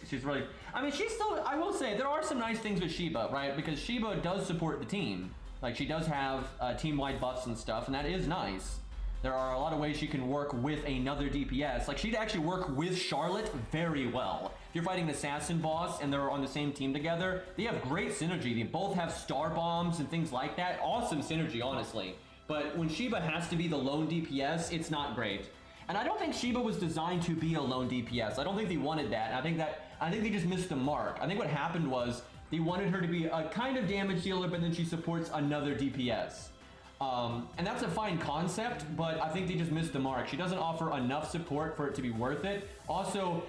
She's really, I mean, she's still, I will say, there are some nice things with Sheba, right? Because Sheba does support the team. Like, she does have team-wide buffs and stuff, and that is nice. There are a lot of ways she can work with another DPS. Like, she'd actually work with Charlotte very well. If you're fighting an assassin boss and they're on the same team together, they have great synergy. They both have star bombs and things like that. Awesome synergy, honestly. But when Sheba has to be the lone DPS, it's not great. And I don't think Sheba was designed to be a lone DPS. I don't think they wanted that. I think they just missed the mark. I think what happened was they wanted her to be a kind of damage dealer, but then she supports another DPS. And that's a fine concept, but I think they just missed the mark. She doesn't offer enough support for it to be worth it. Also,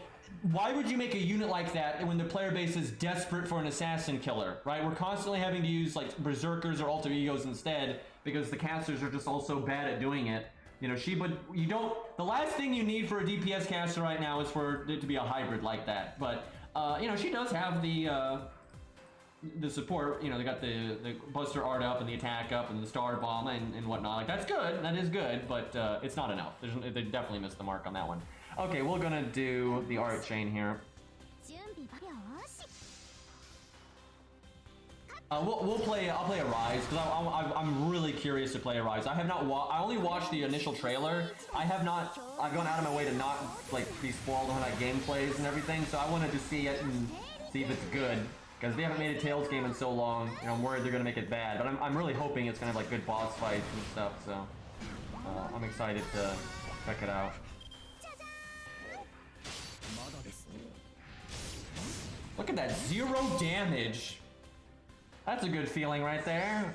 why would you make a unit like that when the player base is desperate for an assassin killer, right? We're constantly having to use like berserkers or alter egos instead because the casters are just all so bad at doing it. You know, the last thing you need for a DPS caster right now is for it to be a hybrid like that. But, you know, she does have the support. You know, they got the Buster Art up and the attack up and the Star Bomb and whatnot. Like, that's good. That is good, but it's not enough. They definitely missed the mark on that one. Okay, we're gonna do the art chain here. We'll play. I'll play a Rise because I'm really curious to play a Rise. I have not. I only watched the initial trailer. I have not. I've gone out of my way to not like be spoiled on how that game plays and everything. So I wanted to see it and see if it's good because they haven't made a Tales game in so long. You know, I'm worried they're gonna make it bad. But I'm really hoping it's gonna have like good boss fights and stuff. So I'm excited to check it out. Look at that, 0 damage. That's a good feeling right there.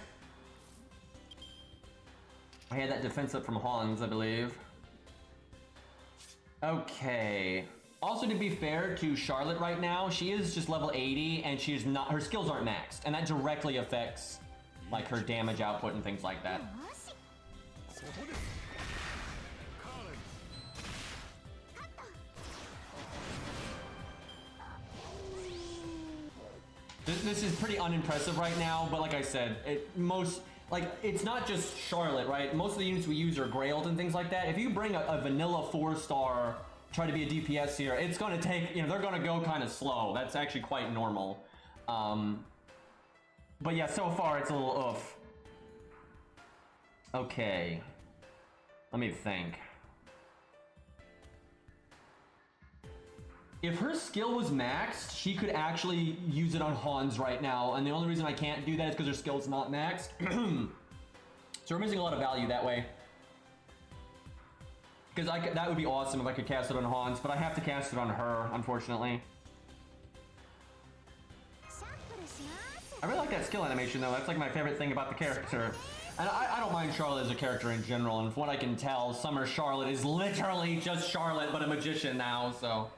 I had that defense up from Hans, I believe. Okay. Also, to be fair to Charlotte right now, she is just level 80 and she's not, her skills aren't maxed, and that directly affects like her damage output and things like that. This is pretty unimpressive right now, but like I said, it's not just Charlotte, right? Most of the units we use are Grailed and things like that. If you bring a vanilla 4-star, try to be a DPS here, it's gonna take, you know, they're gonna go kind of slow. That's actually quite normal. But yeah, so far it's a little oof. Okay. Let me think. If her skill was maxed, she could actually use it on Hans right now, and the only reason I can't do that is because her skill's not maxed. So we're missing a lot of value that way. Because that would be awesome if I could cast it on Hans, but I have to cast it on her, unfortunately. I really like that skill animation though, that's like my favorite thing about the character. And I don't mind Charlotte as a character in general, and from what I can tell, Summer Charlotte is literally just Charlotte, but a magician now, so...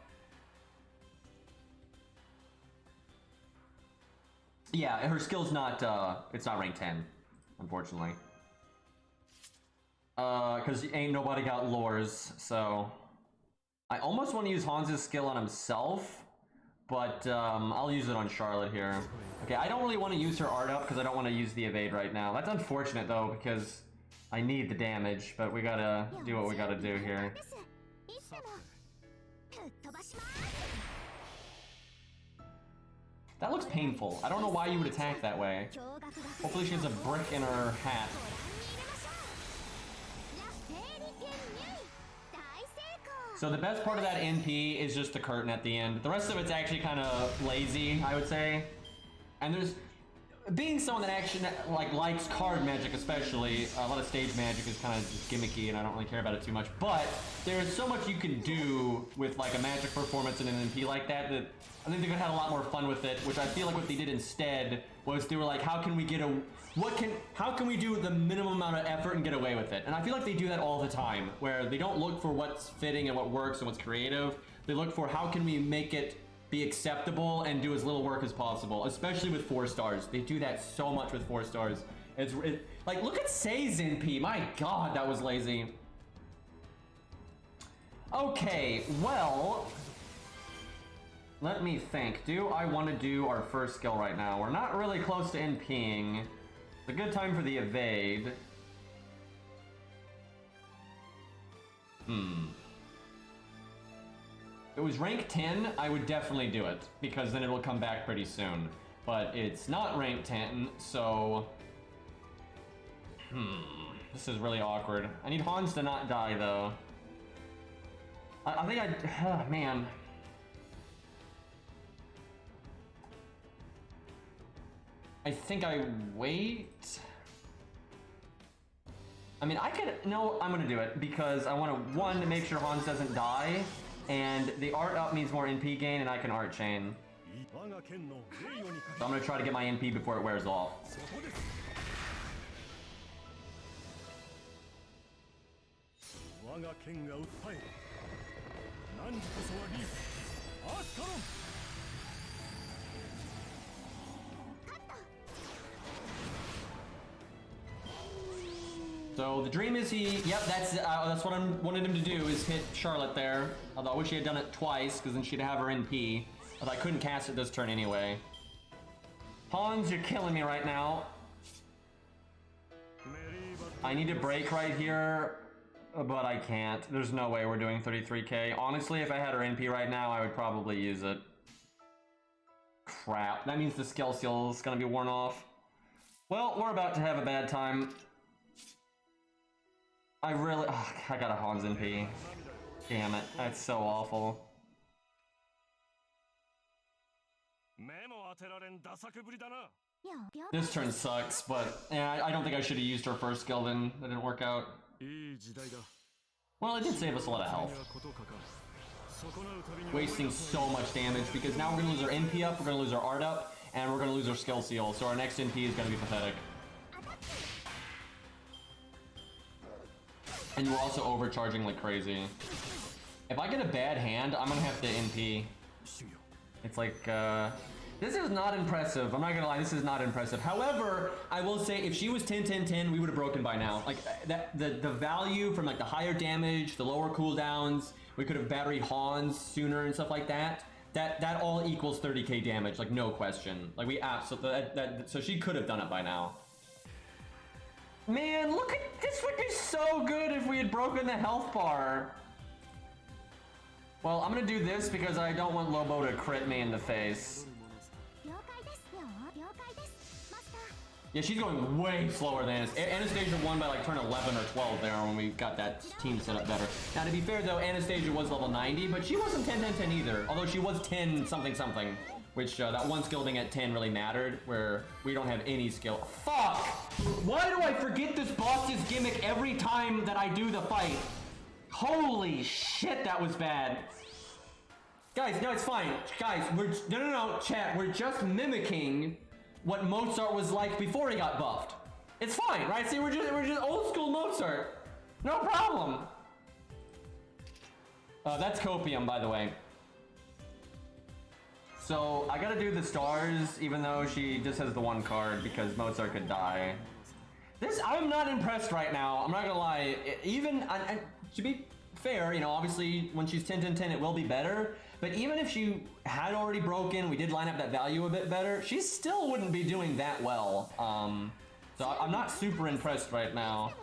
Yeah, her skill's not, it's not rank 10, unfortunately. Because ain't nobody got lures, so... I almost want to use Hans' skill on himself, but, I'll use it on Charlotte here. Okay, I don't really want to use her art up, because I don't want to use the evade right now. That's unfortunate, though, because I need the damage, but we gotta do what we gotta do here. That looks painful. I don't know why you would attack that way. Hopefully she has a brick in her hat. So the best part of that NP is just the curtain at the end. The rest of it's actually kind of lazy, I would say. And there's... Being someone that actually likes card magic especially, a lot of stage magic is kind of just gimmicky and I don't really care about it too much. But there's so much you can do with like a magic performance in an MP like that that I think they could have had a lot more fun with it, which I feel like what they did instead was they were like, how can we do the minimum amount of effort and get away with it? And I feel like they do that all the time, where they don't look for what's fitting and what works and what's creative. They look for how can we make it be acceptable and do as little work as possible, especially with 4 stars. They do that so much with 4 stars. Like, look at Say's NP. My God, that was lazy. Okay, well, let me think. Do I want to do our first skill right now? We're not really close to NPing. It's a good time for the evade. If it was rank 10, I would definitely do it, because then it'll come back pretty soon. But it's not rank 10, so... This is really awkward. I need Hans to not die, though. I think oh, man. I think I wait. I mean, no, I'm gonna do it, because I want to, one, to make sure Hans doesn't die, and the art up means more NP gain, and I can art chain. So I'm gonna try to get my NP before it wears off. So the dream is yep, that's what I wanted him to do, is hit Charlotte there. Although I wish he had done it twice, because then she'd have her NP. But I couldn't cast it this turn anyway. Hans, you're killing me right now. I need to break right here, but I can't. There's no way we're doing 33k. Honestly, if I had her NP right now, I would probably use it. Crap, that means the skill seal is gonna be worn off. Well, we're about to have a bad time. I got a Hans NP. Damn it, that's so awful. This turn sucks, but yeah, I don't think I should have used her first skill then. That didn't work out. Well, it did save us a lot of health. Wasting so much damage because now we're gonna lose our NP up, we're gonna lose our art up, and we're gonna lose our skill seal. So our next NP is gonna be pathetic. And we're also overcharging like crazy. If I get a bad hand, I'm gonna have to NP. It's like, this is not impressive. I'm not gonna lie, this is not impressive. However, I will say if she was 10-10-10, we would have broken by now. Like the value from like the higher damage, the lower cooldowns, we could have battery Hans sooner and stuff like that. That all equals 30k damage, like no question. Like we absolutely so she could have done it by now. Man, look at this would be so good if we had broken the health bar. Well, I'm gonna do this because I don't want Lobo to crit me in the face. Yeah, she's going way slower than Anastasia won by like turn 11 or 12 there when we got that team set up better. Now, to be fair though, Anastasia was level 90, but she wasn't 10-10-10 either. Although she was 10 something something, which that one skill thing at 10 really mattered, where we don't have any skill. Fuck! Why do I forget this boss's gimmick every time that I do the fight? Holy shit, that was bad. Guys, no, it's fine. Guys, no, chat, we're just mimicking what Mozart was like before he got buffed. It's fine, right? See, we're just old school Mozart. No problem. That's copium, by the way. So I gotta do the stars, even though she just has the one card because Mozart could die. I'm not impressed right now. I'm not gonna lie. Even to be fair, you know, obviously when she's 10-10-10, it will be better. But even if she had already broken, we did line up that value a bit better, she still wouldn't be doing that well. So I'm not super impressed right now.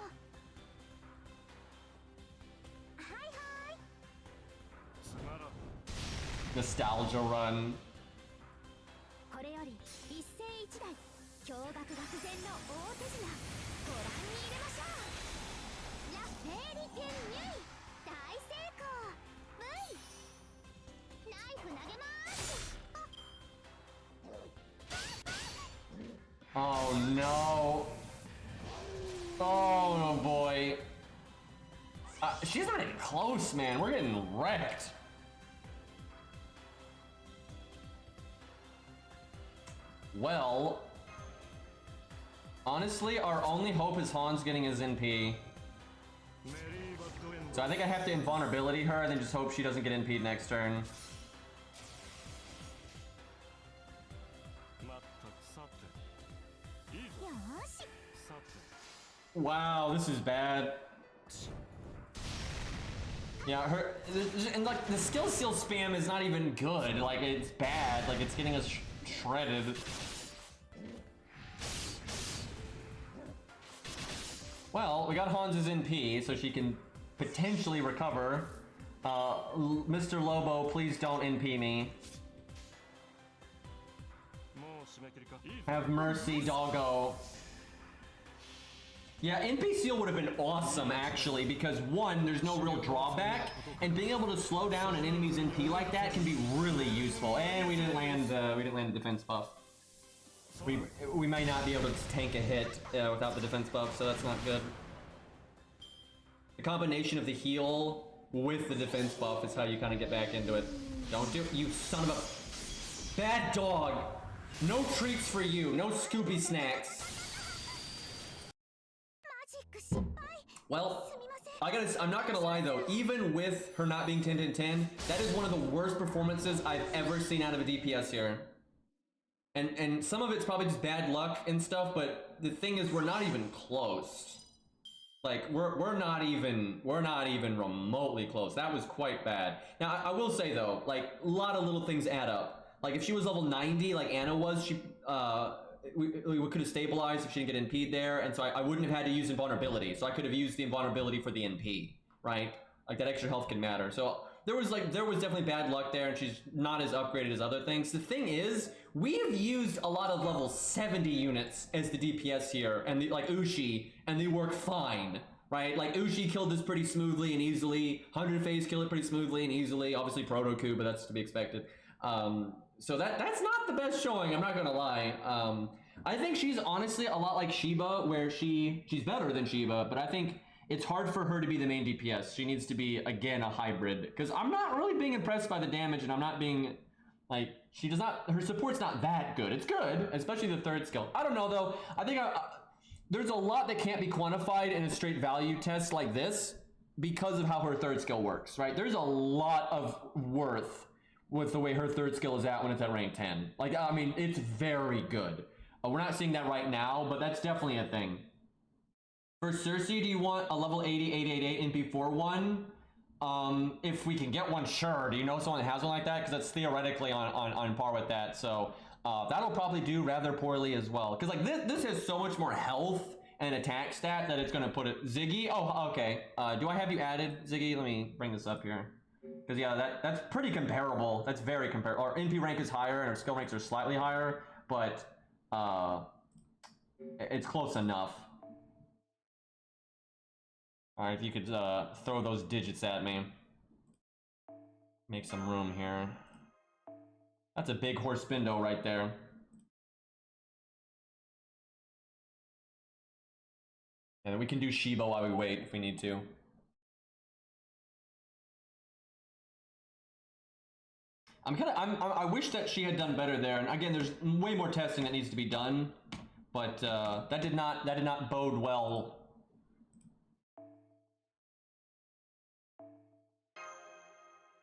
Nostalgia run. Oh no. Oh boy. She's not even close, man. We're getting wrecked. Well, honestly, our only hope is Hans getting his NP. So I think I have to invulnerability her and then just hope she doesn't get NP'd next turn. Wow, this is bad. Yeah, and like the skill seal spam is not even good. Like it's bad. Like it's getting us shredded. Well, we got Hans's NP, so she can potentially recover. Mr. Lobo, please don't NP me. Have mercy, doggo. Yeah, NP seal would have been awesome actually, because one, there's no real drawback, and being able to slow down an enemy's NP like that can be really useful. And we didn't land the defense buff. We may not be able to tank a hit without the defense buff, so that's not good. The combination of the heal with the defense buff is how you kind of get back into it. Don't do it, you son of a bad dog. No treats for you, no Scooby snacks. Well, I'm not gonna lie though, even with her not being 10-10-10, that is one of the worst performances I've ever seen out of a DPS here. And some of it's probably just bad luck and stuff, but the thing is we're not even close. Like we're not even remotely close. That was quite bad. Now I will say though, like a lot of little things add up. Like if she was level 90 like Anna was, she we could have stabilized if she didn't get NP'd there, and so I wouldn't have had to use invulnerability. So I could have used the invulnerability for the NP, right? Like that extra health can matter. So there was definitely bad luck there, and she's not as upgraded as other things. The thing is, we have used a lot of level 70 units as the DPS here, and like Ushi, and they work fine, right? Like Ushi killed this pretty smoothly and easily. 100 Phase killed it pretty smoothly and easily. Obviously Proto-Coup, but that's to be expected. So that's not the best showing, I'm not gonna lie. I think she's honestly a lot like Shiba, where she's better than Shiba, but I think it's hard for her to be the main DPS. She needs to be, again, a hybrid. Because I'm not really being impressed by the damage, and I'm not being, like, her support's not that good. It's good, especially the third skill. I don't know, though. I think there's a lot that can't be quantified in a straight value test like this because of how her third skill works, right? There's a lot of worth with the way her third skill is at when it's at rank 10. Like, I mean, it's very good. We're not seeing that right now, but that's definitely a thing. For Cersei, do you want a level 80, 888 NP4 one? If we can get one, sure. Do you know someone that has one like that? Because that's theoretically on par with that. So that'll probably do rather poorly as well. Because like this has so much more health and attack stat that it's going to put it... Ziggy? Oh, okay. Do I have you added, Ziggy? Let me bring this up here. Because yeah, that's pretty comparable. That's very comparable. Our NP rank is higher and our skill ranks are slightly higher. But it's close enough. Alright, if you could throw those digits at me. Make some room here. That's a big horse spindo right there. And we can do Shiba while we wait if we need to. I wish that she had done better there. And again, there's way more testing that needs to be done. But that did not bode well.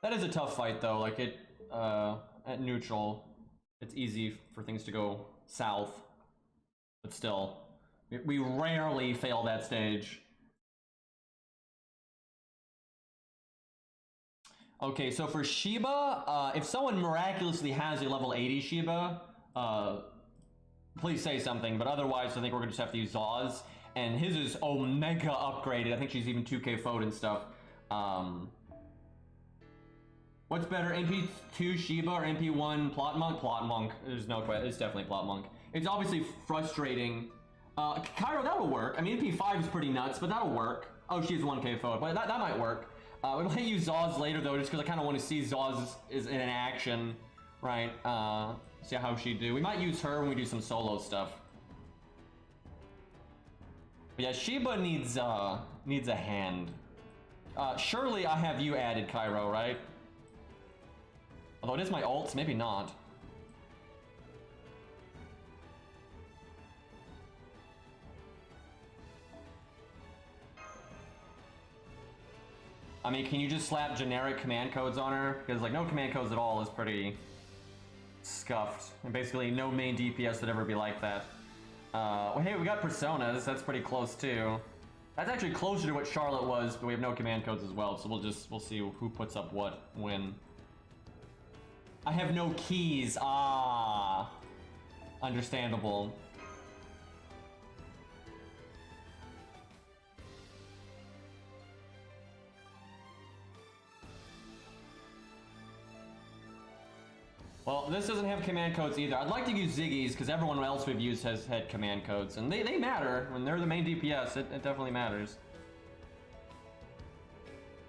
That is a tough fight, though. Like, at neutral, it's easy for things to go south. But still, we rarely fail that stage. Okay, so for Shiba, if someone miraculously has a level 80 Shiba, please say something. But otherwise, I think we're going to just have to use Zaz. And his is Omega upgraded. I think she's even 2K FO'd and stuff. What's better, NP2 Shiba or NP1 Plot Monk? Plot Monk. There's no question. It's definitely Plot Monk. It's obviously frustrating. Cairo, that'll work. I mean, NP5 is pretty nuts, but that'll work. Oh, she's 1K FO'd, but that might work. We might use Zaz later, though, just because I kind of want to see Zaz is in action, right? See how she do. We might use her when we do some solo stuff. But yeah, Shiba needs a hand. Surely I have you added, Cairo, right? Although it is my ults, maybe not. I mean, can you just slap generic command codes on her? Because like no command codes at all is pretty scuffed. And basically no main DPS would ever be like that. Well, hey, we got personas. That's pretty close too. That's actually closer to what Charlotte was, but we have no command codes as well. So we'll see who puts up what when. I have no keys. Ah, understandable. Well, this doesn't have command codes either. I'd like to use Ziggy's because everyone else we've used has had command codes, and they matter. When they're the main DPS, it definitely matters.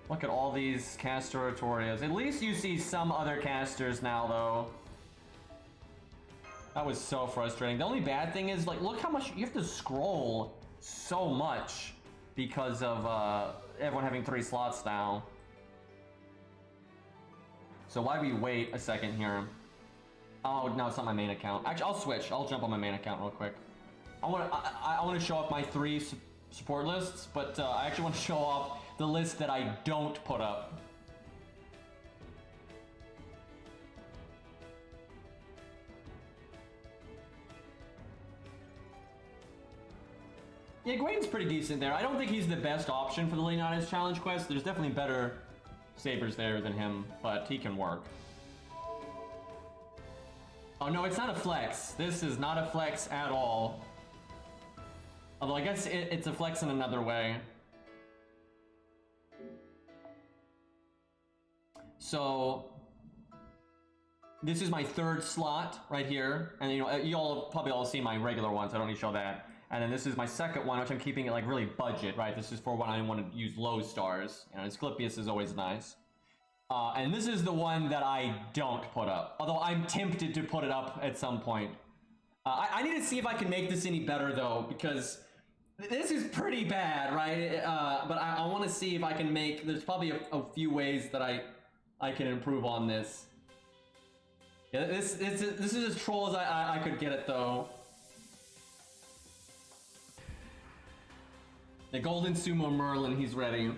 Look at all these caster oratorios. At least you see some other casters now, though. That was so frustrating. The only bad thing is, like, look how much you have to scroll so much because of everyone having 3 slots now. So why do we wait a second here? Oh, no, it's not my main account. Actually, I'll switch. I'll jump on my main account real quick. I want to show off my 3 support lists, but I actually want to show off the list that I don't put up. Yeah, Gwayn's pretty decent there. I don't think he's the best option for the Leonidas challenge quest. There's definitely better sabers there than him, but he can work. Oh no, it's not a flex. This is not a flex at all. Although I guess it's a flex in another way. So this is my third slot right here, and you know, you all probably all seen my regular ones. I don't need to show that. And then this is my second one, which I'm keeping it like really budget, right? This is for when I want to use low stars. You know, Asclepius is always nice. And this is the one that I don't put up, although I'm tempted to put it up at some point. I need to see if I can make this any better though, because this is pretty bad, right? But I want to see if I can make. There's probably a few ways that I can improve on this. Yeah, this is as troll as I could get it though. The Golden Sumo Merlin, he's ready.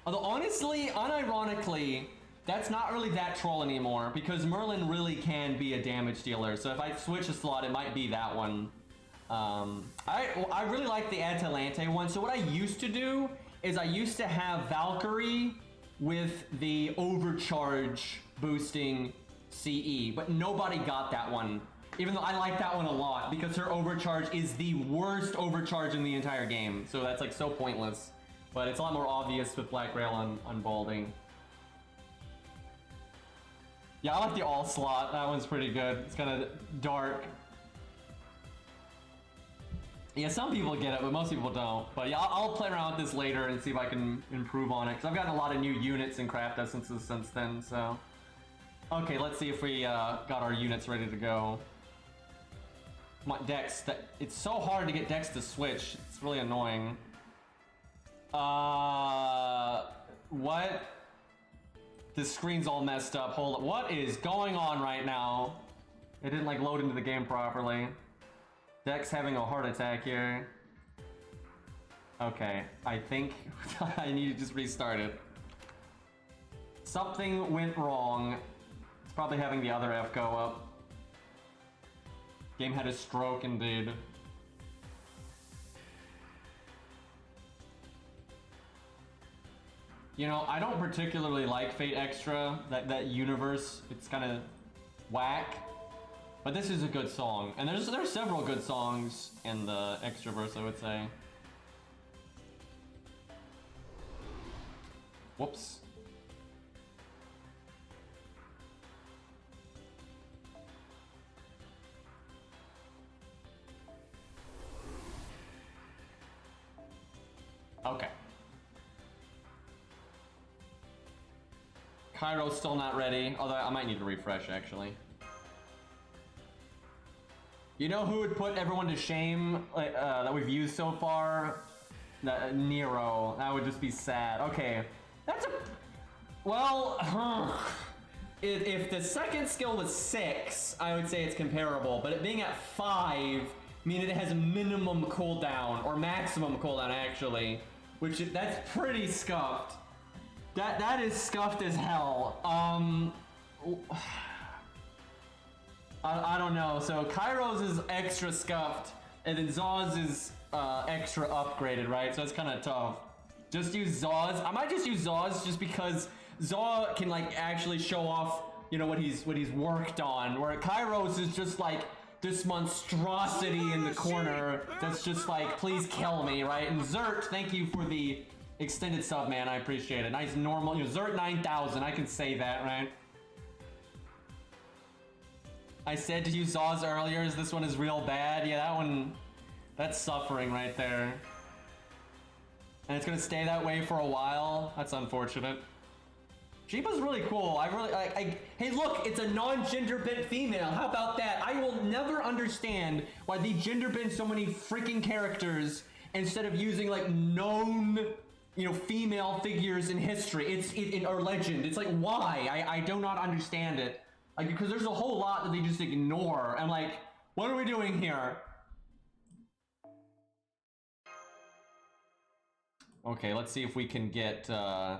Although honestly, unironically, that's not really that troll anymore because Merlin really can be a damage dealer. So if I switch a slot, it might be that one. I really like the Atalante one. So what I used to do is I used to have Valkyrie with the overcharge boosting CE, but nobody got that one. Even though I like that one a lot because her overcharge is the worst overcharge in the entire game. So that's like so pointless. But it's a lot more obvious with Black Rail on Balding. Yeah, I like the all slot. That one's pretty good. It's kind of dark. Yeah, some people get it, but most people don't. But yeah, I'll play around with this later and see if I can improve on it. Because I've gotten a lot of new units and craft essences since then, so. Okay, let's see if we got our units ready to go. My Dex, it's so hard to get Dex to switch. It's really annoying. What? This screen's all messed up. Hold up. What is going on right now? It didn't like load into the game properly. Dex having a heart attack here. Okay, I think I need to just restart it. Something went wrong. It's probably having the other FGO up. Game had a stroke indeed. You know, I don't particularly like Fate Extra, that universe. It's kind of whack. But this is a good song. And there's several good songs in the Extraverse, I would say. Whoops. Okay. Cairo's still not ready, although I might need to refresh actually. You know who would put everyone to shame that we've used so far? Nero. That would just be sad. Okay, that's a... Well, if the second skill was 6, I would say it's comparable, but it being at 5, meaning it has minimum cooldown, or maximum cooldown actually, which that's pretty scuffed. That is scuffed as hell. I don't know. So Kairos is extra scuffed, and then Zaw's is extra upgraded, right? So it's kind of tough. Just use Zaw's. I might just use Zaw's just because Zaw can like actually show off, you know, what he's worked on. Where Kairos is just like this monstrosity in the corner that's just like, please kill me, right? And Zert, thank you for the extended sub, man. I appreciate it. Nice normal, you know, Zert 9000. I can say that, right? I said to use Zaw's earlier, is this one is real bad? Yeah, that one, that's suffering right there. And it's gonna stay that way for a while. That's unfortunate. Jeepa's really cool. I really like. Hey, look, it's a non-gender bent female. How about that? I will never understand why they gender bend so many freaking characters instead of using like known, you know, female figures in history. Or legend. It's like, why? I do not understand it. Like, because there's a whole lot that they just ignore. I'm like, what are we doing here? Okay, let's see if we can get,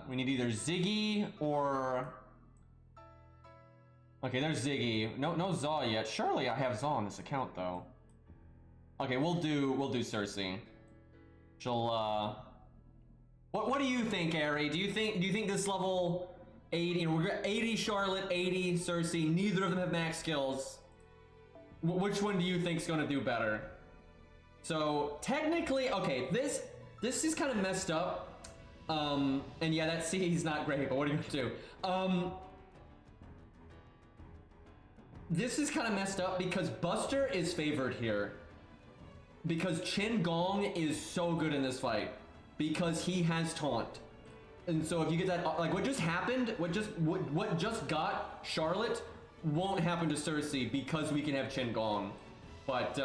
we need either Ziggy or... Okay, there's Ziggy. No Zaw yet. Surely I have Zaw on this account, though. Okay, we'll do Cersei. She'll, What do you think, Ari? Do you think this level 80, you know, we're 80 Charlotte, 80 Cersei, neither of them have max skills. Which one do you think's gonna do better? So, technically, okay, this is kind of messed up. And yeah, that CE's not great, but what are you gonna do? this is kind of messed up because Buster is favored here. Because Chen Gong is so good in this fight. Because he has taunt. And so if you get that, like what just happened, what just got Charlotte won't happen to Cersei because we can have Chen Gong. But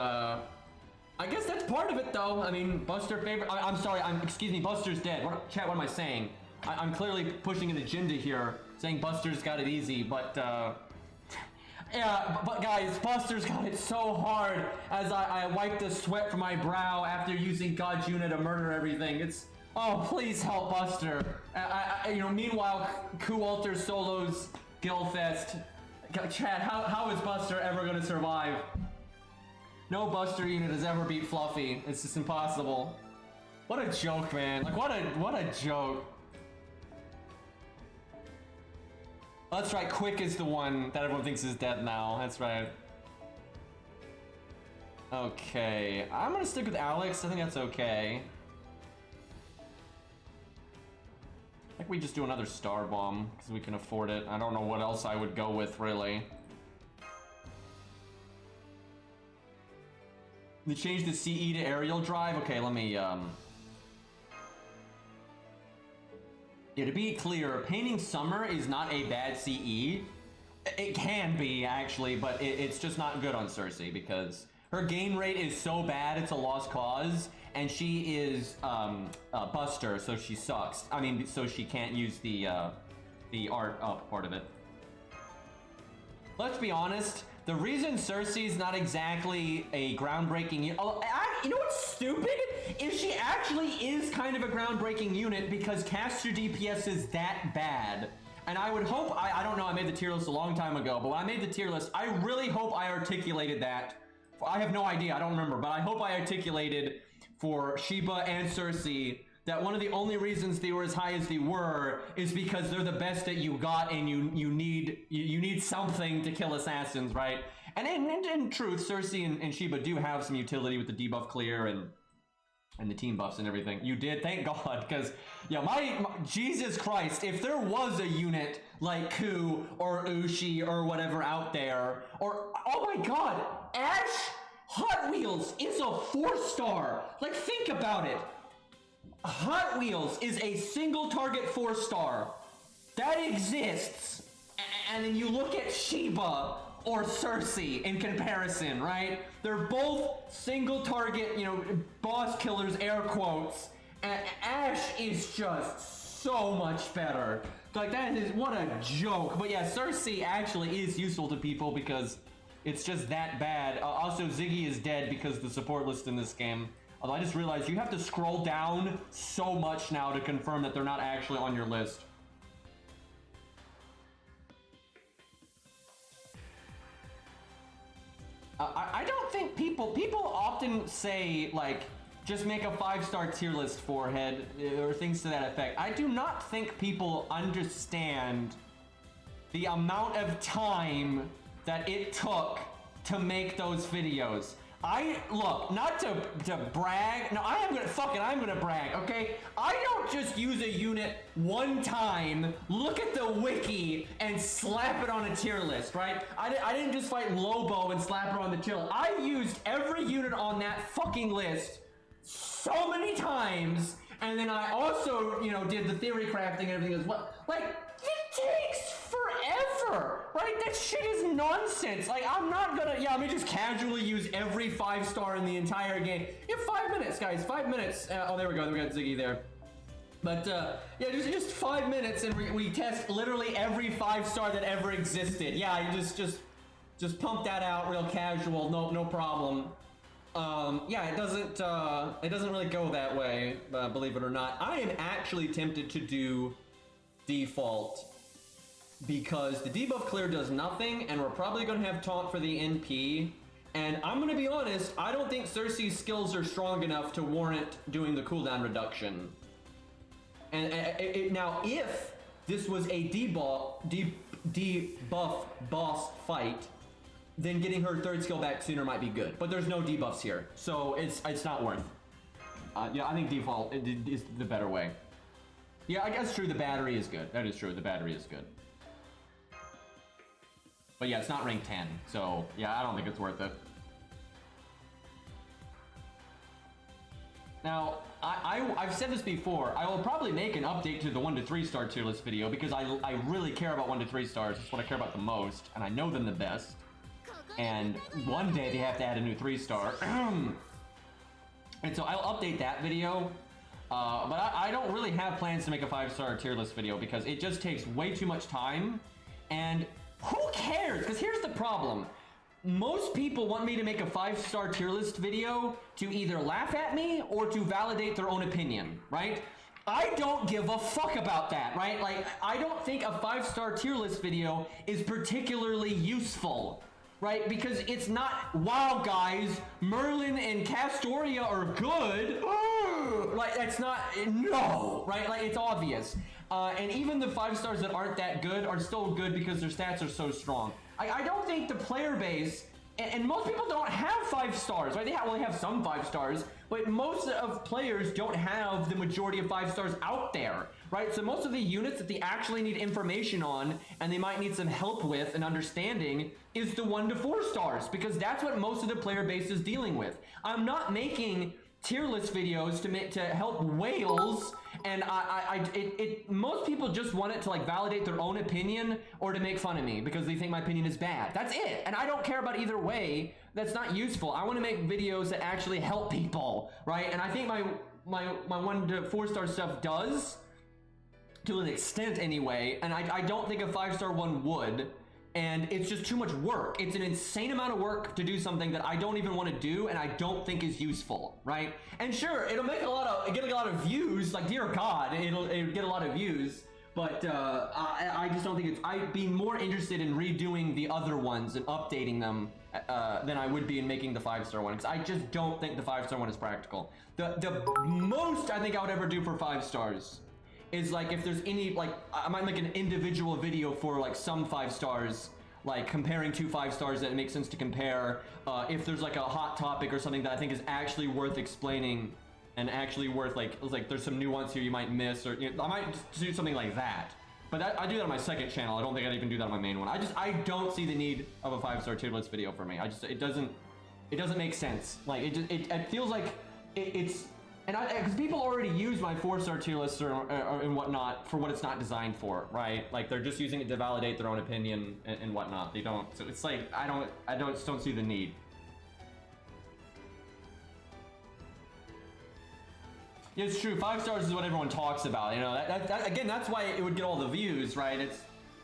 I guess that's part of it though. I mean, Buster favorite, I'm sorry, excuse me, Buster's dead. Chat, what am I saying? I'm clearly pushing an agenda here, saying Buster's got it easy, but yeah, but guys, Buster's got it so hard as I wipe the sweat from my brow after using God Juna to murder everything. It's, oh, please help Buster. You know, meanwhile, Ku Alter Solos Guildfest. Chat, how is Buster ever gonna survive? No Buster unit has ever beat Fluffy. It's just impossible. What a joke, man. Like, what a joke. That's right, Quick is the one that everyone thinks is dead now. That's right. Okay, I'm gonna stick with Alex. I think that's okay. I think we just do another Star Bomb because we can afford it. I don't know what else I would go with, really. They changed the CE to aerial drive? Okay, let me, yeah, to be clear, Painting Summer is not a bad CE. It can be, actually, but it's just not good on Cersei because her gain rate is so bad it's a lost cause, and she is Buster, so she sucks. I mean, so she can't use the art up part of it. Let's be honest, the reason Cersei's not exactly a groundbreaking unit, you know what's stupid? Is she actually is kind of a groundbreaking unit because caster DPS is that bad. And I would hope, I don't know, I made the tier list a long time ago, but when I made the tier list, I really hope I articulated that. I have no idea, I don't remember, but I hope I articulated for Sheba and Cersei that one of the only reasons they were as high as they were is because they're the best that you got and you need something to kill assassins, right? And in truth, Cersei and Sheba do have some utility with the debuff clear and the team buffs and everything. You did, thank God, because yeah, my Jesus Christ, if there was a unit like Ku or Ushi or whatever out there, or oh my God, Ash Hot Wheels is a 4-star. Like, think about it. Hot Wheels is a single target 4-star that exists, and then you look at Sheba or Cersei in comparison, right? They're both single target, you know, boss killers, air quotes, and Ash is just so much better. Like, that is, what a joke. But yeah, Cersei actually is useful to people because it's just that bad. Also, Ziggy is dead because the support list in this game. Although I just realized you have to scroll down so much now to confirm that they're not actually on your list. I don't think people often say, like, just make a 5-star tier list, Forehead, or things to that effect. I do not think people understand the amount of time that it took to make those videos. Look, not to brag. No, I'm gonna brag, okay? I don't just use a unit one time, look at the wiki, and slap it on a tier list, right? I didn't just fight Lobo and slap it on the tier list. I used every unit on that fucking list so many times, and then I also, you know, did the theory crafting and everything as well. Like, it takes forever, right? That shit is nonsense. Like, I'm not gonna, yeah, let me just casually use every 5-star in the entire game. You have 5 minutes, guys, 5 minutes. Oh, there we go, we got Ziggy there. But, yeah, just 5 minutes and we test literally every 5-star that ever existed. Yeah, you just pump that out real casual, no problem. Yeah, it doesn't really go that way, believe it or not. I am actually tempted to do default because the debuff clear does nothing, and we're probably going to have taunt for the NP. And I'm going to be honest, I don't think Cersei's skills are strong enough to warrant doing the cooldown reduction. And now, if this was a debuff boss fight, then getting her 3rd skill back sooner might be good. But there's no debuffs here, so it's not worth. Yeah, I think default is the better way. Yeah, I guess true, the battery is good. That is true, the battery is good. But yeah, it's not rank 10. So yeah, I don't think it's worth it. Now, I've said this before, I will probably make an update to the 1 to 3 star tier list video because I really care about 1 to 3 stars. That's what I care about the most, and I know them the best. And one day they have to add a new 3 star. And so I'll update that video. But I don't really have plans to make a 5-star tier list video because it just takes way too much time. And who cares? Because here's the problem. Most people want me to make a 5-star tier list video to either laugh at me or to validate their own opinion, right? I don't give a fuck about that, right? Like, I don't think a 5-star tier list video is particularly useful, right? Because it's not, wow, guys, Merlin and Castoria are good. Like, that's not, no, right? Like, it's obvious. And even the 5 stars that aren't that good are still good because their stats are so strong. I don't think the player base, and most people don't have 5 stars, right? They have some 5 stars, but most of players don't have the majority of 5 stars out there, right? So most of the units that they actually need information on, and they might need some help with and understanding, is the 1 to 4 stars, because that's what most of the player base is dealing with. I'm not making tier list videos to help whales, and most people just want it to like validate their own opinion or to make fun of me because they think my opinion is bad. That's it, and I don't care about either way. That's not useful. I want to make videos that actually help people, right? And I think my 1 to 4 star stuff does, to an extent anyway, and I don't think a 5-star one would. And it's just too much work. It's an insane amount of work to do something that I don't even want to do and I don't think is useful, right? And sure, it'll get a lot of views, like dear God, it'll get a lot of views, but I just don't think I'd be more interested in redoing the other ones and updating them than I would be in making the 5-star one, because I just don't think the 5-star one is practical. The most I think I would ever do for 5 stars is like if there's any, like I might make an individual video for like some 5 stars, like comparing 2 5 stars that it makes sense to compare. If there's like a hot topic or something that I think is actually worth explaining and actually worth like there's some nuance here you might miss, or I might just do something like that. But I do that on my second channel. I don't think I'd even do that on my main one. I don't see the need of a 5-star tier list video for me. It doesn't make sense. Like it feels like it's. And because people already use my 4-star tier list and whatnot for what it's not designed for, right? Like they're just using it to validate their own opinion and whatnot. They don't. So it's like I just don't see the need. Yeah, it's true. 5 stars is what everyone talks about. You know, that again, that's why it would get all the views, right?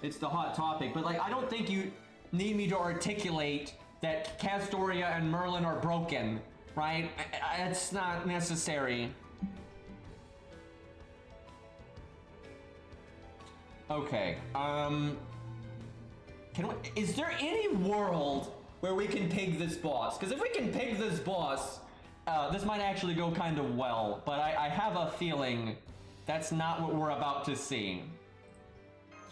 It's the hot topic. But like, I don't think you need me to articulate that Castoria and Merlin are broken. Right? It's not necessary. Okay. Is there any world where we can pig this boss? Because if we can pig this boss, this might actually go kind of well. But I have a feeling that's not what we're about to see.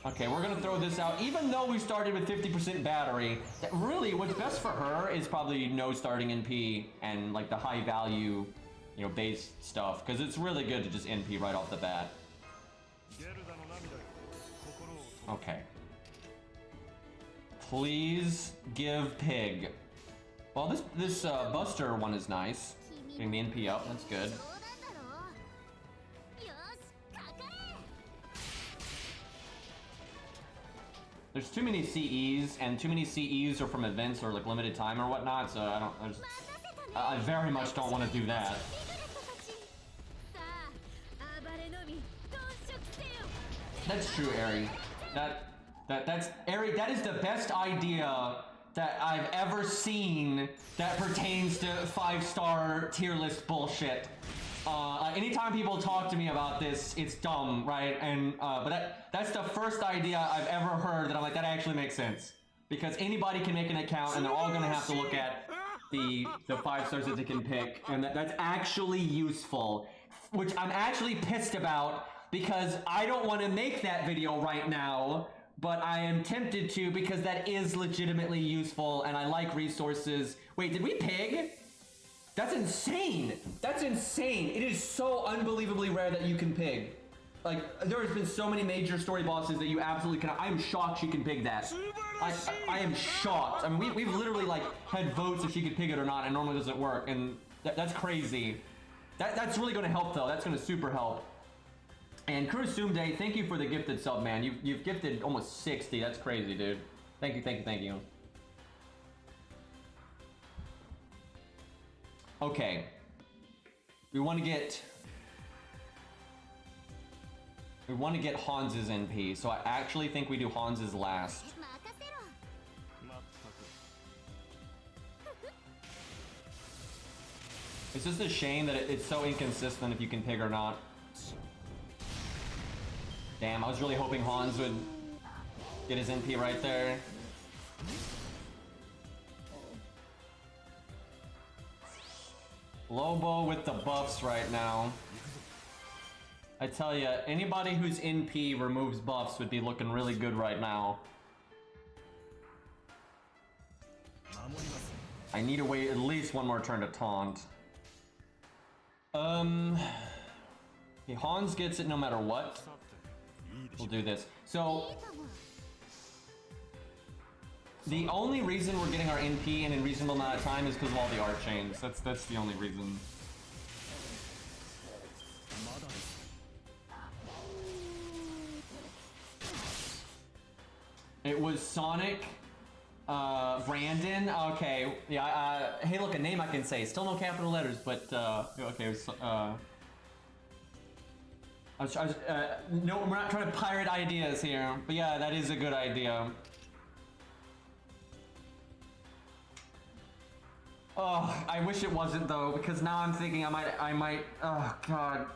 Okay, we're gonna throw this out. Even though we started with 50% battery, really what's best for her is probably no starting NP and like the high value, you know, base stuff, because it's really good to just NP right off the bat. Okay. Please give pig. Well, this Buster one is nice. Getting the NP up, that's good. There's too many CEs, and too many CEs are from events or like limited time or whatnot, so I very much don't want to do that. That's true, Ari. That's Ari, that is the best idea that I've ever seen that pertains to 5-star tier list bullshit. Anytime people talk to me about this, it's dumb, right? And but that's the first idea I've ever heard that I'm like, that actually makes sense, because anybody can make an account and they're all gonna have to look at the 5 stars that they can pick, and that's actually useful, which I'm actually pissed about because I don't want to make that video right now, but I am tempted to because that is legitimately useful and I like resources. Wait, did we pig? That's insane! That's insane! It is so unbelievably rare that you can pig. Like, there has been so many major story bosses that you absolutely cannot. I'm shocked you can pig that. I am shocked. I mean, we've literally like had votes if she could pig it or not, and it normally doesn't work, and that's crazy. That's really going to help though. That's going to super help. And Kurosumde, thank you for the gifted sub, man. You've gifted almost 60. That's crazy, dude. Thank you, thank you, thank you. Okay. We want to get Hans's NP, so I actually think we do Hans's last. It's just a shame that it's so inconsistent if you can pig or not. Damn, I was really hoping Hans would get his NP right there. Lobo with the buffs right now. I tell you, anybody who's NP removes buffs would be looking really good right now. I need to wait at least one more turn to taunt. Okay, Hans gets it no matter what. We'll do this. So, the only reason we're getting our NP in a reasonable amount of time is because of all the art chains. That's the only reason. It was Sonic, Brandon. Okay, yeah. Hey, look, a name I can say. Still no capital letters, but okay. It was, no, we're not trying to pirate ideas here, but yeah, that is a good idea. Oh, I wish it wasn't though, because now I'm thinking I might. Oh God.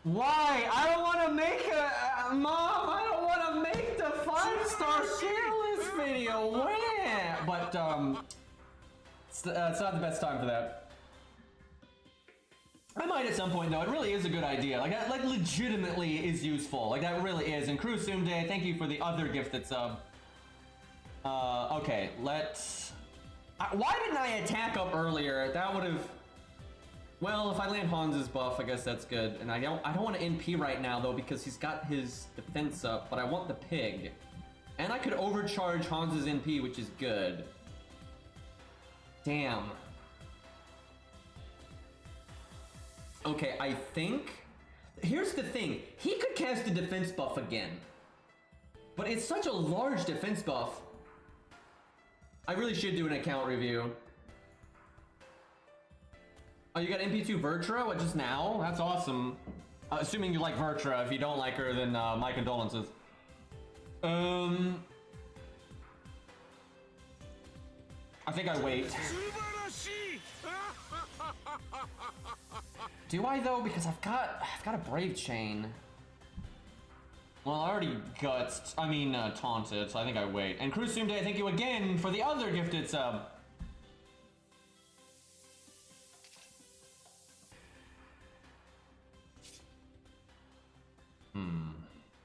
Why? I don't want to make Mom, I don't want to make the 5-star share list video. Where? But it's not the best time for that. I might at some point though. It really is a good idea. Like legitimately is useful. Like that really is. And Kurosumde, thank you for the other gifted sub. Okay, let's. Why didn't I attack up earlier? That would have. Well, if I land Hans's buff, I guess that's good. And I don't want to NP right now though because he's got his defense up, but I want the pig. And I could overcharge Hans's NP, which is good. Damn. Okay, I think. Here's the thing. He could cast the defense buff again. But it's such a large defense buff. I really should do an account review. Oh, you got MP2 Vertra? What, just now? That's awesome. Assuming you like Vertra. If you don't like her, then my condolences. I think I wait. Do I though? Because I've got a Brave Chain. Well, I already taunted, so I think I wait. And Kurosumde, thank you again for the other gifted sub.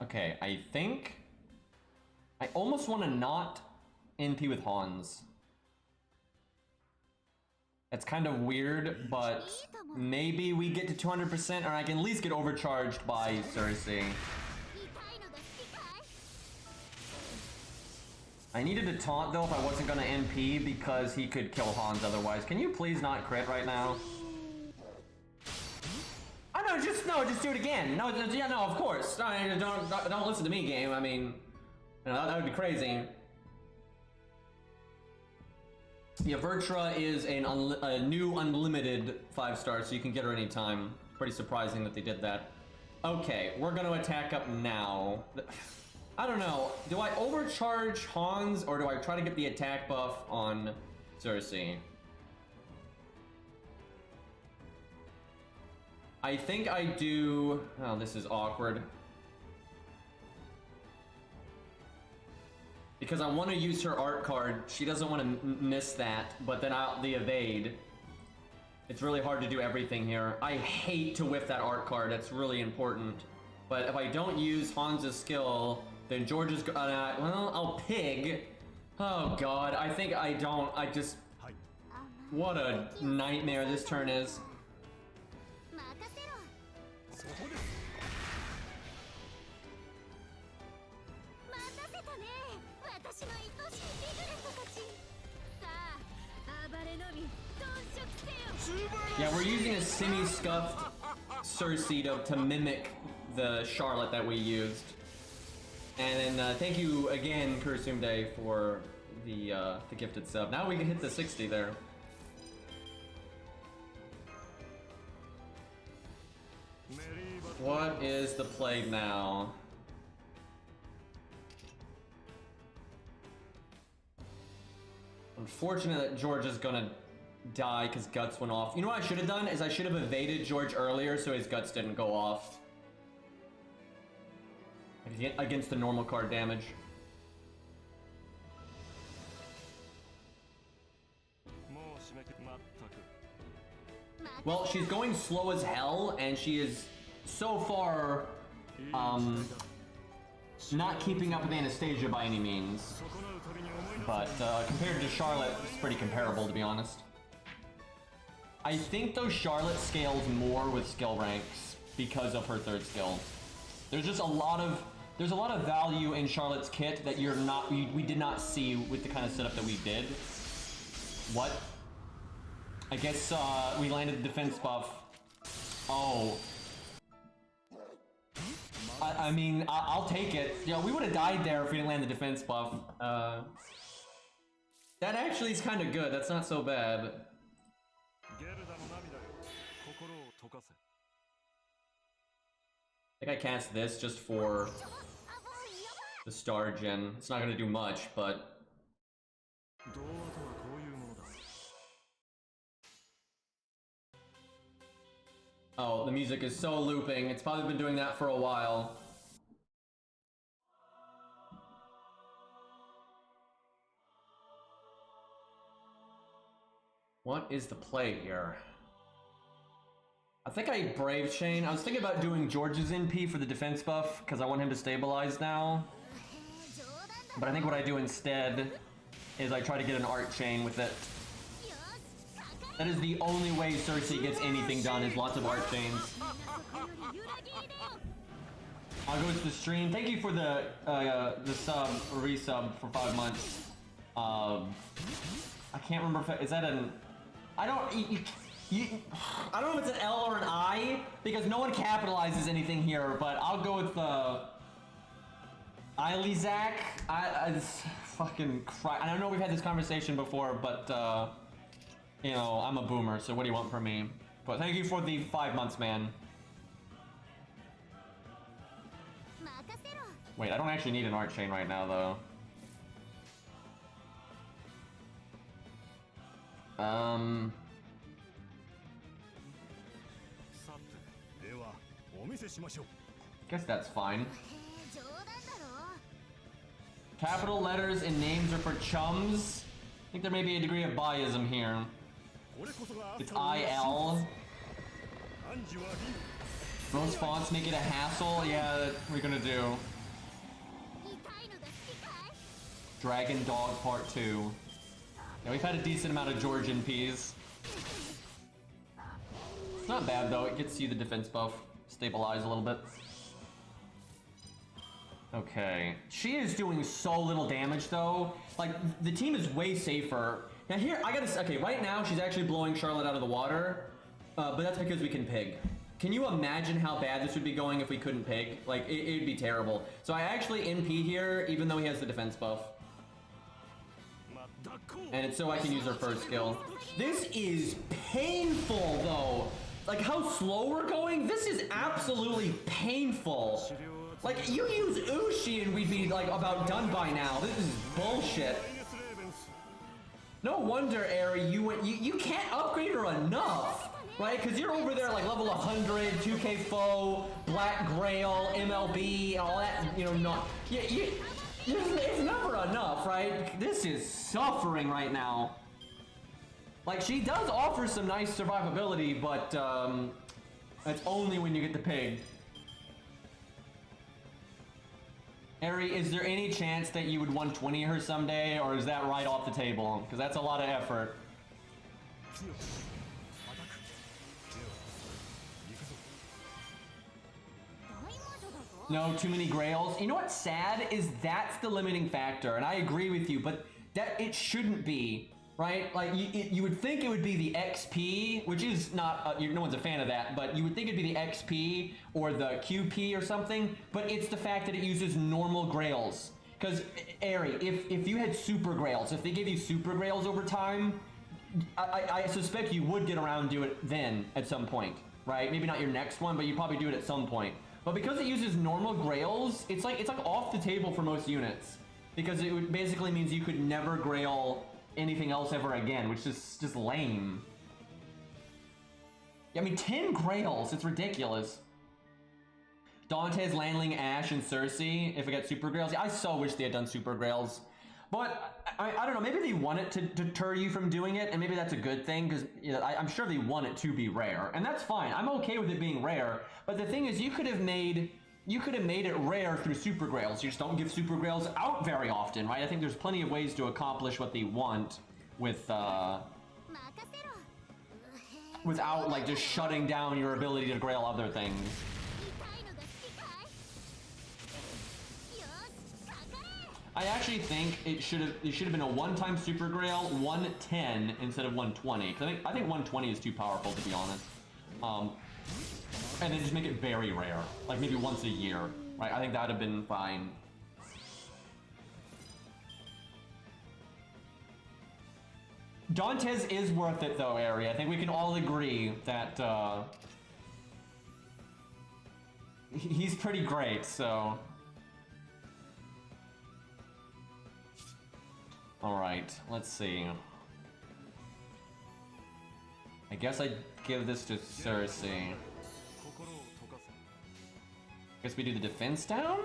Okay, I think I almost want to not NP with Hans. That's kind of weird, but maybe we get to 200% or I can at least get overcharged by Cersei. I needed to taunt though if I wasn't gonna NP because he could kill Hans otherwise. Can you please not crit right now? Oh no, just do it again. No, yeah, no, of course. No, don't listen to me, game. I mean, you know, that would be crazy. Yeah, Vertra is a new unlimited 5-star, so you can get her anytime. Pretty surprising that they did that. Okay, we're gonna attack up now. I don't know. Do I overcharge Hans or do I try to get the attack buff on Cersei? I think I do. Oh, this is awkward. Because I want to use her art card. She doesn't want to miss that, but then the evade. It's really hard to do everything here. I hate to whiff that art card. That's really important. But if I don't use Hans's skill, then George is gonna, well, I'll pig. Oh God, I think I don't, what a nightmare this turn is. Yeah, we're using a semi-scuffed Cersei to mimic the Charlotte that we used. And then thank you again, Kursumde, for the gifted sub. Now we can hit the 60 there. What is the play now? Unfortunate that George is gonna die because guts went off. You know what I should have done is I should have evaded George earlier so his guts didn't go off. Against the normal card damage. Well, she's going slow as hell, and she is so far not keeping up with Anastasia by any means. But compared to Charlotte, it's pretty comparable, to be honest. I think though Charlotte scales more with skill ranks because of her third skill. There's just a lot of value in Charlotte's kit that we did not see with the kind of setup that we did. What? I guess we landed the defense buff. Oh. I mean, I'll take it. Yeah, we would have died there if we didn't land the defense buff. That actually is kind of good. That's not so bad. I think I cast this just for the star gen. It's not gonna do much, but oh, the music is so looping. It's probably been doing that for a while. What is the play here? I think I Brave Chain. I was thinking about doing George's NP for the defense buff because I want him to stabilize now. But I think what I do instead is I try to get an Art Chain with it. That is the only way Cersei gets anything done, is lots of Art Chains. I'll go to the stream. Thank you for the sub, or resub for 5 months. I can't remember if is that an... I don't know if it's an L or an I, because no one capitalizes anything here, but I'll go with Ilizak. I fucking cry. I don't know we've had this conversation before, but you know, I'm a boomer, so what do you want from me? But thank you for the 5 months, man. Wait, I don't actually need an Art Chain right now, though. Guess that's fine. Capital letters in names are for chums. I think there may be a degree of biasm here. It's IL. Most fonts make it a hassle. Yeah, what are we gonna do? Dragon Dog Part 2. Yeah, we've had a decent amount of George NPs. It's not bad though, it gets you the defense buff. Stabilize a little bit. Okay. She is doing so little damage though. Like, the team is way safer. Now here, okay, right now she's actually blowing Charlotte out of the water. But that's because we can pig. Can you imagine how bad this would be going if we couldn't pig? Like, it'd be terrible. So I actually NP here, even though he has the defense buff. And it's so I can use her first skill. This is painful though. Like how slow we're going, this is absolutely painful. Like you use Ushi and we'd be like about done by now. This is bullshit. No wonder, Ari, you can't upgrade her enough, right? Because you're over there like level 100, 2K foe, Black Grail, MLB, and all that, you know, not... It's never enough, right? This is suffering right now. Like, she does offer some nice survivability, but that's only when you get the pig. Ari, is there any chance that you would 120 her someday, or is that right off the table? Because that's a lot of effort. No, too many grails. You know what's sad is that's the limiting factor, and I agree with you, but that it shouldn't be, right? Like you would think it would be the XP, which is not, no one's a fan of that, but you would think it'd be the XP or the QP or something, but it's the fact that it uses normal grails. Because, Ari, if you had super grails, if they gave you super grails over time, I suspect you would get around to it then at some point, right? Maybe not your next one, but you probably do it at some point. But because it uses normal grails, it's like off the table for most units. Because it basically means you could never grail anything else ever again, which is just lame. Yeah, I mean, 10 grails, it's ridiculous. Dante's, Landling, Ashe, and Cersei, if we got super grails. Yeah, I so wish they had done super grails. But, I don't know, maybe they want it to deter you from doing it, and maybe that's a good thing, because you know, I'm sure they want it to be rare. And that's fine, I'm okay with it being rare, but the thing is, you could have made it rare through super grails. You just don't give super grails out very often, right? I think there's plenty of ways to accomplish what they want with, without, like, just shutting down your ability to grail other things. I actually think it should have been a one-time super grail, 110 instead of 120. Cause I think 120 is too powerful, to be honest. And then just make it very rare, like maybe once a year, right? I think that would have been fine. Dante's is worth it though, Ari. I think we can all agree that he's pretty great, so. All right, let's see. I guess I'd give this to Cersei. Guess we do the defense down?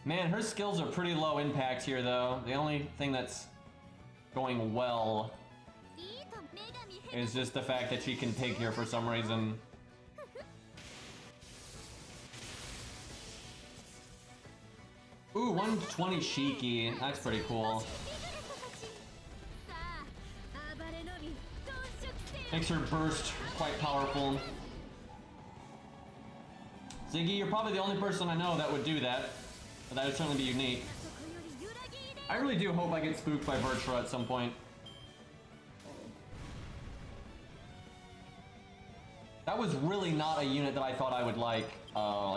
Man, her skills are pretty low impact here though. The only thing that's going well is just the fact that she can pig here for some reason. Ooh, 120 Shiki. That's pretty cool. Makes her burst quite powerful. Ziggy, you're probably the only person I know that would do that. But that would certainly be unique. I really do hope I get spooked by Virtua at some point. That was really not a unit that I thought I would like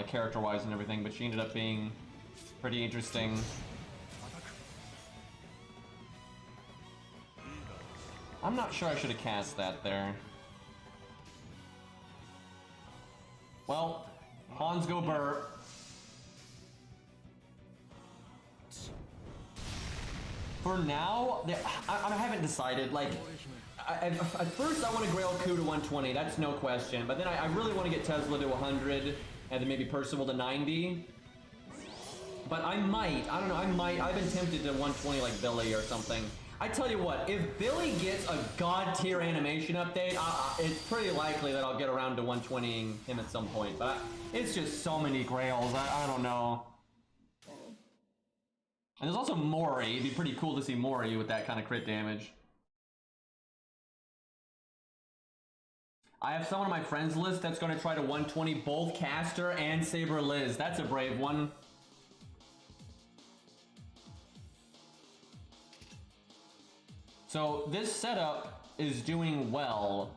character-wise and everything, but she ended up being pretty interesting. I'm not sure I should have cast that there. Well, Hans go Burr. For now, I haven't decided. Like, at first I want to Grail Coup to 120, that's no question. But then I really want to get Tesla to 100, and then maybe Percival to 90. But I don't know, I've been tempted to 120 like Billy or something. I tell you what, if Billy gets a god tier animation update, it's pretty likely that I'll get around to 120ing him at some point. But it's just so many grails, I don't know. And there's also Mori. It'd be pretty cool to see Mori with that kind of crit damage. I have someone on my friends list that's going to try to 120 both Caster and Saber Liz. That's a brave one. So this setup is doing well,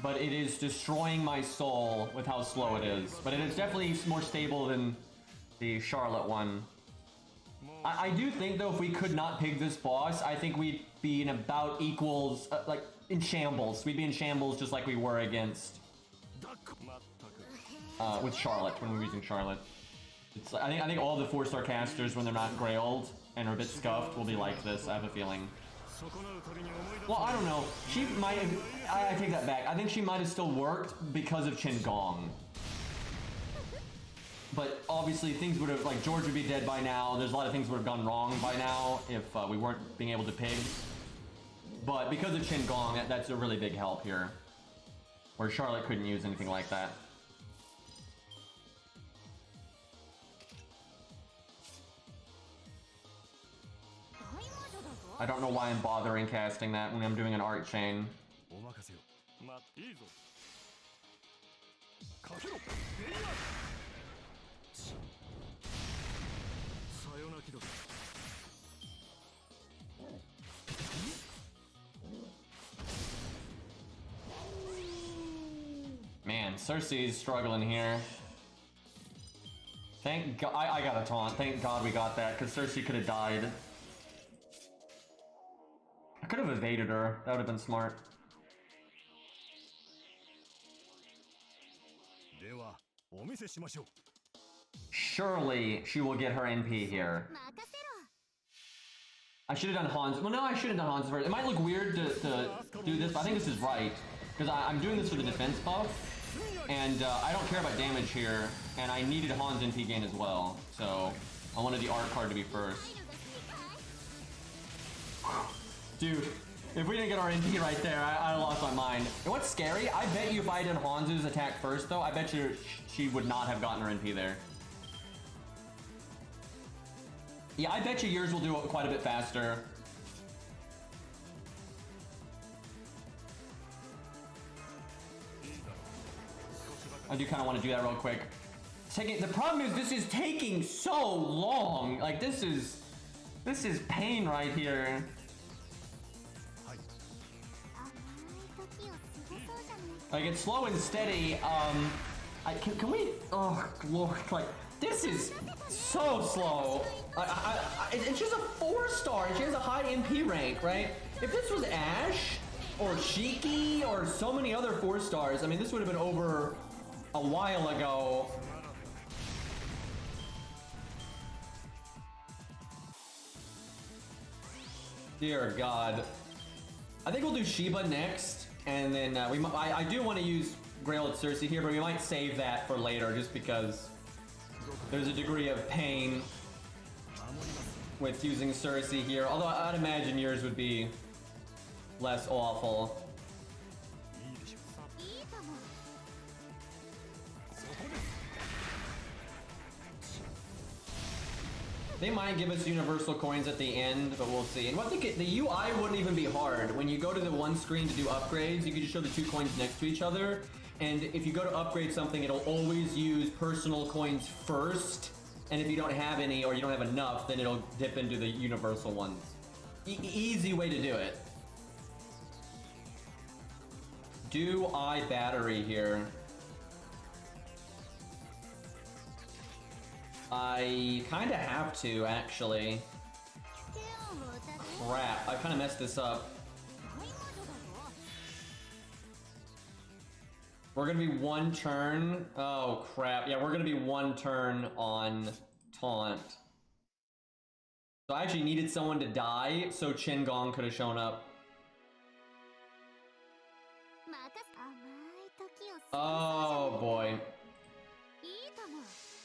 but it is destroying my soul with how slow it is. But it is definitely more stable than the Charlotte one. I do think though, if we could not pig this boss, I think we'd be in about equals, like in shambles. We'd be in shambles just like we were against with Charlotte when we were using Charlotte. It's I think all the 4-star casters when they're not grailed and are a bit scuffed will be like this. I have a feeling. Well, I don't know. She might have. I take that back. I think she might have still worked because of Qin Gong. But obviously things would have, like George would be dead by now. There's a lot of things would have gone wrong by now if we weren't being able to pig. But because of Qin Gong, that's a really big help here. Where Charlotte couldn't use anything like that. I don't know why I'm bothering casting that when I'm doing an art chain. Cersei's struggling here. Thank God, I got a taunt. Thank God we got that, because Cersei could have died. I could have evaded her. That would have been smart. Surely she will get her NP here. I should have done Hans. Well, no, I should have done Hans first. It might look weird to do this, but I think this is right. Because I'm doing this for the defense buff. And I don't care about damage here. And I needed Hans NP gain as well. So I wanted the art card to be first. Dude, if we didn't get our NP right there, I lost my mind. And what's scary, I bet you if I did Hans's attack first, though, I bet you she would not have gotten her NP there. Yeah, I bet you yours will do it quite a bit faster. I do kind of want to do that real quick. The problem is this is taking so long. Like this is pain right here. Like it's slow and steady. Can we? Oh Lord! Like this is so slow. It's just a 4-star. She has a high MP rank, right? If this was Ashe or Shiki or so many other 4-stars, I mean, this would have been over a while ago. Dear God. I think we'll do Shiba next, and then I do want to use Grail at Cersei here, but we might save that for later, just because there's a degree of pain with using Cersei here. Although I'd imagine yours would be less awful. They might give us universal coins at the end, but we'll see. And I think the UI wouldn't even be hard. When you go to the one screen to do upgrades, you can just show the 2 coins next to each other. And if you go to upgrade something, it'll always use personal coins first. And if you don't have any or you don't have enough, then it'll dip into the universal ones. Easy way to do it. Do I battery here? I kind of have to, actually. Crap, I kind of messed this up. We're gonna be 1 turn. Oh, crap. Yeah, we're gonna be 1 turn on taunt. So I actually needed someone to die, so Qin Gong could have shown up. Oh, boy.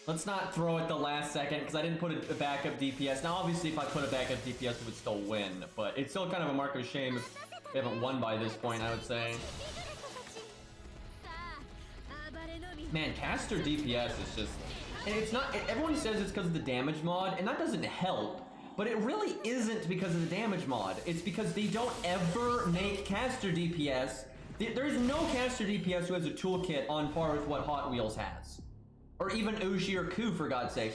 Let's not throw it the last second, because I didn't put a backup DPS. Now, obviously, if I put a backup DPS, we would still win. But it's still kind of a mark of shame if we haven't won by this point, I would say. Man, caster DPS is just... And it's not... Everyone says it's because of the damage mod, and that doesn't help. But it really isn't because of the damage mod. It's because they don't ever make caster DPS. There's no caster DPS who has a toolkit on par with what Hot Wheels has. Or even Uji or Ku, for God's sake.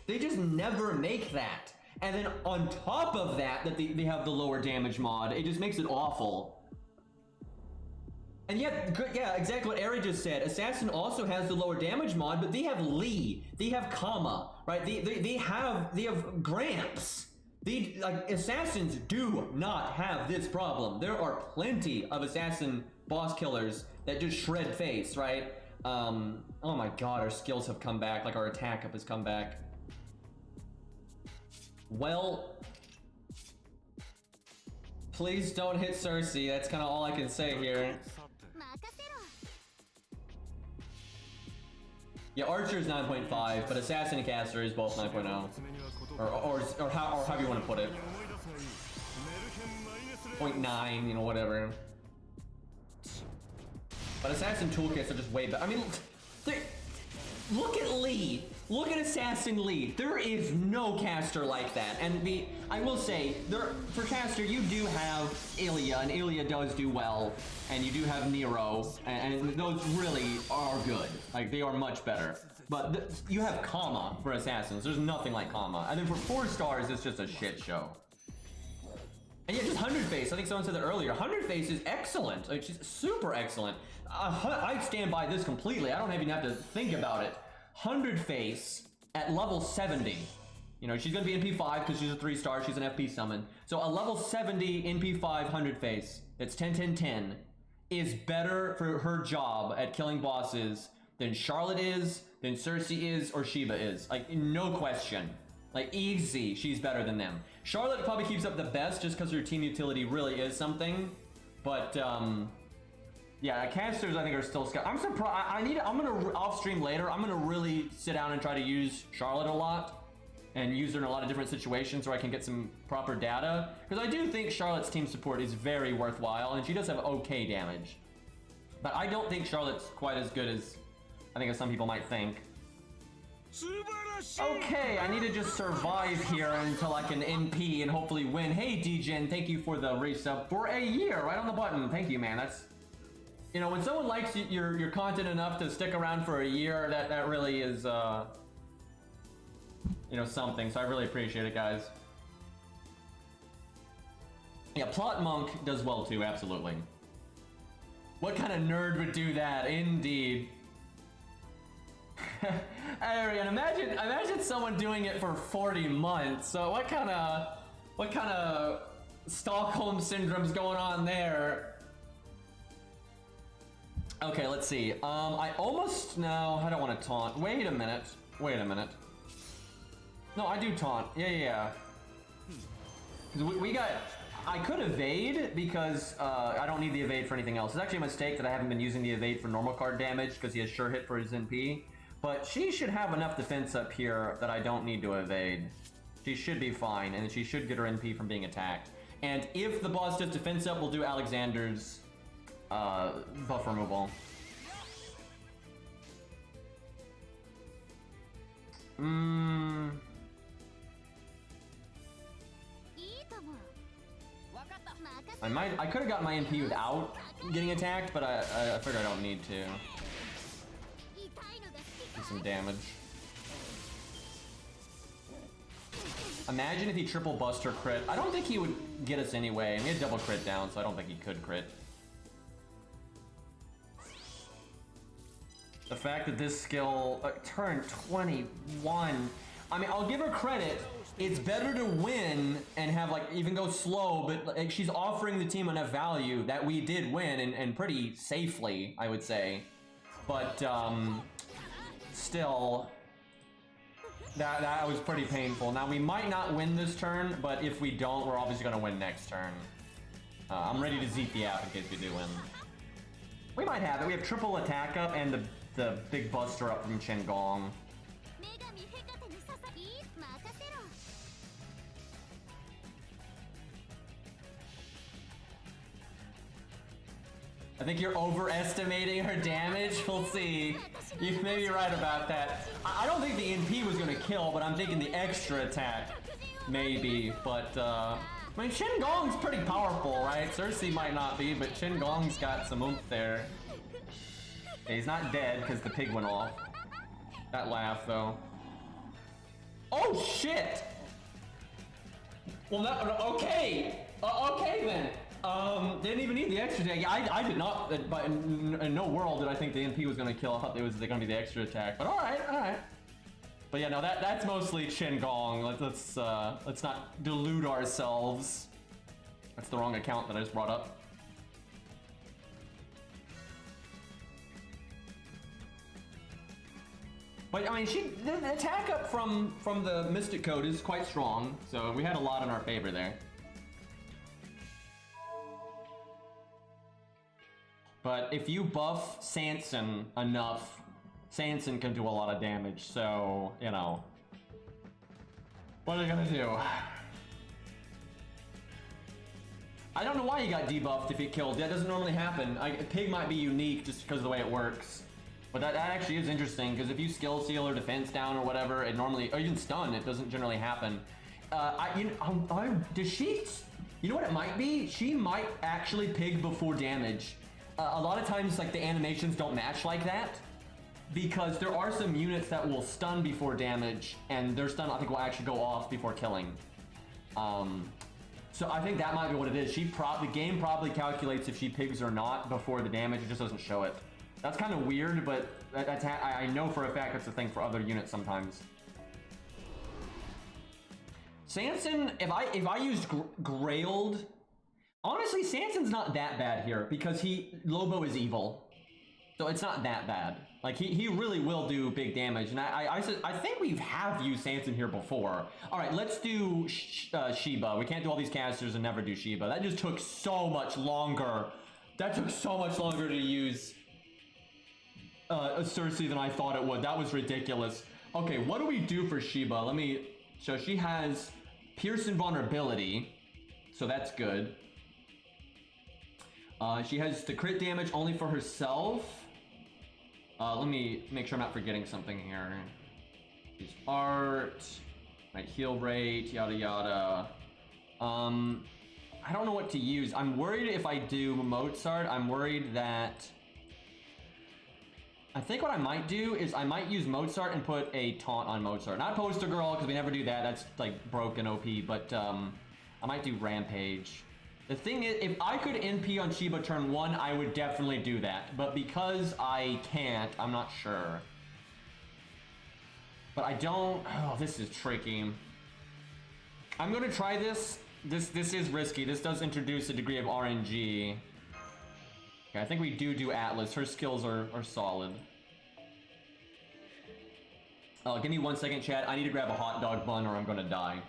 They just never make that. And then on top of that they have the lower damage mod. It just makes it awful. And yet, yeah, exactly what Ari just said. Assassin also has the lower damage mod, but they have Lee. They have Kama, right? They have Gramps. Like, Assassins do not have this problem. There are plenty of Assassin boss killers that just shred face, right? Oh my God, our skills have come back, like our attack up has come back. Well, please don't hit Cersei, that's kind of all I can say here. Yeah, Archer is 9.5, but Assassin and Caster is both 9.0. Or however you want to put it. 0.9, you know, whatever. But Assassin toolkits are just way better. I mean, look at Lee. Look at Assassin Lee. There is no caster like that. And I will say, for caster, you do have Ilya, and Ilya does do well. And you do have Nero, and those really are good. Like, they are much better. But you have Kama for Assassins. There's nothing like Kama. And then for 4 stars, it's just a shit show. And yeah, just 100 Face. I think someone said that earlier. 100 Face is excellent. Like, she's super excellent. I stand by this completely. I don't even have to think about it. 100 face at level 70. You know, she's gonna be NP5 because she's a 3-star, she's an FP summon. So a level 70 NP5 100 face, that's 10-10-10, is better for her job at killing bosses than Charlotte is, than Cersei is, or Shiva is. Like, no question. Like, easy, she's better than them. Charlotte probably keeps up the best just because her team utility really is something. But, yeah, casters I think are still... I'm surprised. I'm gonna, off stream later, I'm gonna really sit down and try to use Charlotte a lot. And use her in a lot of different situations where I can get some proper data. Because I do think Charlotte's team support is very worthwhile, and she does have okay damage. But I don't think Charlotte's quite as good as, I think, as some people might think. Okay, I need to just survive here until I can NP and hopefully win. Hey, DGen, thank you for the resub for a year, right on the button. Thank you, man. That's, you know, when someone likes your content enough to stick around for a year, that really is, you know, something, so I really appreciate it, guys. Yeah, Plot Monk does well too, absolutely. What kind of nerd would do that? Indeed. Arian, imagine someone doing it for 40 months. So what kind of Stockholm syndrome's going on there? Okay, let's see. I almost no, I don't want to taunt. Wait a minute. No, I do taunt. Yeah. Because we got... I could evade because I don't need the evade for anything else. It's actually a mistake that I haven't been using the evade for normal card damage because he has sure hit for his NP. But she should have enough defense up here that I don't need to evade. She should be fine, and she should get her NP from being attacked. And if the boss does defense up, we'll do Alexander's buff removal. I could have gotten my NP without getting attacked, but I figure I don't need to. Do some damage. Imagine if he triple buster crit. I don't think he would get us anyway. And we had double crit down, so I don't think he could crit. The fact that this skill turned 21. I mean, I'll give her credit. It's better to win and have, like, even go slow, but like, she's offering the team enough value that we did win and pretty safely, I would say. But still, that was pretty painful. Now, we might not win this turn, but if we don't, we're obviously going to win next turn. I'm ready to zeet the app in case we do win. We might have it. We have triple attack up and the big buster up from Chen Gong. I think you're overestimating her damage. We'll see. You may be right about that. I don't think the NP was going to kill, but I'm thinking the extra attack maybe. But, I mean, Chen Gong's pretty powerful, right? Cersei might not be, but Chen Gong's got some oomph there. Yeah, he's not dead because the pig went off. That laugh, though. Oh, shit! Well, okay! Okay, then. Didn't even need the extra attack. I did not, but in no world did I think the NP was going to kill. I thought it was going to be the extra attack, but alright. But yeah, no, that's mostly Chen Gong. Let's not delude ourselves. That's the wrong account that I just brought up. But I mean, the attack up from the Mystic Code is quite strong, so we had a lot in our favor there. But if you buff Sanson enough, Sanson can do a lot of damage, so, you know. What are they gonna do? I don't know why he got debuffed if he killed. That doesn't normally happen. Pig might be unique just because of the way it works. But that actually is interesting, because if you skill seal or defense down or whatever, it normally, or even stun, it doesn't generally happen. Does she, you know what it might be? She might actually pig before damage. A lot of times, like, the animations don't match like that, because there are some units that will stun before damage, and their stun, I think, will actually go off before killing. So I think that might be what it is. The game probably calculates if she pigs or not before the damage. It just doesn't show it. That's kind of weird, but I know for a fact that's a thing for other units sometimes. Sanson, if I used Grailed, honestly, Sanson's not that bad here because Lobo is evil, so it's not that bad. Like he really will do big damage, and I think we have used Sanson here before. All right, let's do Shiba. We can't do all these casters and never do Shiba. That just took so much longer. That took so much longer to use Cersei than I thought it would. That was ridiculous. Okay, what do we do for Shiba? So she has Pierce and Vulnerability, so that's good. She has the crit damage only for herself. Let me make sure I'm not forgetting something here. Use art, right, heal rate, yada yada. I don't know what to use. I'm worried if I do Mozart, I'm worried that... I think what I might do is I might use Mozart and put a taunt on Mozart. Not Poster Girl, because we never do that. That's like broken OP, but I might do Rampage. The thing is, if I could NP on Shiba turn 1, I would definitely do that. But because I can't, I'm not sure. But I don't... Oh, this is tricky. I'm going to try this. This is risky. This does introduce a degree of RNG. Okay, I think we do Atlas. Her skills are solid. Give me 1 second, chat. I need to grab a hot dog bun or I'm going to die.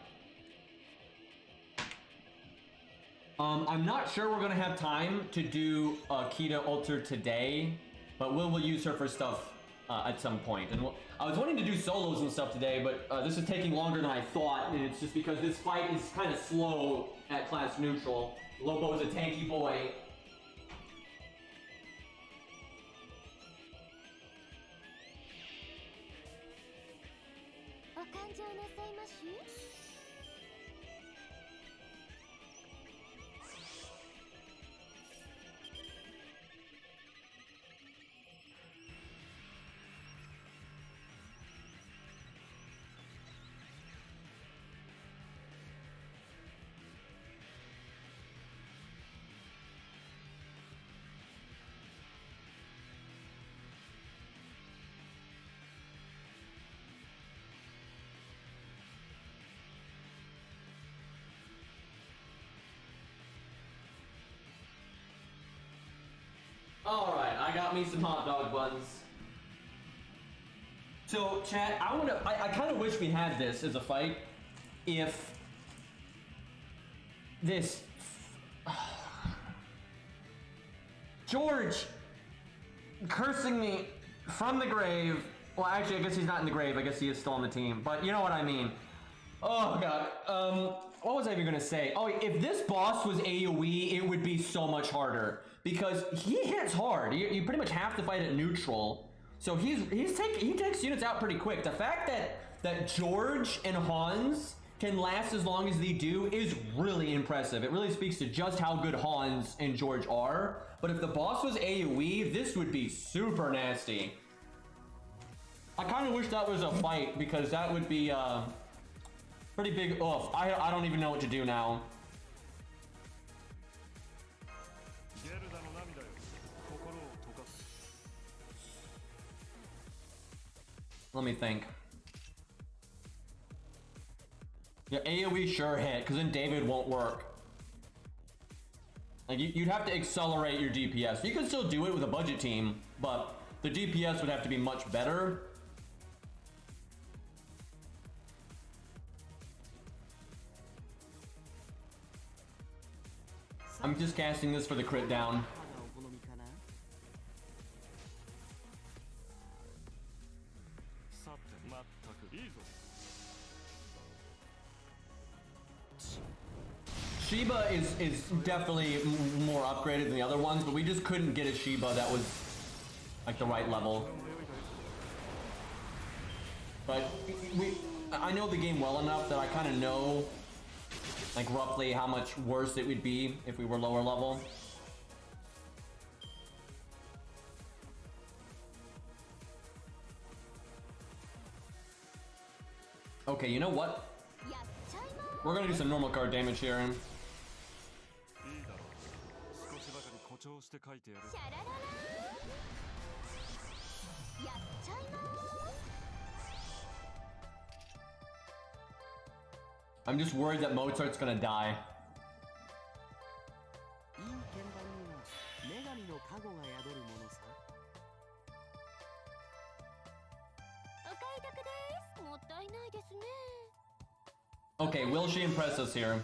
I'm not sure we're gonna have time to do Kita Alter today, but we'll use her for stuff at some point. And I was wanting to do solos and stuff today, but this is taking longer than I thought, and it's just because this fight is kind of slow at class neutral. Lobo is a tanky boy. Alright, I got me some hot dog buns. So, chat, I kind of wish we had this as a fight. If this... George cursing me from the grave. Well, actually, I guess he's not in the grave. I guess he is still on the team. But you know what I mean. Oh, God. What was I even going to say? Oh, if this boss was AoE, it would be so much harder. Because he hits hard. You pretty much have to fight at neutral. So he takes units out pretty quick. The fact that George and Hans can last as long as they do is really impressive. It really speaks to just how good Hans and George are. But if the boss was AoE, this would be super nasty. I kind of wish that was a fight because that would be pretty big oof. I don't even know what to do now. Let me think. Yeah, AoE sure hit, because then David won't work. Like, you'd have to accelerate your DPS. You can still do it with a budget team, but the DPS would have to be much better. I'm just casting this for the crit down. Shiba is definitely more upgraded than the other ones, but we just couldn't get a Shiba that was like the right level. But I know the game well enough that I kind of know like roughly how much worse it would be if we were lower level. Okay, you know what? We're gonna do some normal card damage here. して書いてやる。シャラララーやっちゃいまーす。 I'm just worried that Mozart's gonna die. いい鍵盤には女神の加護が宿るものさ。お買い得です。もったいないですね。 Okay, will she impress us here? はーい。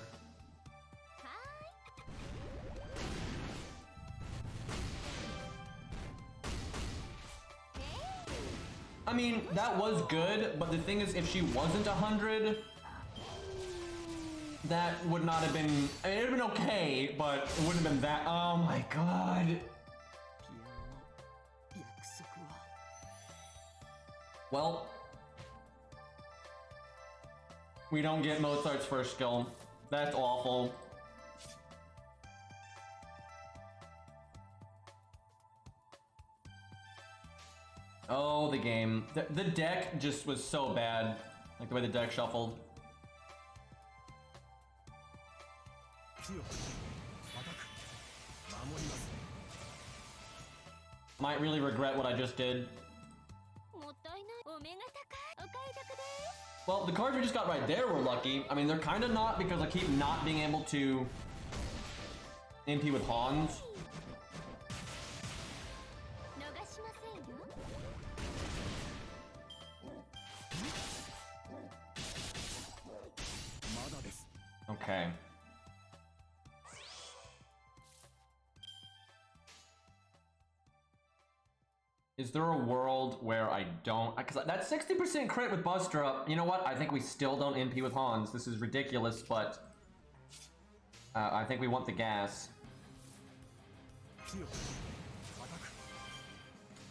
I mean, that was good, but the thing is, if she wasn't 100, that would not have been. I mean, it would have been okay, but it wouldn't have been that. Oh my god. ピアノの約束は。 Well, we don't get Mozart's first skill. That's awful. Oh, the game. The deck just was so bad. Like the way the deck shuffled. Might really regret what I just did. もったいない。お目が高い。お買い得です。 Well, the cards we just got right there were lucky. I mean, they're kind of not because I keep not being able to MP with Hans. 逃しませんよ。 まだです。 Okay. Is there a world where I don't? Because that's 60% crit with Buster up. You know what? I think we still don't NP with Hans. This is ridiculous, but I think we want the gas.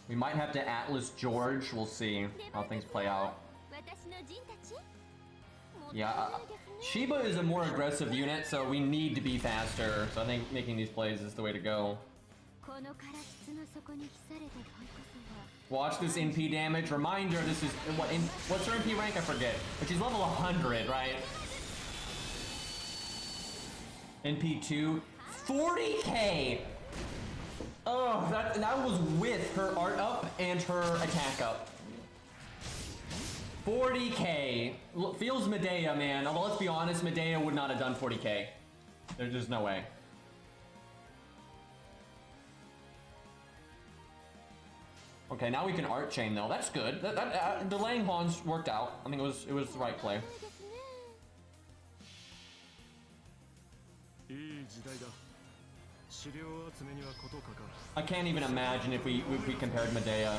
We might have to Atlas George. We'll see how things play out. 私の陣たち。もったい Yeah, ないですね。 Shiba is a more aggressive unit, so we need to be faster. So I think making these plays is the way to go. この唐室の底に帰されたファイこそは。 Watch this NP damage. Reminder, this is what's her NP rank? I forget. But she's level 100, right? NP 2, 40k. Oh, that was with her art up and her attack up. 40k. Feels Medea, man. Although let's be honest, Medea would not have done 40k. There's just no way. Okay, now we can art chain though. That's good. Delaying Hans worked out. I think it was the right play. ないですね。いい時代だ。資料集めにはことかかる。 I can't even imagine if we compared Medea.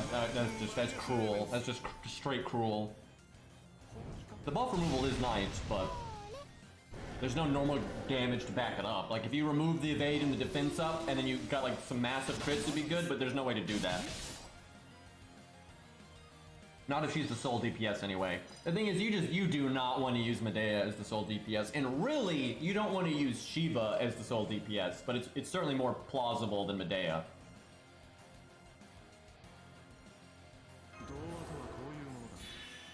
That's cruel. That's just straight cruel. The buff removal is nice, but there's no normal damage to back it up. Like if you remove the evade and the defense up, and then you got like some massive crits, it'd be good. But there's no way to do that. Not if she's the sole DPS anyway. The thing is, you do not want to use Medea as the sole DPS, and really, you don't want to use Shiva as the sole DPS. But it's certainly more plausible than Medea. 童話とはこういうも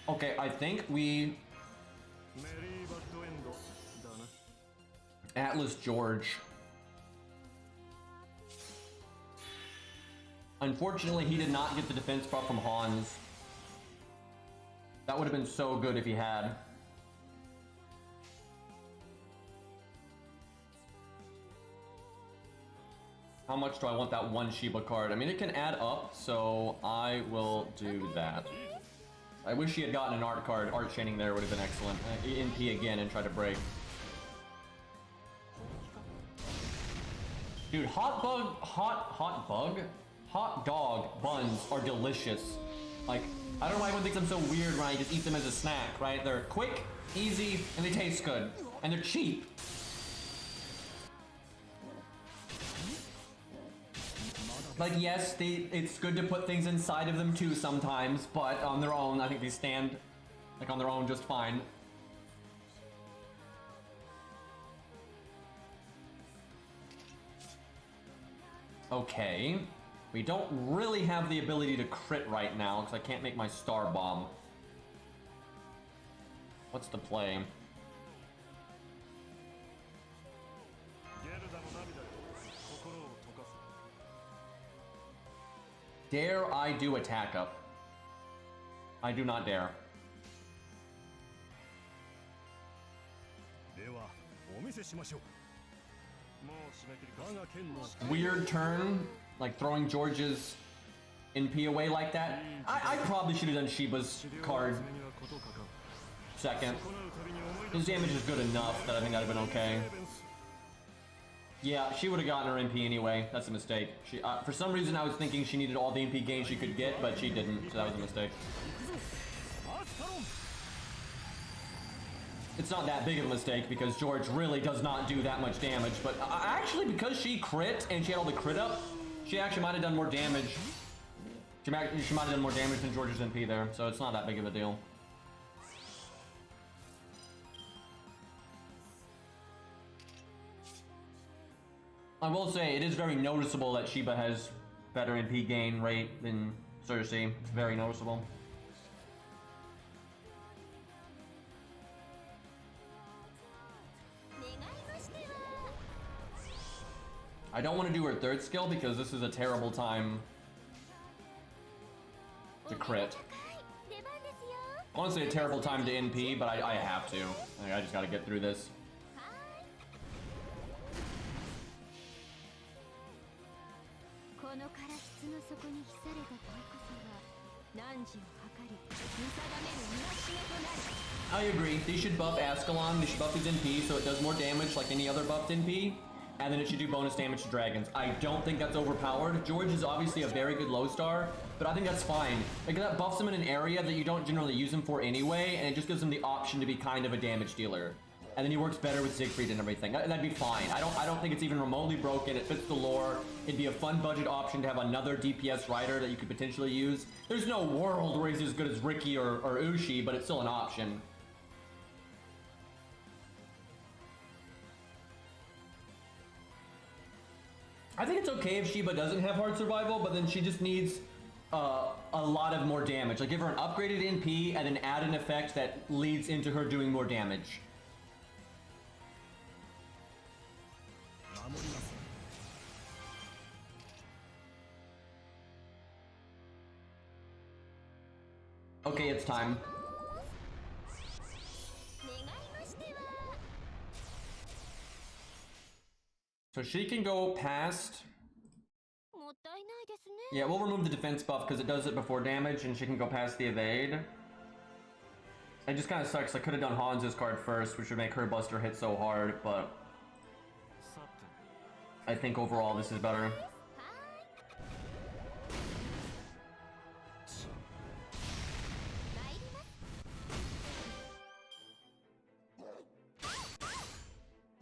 のだ。 Okay, I think we メリーバッドエンドだな。 Atlas George. Unfortunately, he did not get the defense buff from Hans. That would have been so good if he had. How much do I want that one Shiba card? I mean, it can add up, so I will do that. I wish he had gotten an art card. Art chaining there would have been excellent. NP again and try to break. Dude, hot dog buns are delicious. Like, I don't know why everyone thinks I'm so weird when I just eat them as a snack, right? They're quick, easy, and they taste good. And they're cheap. Like, yes, it's good to put things inside of them too sometimes, but on their own, I think they stand, like, on their own just fine. Okay. We don't really have the ability to crit right now, because I can't make my star bomb. What's the play? ゲルダの涙で心を溶かす。Dare I do attack up? I do not dare. ではお見せしましょう。もう締め切りか。我が剣の Weird turn, like throwing George's NP away like that. I probably should have done Shiba's card 爪にはことかかん。 second. 行うたびに思い His 出す damage is good enough that I think that'd have been okay. Yeah, she would have gotten her NP anyway. That's a mistake. She, for some reason, I was thinking she needed all the NP gains she could get, but she didn't, so that was a mistake. アスタロン。 It's not that big of a mistake because George really does not do that much damage, but actually because she crit and she had all the crit up, she actually might have done more damage. She might have done more damage than George's NP there, so it's not that big of a deal. I will say, it is very noticeable that Shiba has better NP gain rate than Cersei. It's very noticeable. I don't want to do her third skill because this is a terrible time to crit. Honestly, a terrible time to NP, but I have to. I just gotta get through this. このから質の底に秘された問いこそが汝を測り見定める戒めとなる。 I agree. They should buff Ascalon, they should buff his NP so it does more damage like any other buffed NP, and then it should do bonus damage to dragons. I don't think that's overpowered. George is obviously a very good low star, but I think that's fine. Like, that buffs him in an area that you don't generally use him for anyway, and it just gives him the option to be kind of a damage dealer. And then he works better with Siegfried and everything. That'd be fine. I don't think it's even remotely broken. It fits the lore. It'd be a fun budget option to have another DPS rider that you could potentially use. There's no world where he's as good as Ricky or Ushi, but it's still an option. I think it's okay if Shiba doesn't have hard survival, but then she just needs a lot of more damage. Like, give her an upgraded NP and then add an effect that leads into her doing more damage. 守ります。 Okay, it's time. 願いましては So she can go past. もったいないですね。 Yeah, we'll remove the defense buff because it does it before damage, and she can go past the evade. It just kind of sucks. I could have done Hans's card first, which would make her buster hit so hard, but さて。 I think overall this is better.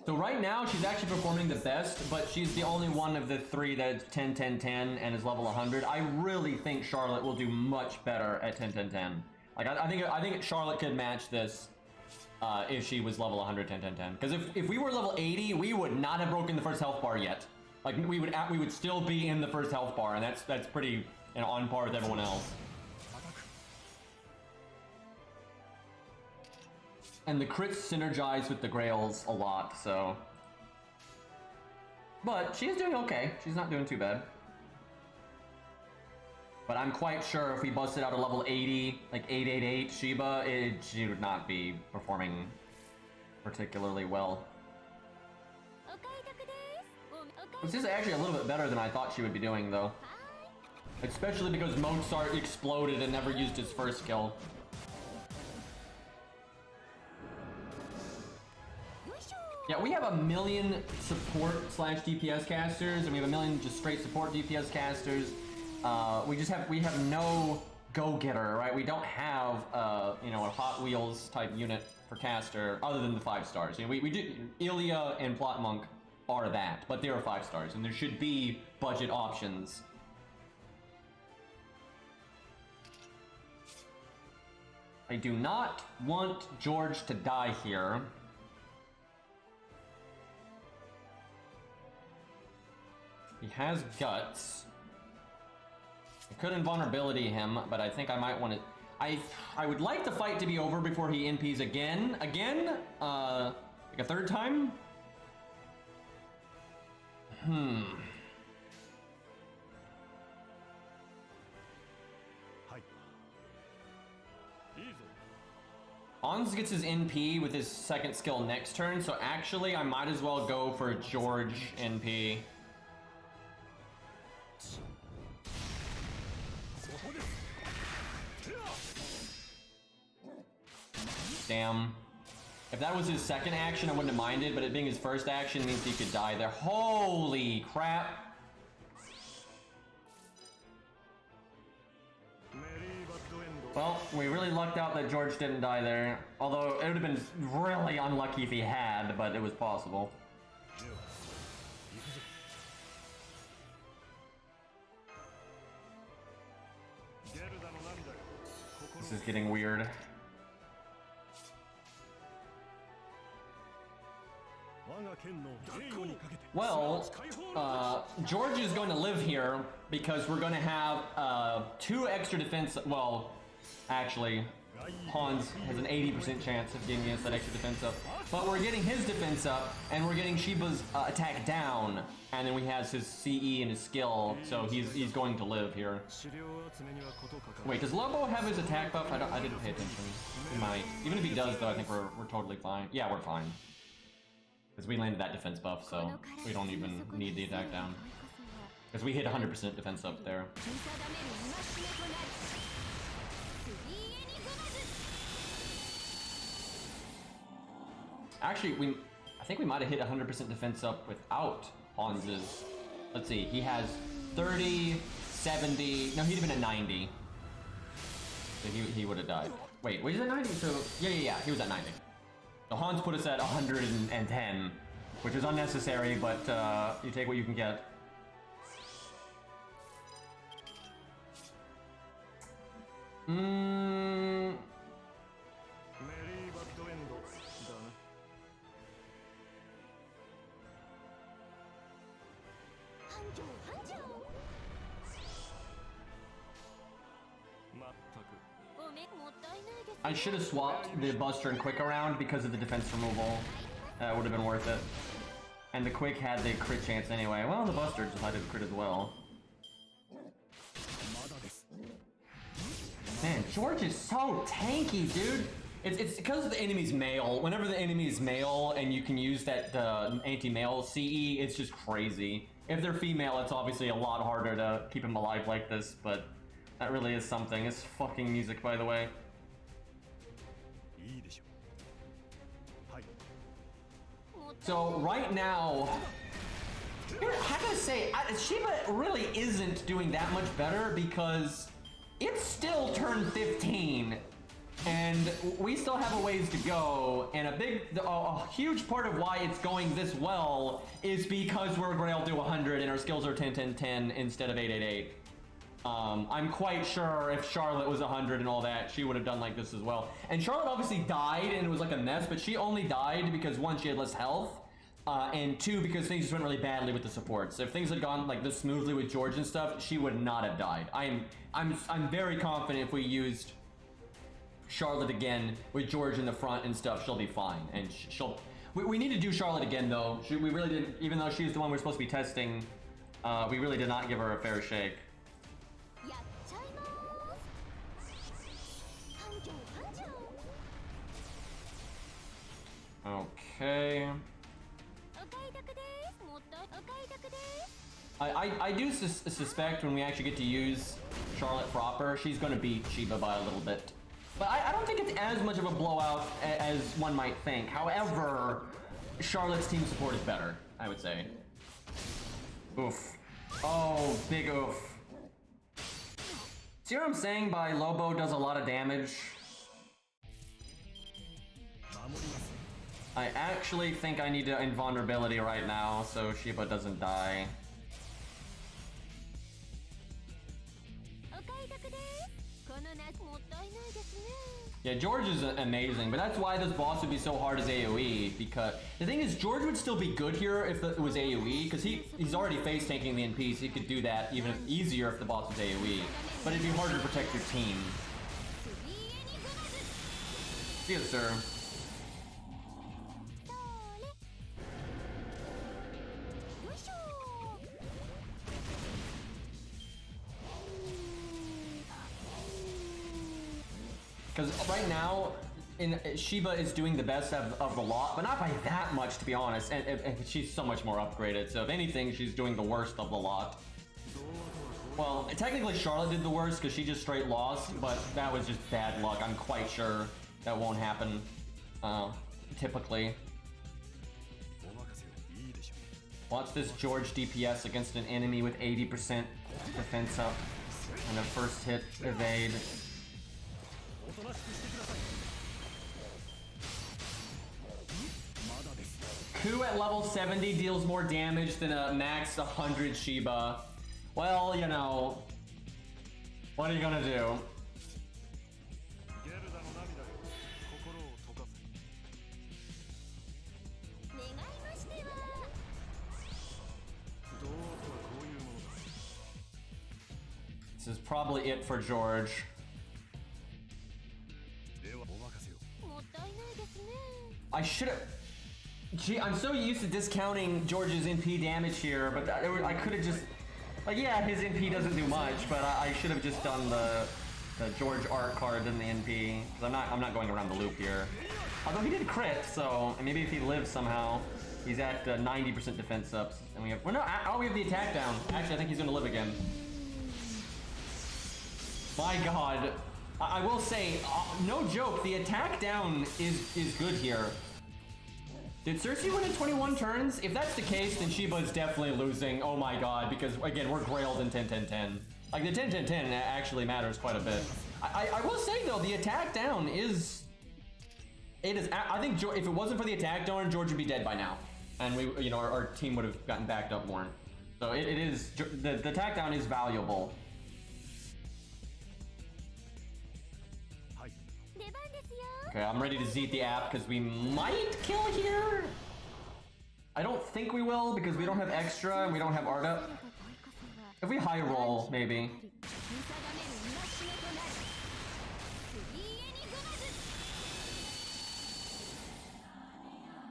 So right now she's actually performing the best, but she's the only one of the three that's 10 10 10 and is level 100. I really think Charlotte will do much better at 10 10 10. Like, I think Charlotte could match this if she was level 100 10 10 10. Because if we were level 80, we would not have broken the first health bar yet. Like, we would still be in the first health bar, and that's pretty, you know, on par with everyone else. And the crits synergize with the Grails a lot, so. But she's doing okay. She's not doing too bad. But I'm quite sure if we busted out a level 80, like 888 Shiba, she would not be performing particularly well. お買い得です。お買い This is actually a little bit better than I thought she would be doing, though. Especially because Mozart exploded and never used his first skill. Yeah, we have a million support / DPS casters, and we have a million just straight support DPS casters. We have no go-getter, right? We don't have you know, a Hot Wheels type unit for caster other than the 5 stars. You know, we do Ilya and Plot Monk are that, but they are 5 stars, and there should be budget options. I do not want George to die here. He has guts. I could invulnerability him, but I think I might want to. I would like the fight to be over before he NPs again, like a third time. Hans gets his NP with his second skill next turn, so actually I might as well go for George NP. Damn. If that was his second action, I wouldn't have minded, but it being his first action means he could die there. Holy crap! Well, we really lucked out that George didn't die there. Although, it would have been really unlucky if he had, but it was possible. This is getting weird. Well, George is going to live here because we're going to have 2 extra defense. Well, actually, Hans has an 80% chance of getting us that extra defense up. But we're getting his defense up, and we're getting Shiba's attack down, and then he has his CE and his skill, so he's going to live here. Wait, does Lobo have his attack buff? I didn't pay attention. He might. Even if he does, though, I think we're totally fine. Yeah, we're fine. Because we landed that defense buff, so we don't even need the attack down. Because we hit 100% defense up there. Actually, I think we might have hit 100% defense up without Hans's. Let's see, he has 30, 70, no, he'd have been at 90. So he would have died. Wait, was he at 90? So, yeah, he was at 90. So Hans put us at 110, which is unnecessary, but you take what you can get. I should have swapped the Buster and Quick around because of the defense removal. That would have been worth it. And the Quick had the crit chance anyway. Well, the Buster decided to crit as well. Man, George is so tanky, dude. It's because the enemy's male. Whenever the enemy is male and you can use that anti-male CE, it's just crazy. If they're female, it's obviously a lot harder to keep them alive like this, but that really is something. It's fucking music, by the way. So right now, I gotta say, Shiba really isn't doing that much better because it's still turn 15 and we still have a ways to go, and a huge part of why it's going this well is because we're Grail to 100 and our skills are 10, 10, 10 instead of 8, 8, 8. I'm quite sure if Charlotte was 100 and all that, she would have done like this as well. And Charlotte obviously died and it was like a mess, but she only died because 1, she had less health, and 2, because things just went really badly with the supports. If things had gone like this smoothly with George and stuff, she would not have died. I'm very confident if we used Charlotte again with George in the front and stuff, she'll be fine. And we need to do Charlotte again though. We really did, even though she's the one we're supposed to be testing, we really did not give her a fair shake. Okay. I do suspect when we actually get to use Charlotte proper, she's going to beat Shiba by a little bit. But I don't think it's as much of a blowout as one might think. However, Charlotte's team support is better, I would say. Oof. Oh, big oof. See what I'm saying by Lobo does a lot of damage? I actually think I need to invulnerability right now so Shiba doesn't die. Yeah, George is amazing, but that's why this boss would be so hard as AoE, because the thing is, George would still be good here if it was AoE, because he's already face tanking the NPs, so he could do that even easier if the boss was AoE, but it'd be harder to protect your team. See you, sir. Because right now, Shiba is doing the best of the lot, but not by that much, to be honest. And she's so much more upgraded. So if anything, she's doing the worst of the lot. Well, technically Charlotte did the worst because she just straight lost, but that was just bad luck. I'm quite sure that won't happen typically. Watch this George DPS against an enemy with 80% defense up and a first hit evade. Ku at level 70 deals more damage than a max 100 Shiba. Well, you know, what are you gonna do? This is probably it for George. I should have. Gee, I'm so used to discounting George's NP damage here, but I could have just. Like, yeah, his NP doesn't do much, but I should have just done the George art card than the NP. Because I'm not going around the loop here. Although he did crit, so maybe if he lives somehow, he's at 90% defense ups, and we have. Well, no, we have the attack down. Actually, I think he's gonna live again. My God, I will say, no joke, the attack down is good here. Did Cersei win in 21 turns? If that's the case, then Shiba is definitely losing. Oh my God, because again, we're grailed in 10-10-10. Like the 10-10-10 actually matters quite a bit. I will say though, the attack down is. I think if it wasn't for the attack down, George would be dead by now, and we, our team would have gotten backed up more. So it is the attack down is valuable. Okay, I'm ready to Zeet the app because we might kill here. I don't think we will because we don't have extra and we don't have art up. If we high roll, maybe.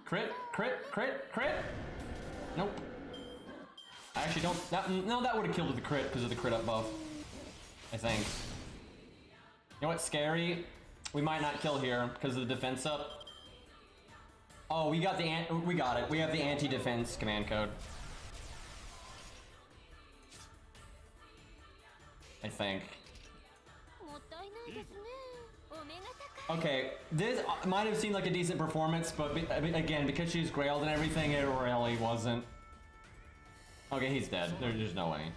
Crit, crit, crit, crit. Nope. I actually don't. No, that would have killed with the crit because of the crit up buff. I think. You know what's scary? We might not kill here because of the defense up. Oh, we got we got it. We have the anti-defense command code. I think. Okay, this might have seemed like a decent performance, but again, because she's grailed and everything, it really wasn't. Okay, he's dead. There's no way.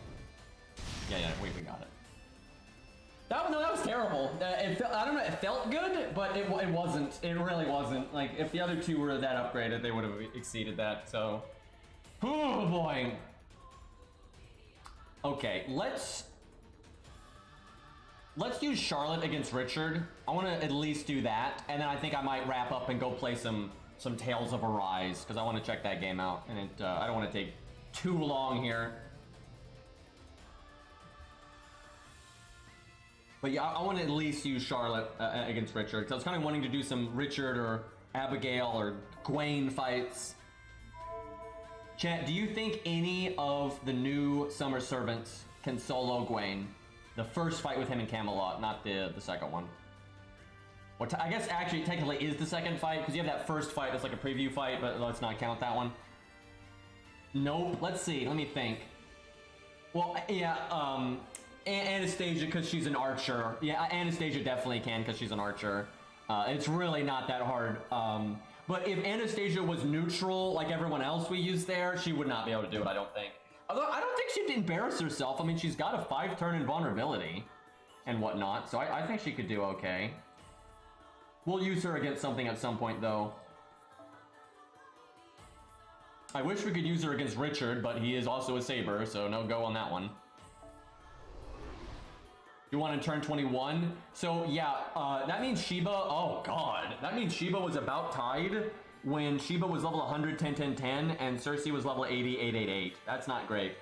Yeah, we got it. That was terrible. I don't know, it felt good, but it wasn't. It really wasn't. Like, if the other two were that upgraded, they would have exceeded that, so. Oh boy. Okay, let's use Charlotte against Richard. I want to at least do that, and then I think I might wrap up and go play some Tales of Arise, because I want to check that game out, and I don't want to take too long here. But yeah, I want to at least use Charlotte against Richard, because I was kind of wanting to do some Richard or Abigail or Gwaine fights. Chat, do you think any of the new Summer Servants can solo Gwaine? The first fight with him in Camelot, not the second one. I guess actually technically is the second fight, because you have that first fight that's like a preview fight, but let's not count that one. Nope, let's see, let me think. Well, yeah, Anastasia, because she's an archer. Yeah, Anastasia definitely can, because she's an archer. It's really not that hard. But if Anastasia was neutral, like everyone else we used there, she would not be able to do it, I don't think. Although, I don't think she'd embarrass herself. I mean, she's got a 5-turn invulnerability and whatnot, so I think she could do okay. We'll use her against something at some point, though. I wish we could use her against Richard, but he is also a Saber, so no go on that one. You want to turn 21? So yeah, that means Shiba, oh god, that means Shiba was about tied when Shiba was level 100, 10, 10, 10, and Cersei was level 80, 8, 8, 8. That's not great.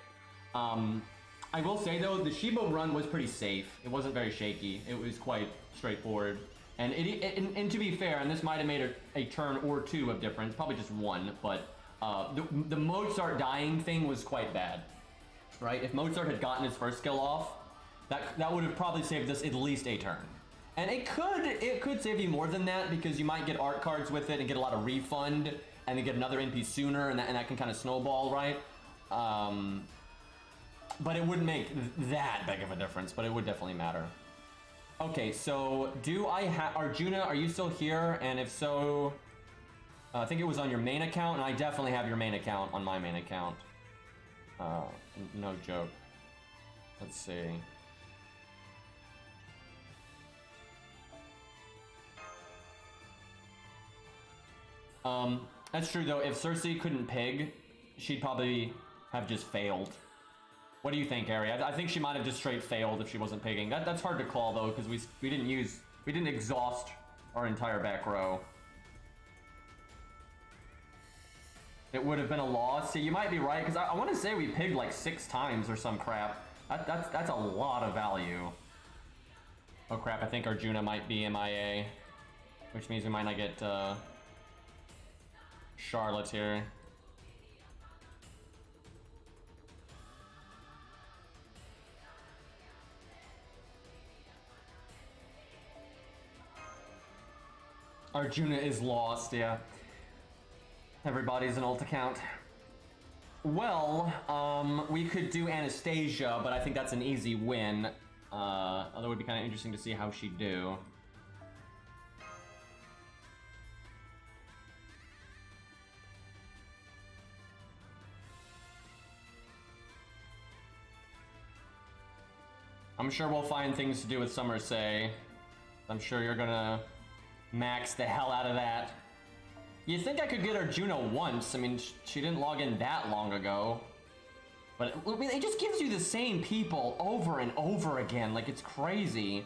I will say though, the Shiba run was pretty safe. It wasn't very shaky. It was quite straightforward. And and to be fair, and this might have made a turn or two of difference, probably just one, but the Mozart dying thing was quite bad, right? If Mozart had gotten his first skill off, that would have probably saved us at least a turn. And it could save you more than that because you might get art cards with it and get a lot of refund and then get another NP sooner, and that can kind of snowball, right? But it wouldn't make that big of a difference, but it would definitely matter. Okay, so do I have Arjuna? Are you still here? And if so, I think it was on your main account, and I definitely have your main account on my main account. No joke. Let's see. That's true though. If Cersei couldn't pig, she'd probably have just failed. What do you think, Ari? I think she might have just straight failed if she wasn't pigging. That's hard to call though, because we didn't exhaust our entire back row. It would have been a loss. See, you might be right, because I want to say we pigged like 6 times or some crap. That's a lot of value. Oh crap! I think Arjuna might be MIA, which means we might not get Charlotte here. Arjuna is lost, yeah. Everybody's an alt account. Well, we could do Anastasia, but I think that's an easy win. Although it would be kind of interesting to see how she'd do. I'm sure we'll find things to do with Summer Say. I'm sure you're gonna max the hell out of that. You'd think I could get Arjuna once. I mean, she didn't log in that long ago. But it just gives you the same people over and over again. Like, it's crazy.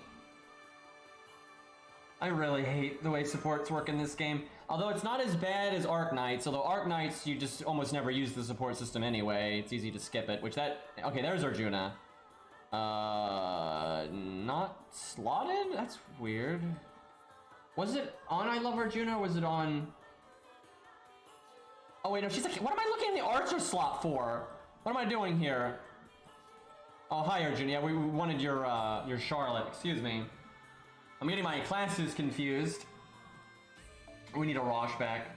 I really hate the way supports work in this game. Although it's not as bad as Arc Knights. Although Arc Knights, you just almost never use the support system anyway. It's easy to skip it, which that... Okay, there's Arjuna. Not slotted? That's weird. Was it on I Love Arjuna, or was it on... Oh wait, no, she's like, what am I looking in the Archer slot for? What am I doing here? Oh, hi Arjuna, yeah, we wanted your Charlotte, excuse me. I'm getting my classes confused. We need a Rosh back.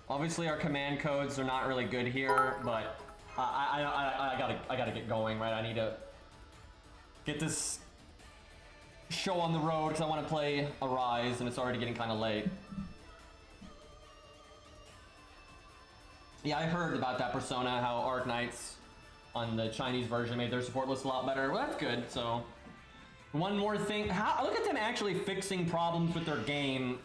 Obviously, our command codes are not really good here, but I gotta get going, right? I need to get this show on the road because I want to play Arise, and it's already getting kind of late. Yeah, I heard about that Persona, how Arc Knights on the Chinese version made their support list a lot better. Well, that's good. So, one more thing. Look at them actually fixing problems with their game.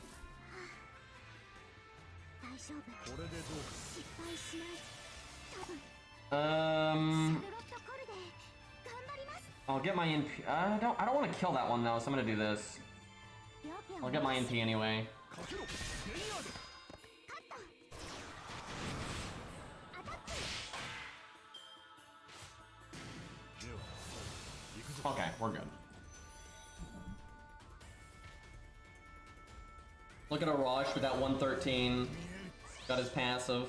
I'll get my NP. I don't want to kill that one though, so I'm gonna do this. I'll get my NP anyway. Okay, we're good. Look at Arash with that 113. Got his passive.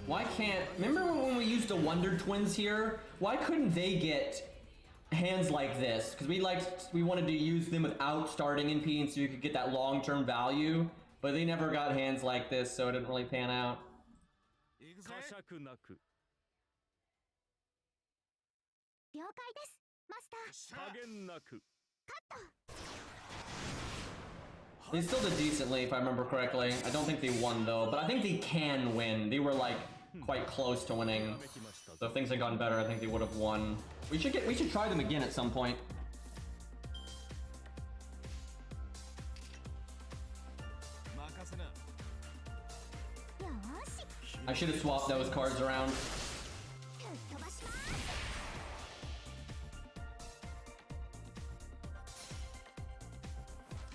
Why can't... Remember when we used the Wonder Twins here? Why couldn't they get hands like this? Because we wanted to use them without starting NP, and so you could get that long-term value. But they never got hands like this, so it didn't really pan out. They still did decently, if I remember correctly. I don't think they won though, but I think they can win. They were like quite close to winning. So if things had gotten better, I think they would have won. We should try them again at some point. I should have swapped those cards around.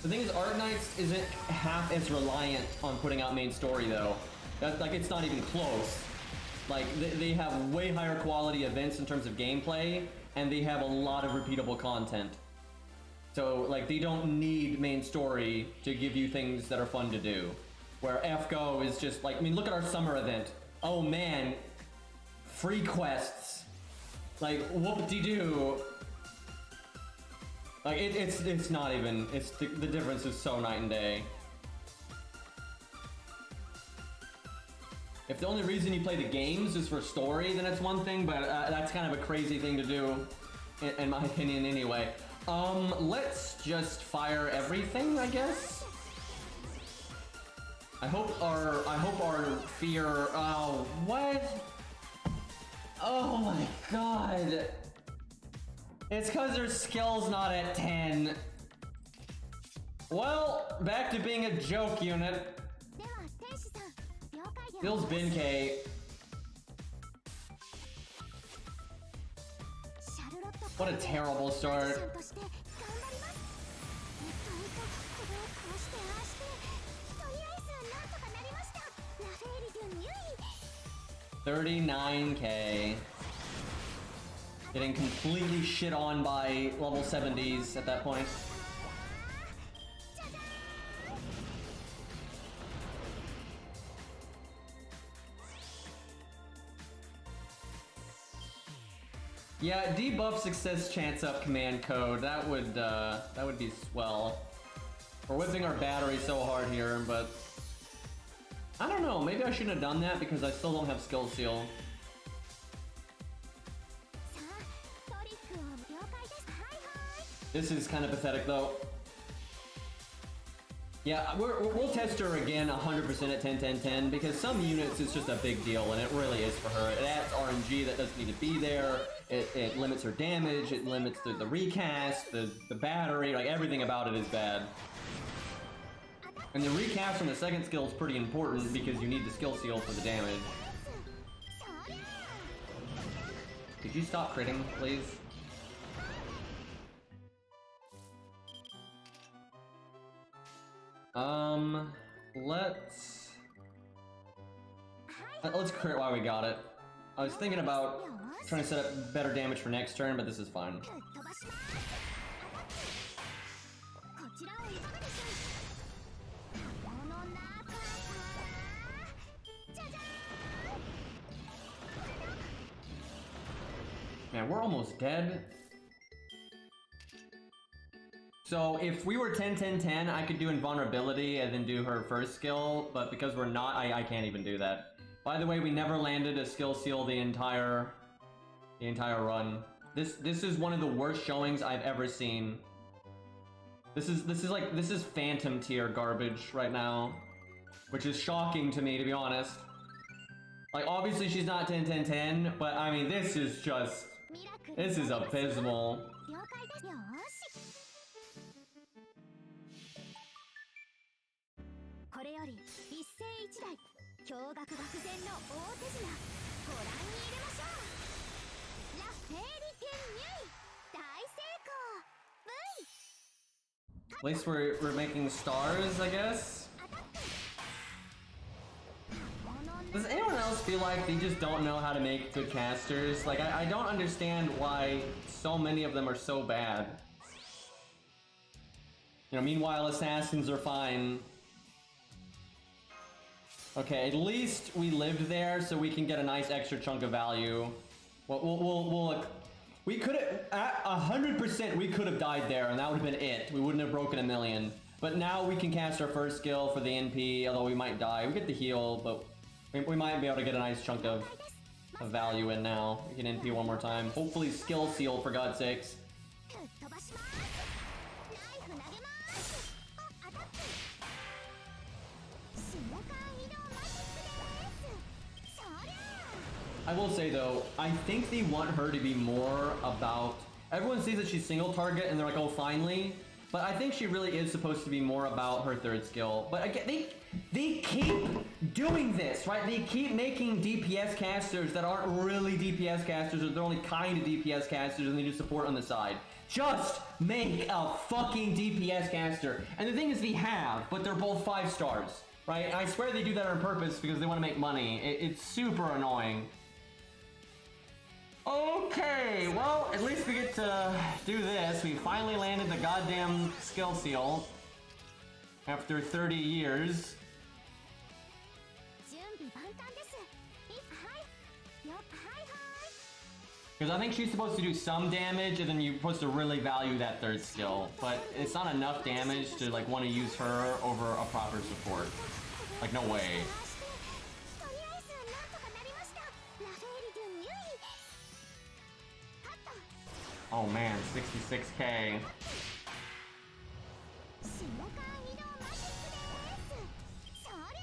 The thing is, Art Knights isn't half as reliant on putting out main story though. That's like, it's not even close. Like, they have way higher quality events in terms of gameplay, and they have a lot of repeatable content. So like they don't need main story to give you things that are fun to do. Where FGO is just like, I mean, look at our summer event. Oh man, free quests. Like whoop-de-doo. Like it's not even, it's the difference is so night and day. If the only reason you play the games is for story, then it's one thing, but that's kind of a crazy thing to do, in my opinion anyway. Let's just fire everything, I guess. I hope our fear, oh, what? Oh my god. It's cause their skill's not at 10. Well, back to being a joke unit. Bill's Benkei. What a terrible start. 39k. Getting completely shit on by level 70s at that point. Yeah, debuff success chance up command code. That would be swell. We're whipping our battery so hard here, but I don't know. Maybe I shouldn't have done that because I still don't have skill seal. This is kind of pathetic though. Yeah, we'll test her again 100% at 10-10-10 because some units it's just a big deal and it really is for her. It adds RNG that doesn't need to be there. It limits her damage, it limits the recast, the battery, like everything about it is bad. And the recast on the second skill is pretty important because you need the skill seal for the damage. Could you stop critting, please? Let's crit while we got it. I was thinking about trying to set up better damage for next turn, but this is fine. Man, we're almost dead. So if we were 10-10-10, I could do invulnerability and then do her first skill, but because we're not, I can't even do that. By the way, we never landed a skill seal the entire run. This is one of the worst showings I've ever seen. This is phantom tier garbage right now, which is shocking to me, to be honest. Like obviously she's not 10-10-10, but I mean this is abysmal. At least we're making stars, I guess. Does anyone else feel like they just don't know how to make good casters? Like, I don't understand why so many of them are so bad. You know, meanwhile, assassins are fine. Okay, at least we lived there so we can get a nice extra chunk of value. We could have, 100% we could have died there and that would have been it. We wouldn't have broken a million. But now we can cast our first skill for the NP, although we might die. We get the heal, but we might be able to get a nice chunk of value in now. We can NP one more time. Hopefully skill seal, for God's sakes. I will say though, I think they want her to be more about... Everyone sees that she's single target and they're like, oh finally. But I think she really is supposed to be more about her third skill. But again, they keep doing this, right? They keep making DPS casters that aren't really DPS casters, or they're only kind of DPS casters and they do support on the side. Just make a fucking DPS caster. And the thing is they have, but they're both 5 stars, right? And I swear they do that on purpose because they want to make money. It's super annoying. Okay, well, at least we get to do this. We finally landed the goddamn skill seal after 30 years. 準備万端です。はいよはいはい。 Because I think she's supposed to do some damage, and then you're supposed to really value that third skill. But it's not enough damage to like want to use her over a proper support. Like, no way. とりあえずなんとかなりました。ラフェーリ軍入位。勝った。 Oh man, 66k. 下川移動マジックです。そり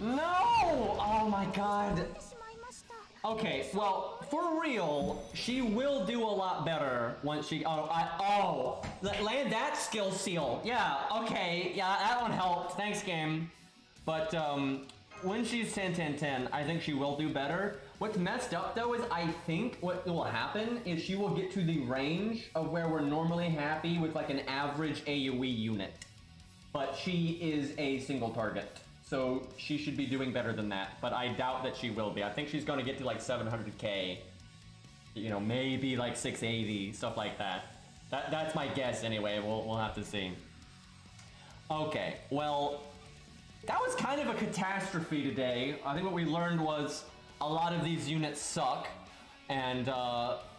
ゃ No! Oh my god. ー。しまいました。 Okay, well, for real, she will do a lot better once she. Land that skill seal. Yeah, okay, yeah, that one helped. Thanks, game. But when she's 10-10-10, I think she will do better. What's messed up though is I think what will happen is she will get to the range of where we're normally happy with like an average AoE unit. But she is a single target. So she should be doing better than that, but I doubt that she will be. I think she's going to get to like 700k, you know, maybe like 680, stuff like that. That's my guess anyway. We'll have to see. Okay, well, that was kind of a catastrophe today. I think what we learned was a lot of these units suck, and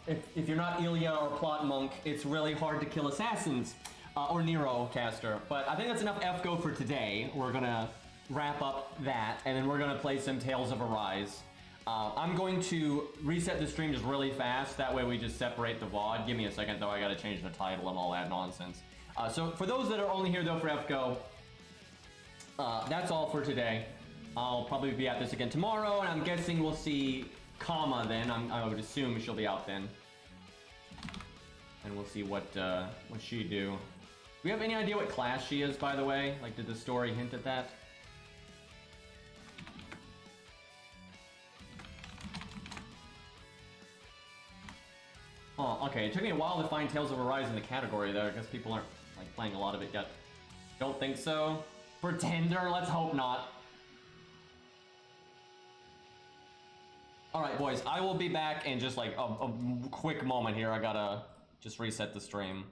if you're not Ilya or Plot Monk, it's really hard to kill assassins or Nero caster. But I think that's enough FGO for today. We're gonna wrap up that, and then we're gonna play some Tales of Arise. I'm going to reset the stream just really fast, that way we just separate the VOD. Give me a second though, I gotta change the title and all that nonsense. So for those that are only here though for FGO, that's all for today. I'll probably be at this again tomorrow, and I'm guessing we'll see Kama then. I would assume she'll be out then. And we'll see what she do. Do we have any idea what class she is, by the way? Like, did the story hint at that? Oh, okay. It took me a while to find Tales of Arise in the category there. I guess people aren't like playing a lot of it yet. Don't think so. Pretender? Let's hope not. Alright, boys. I will be back in just like a quick moment here. I gotta just reset the stream.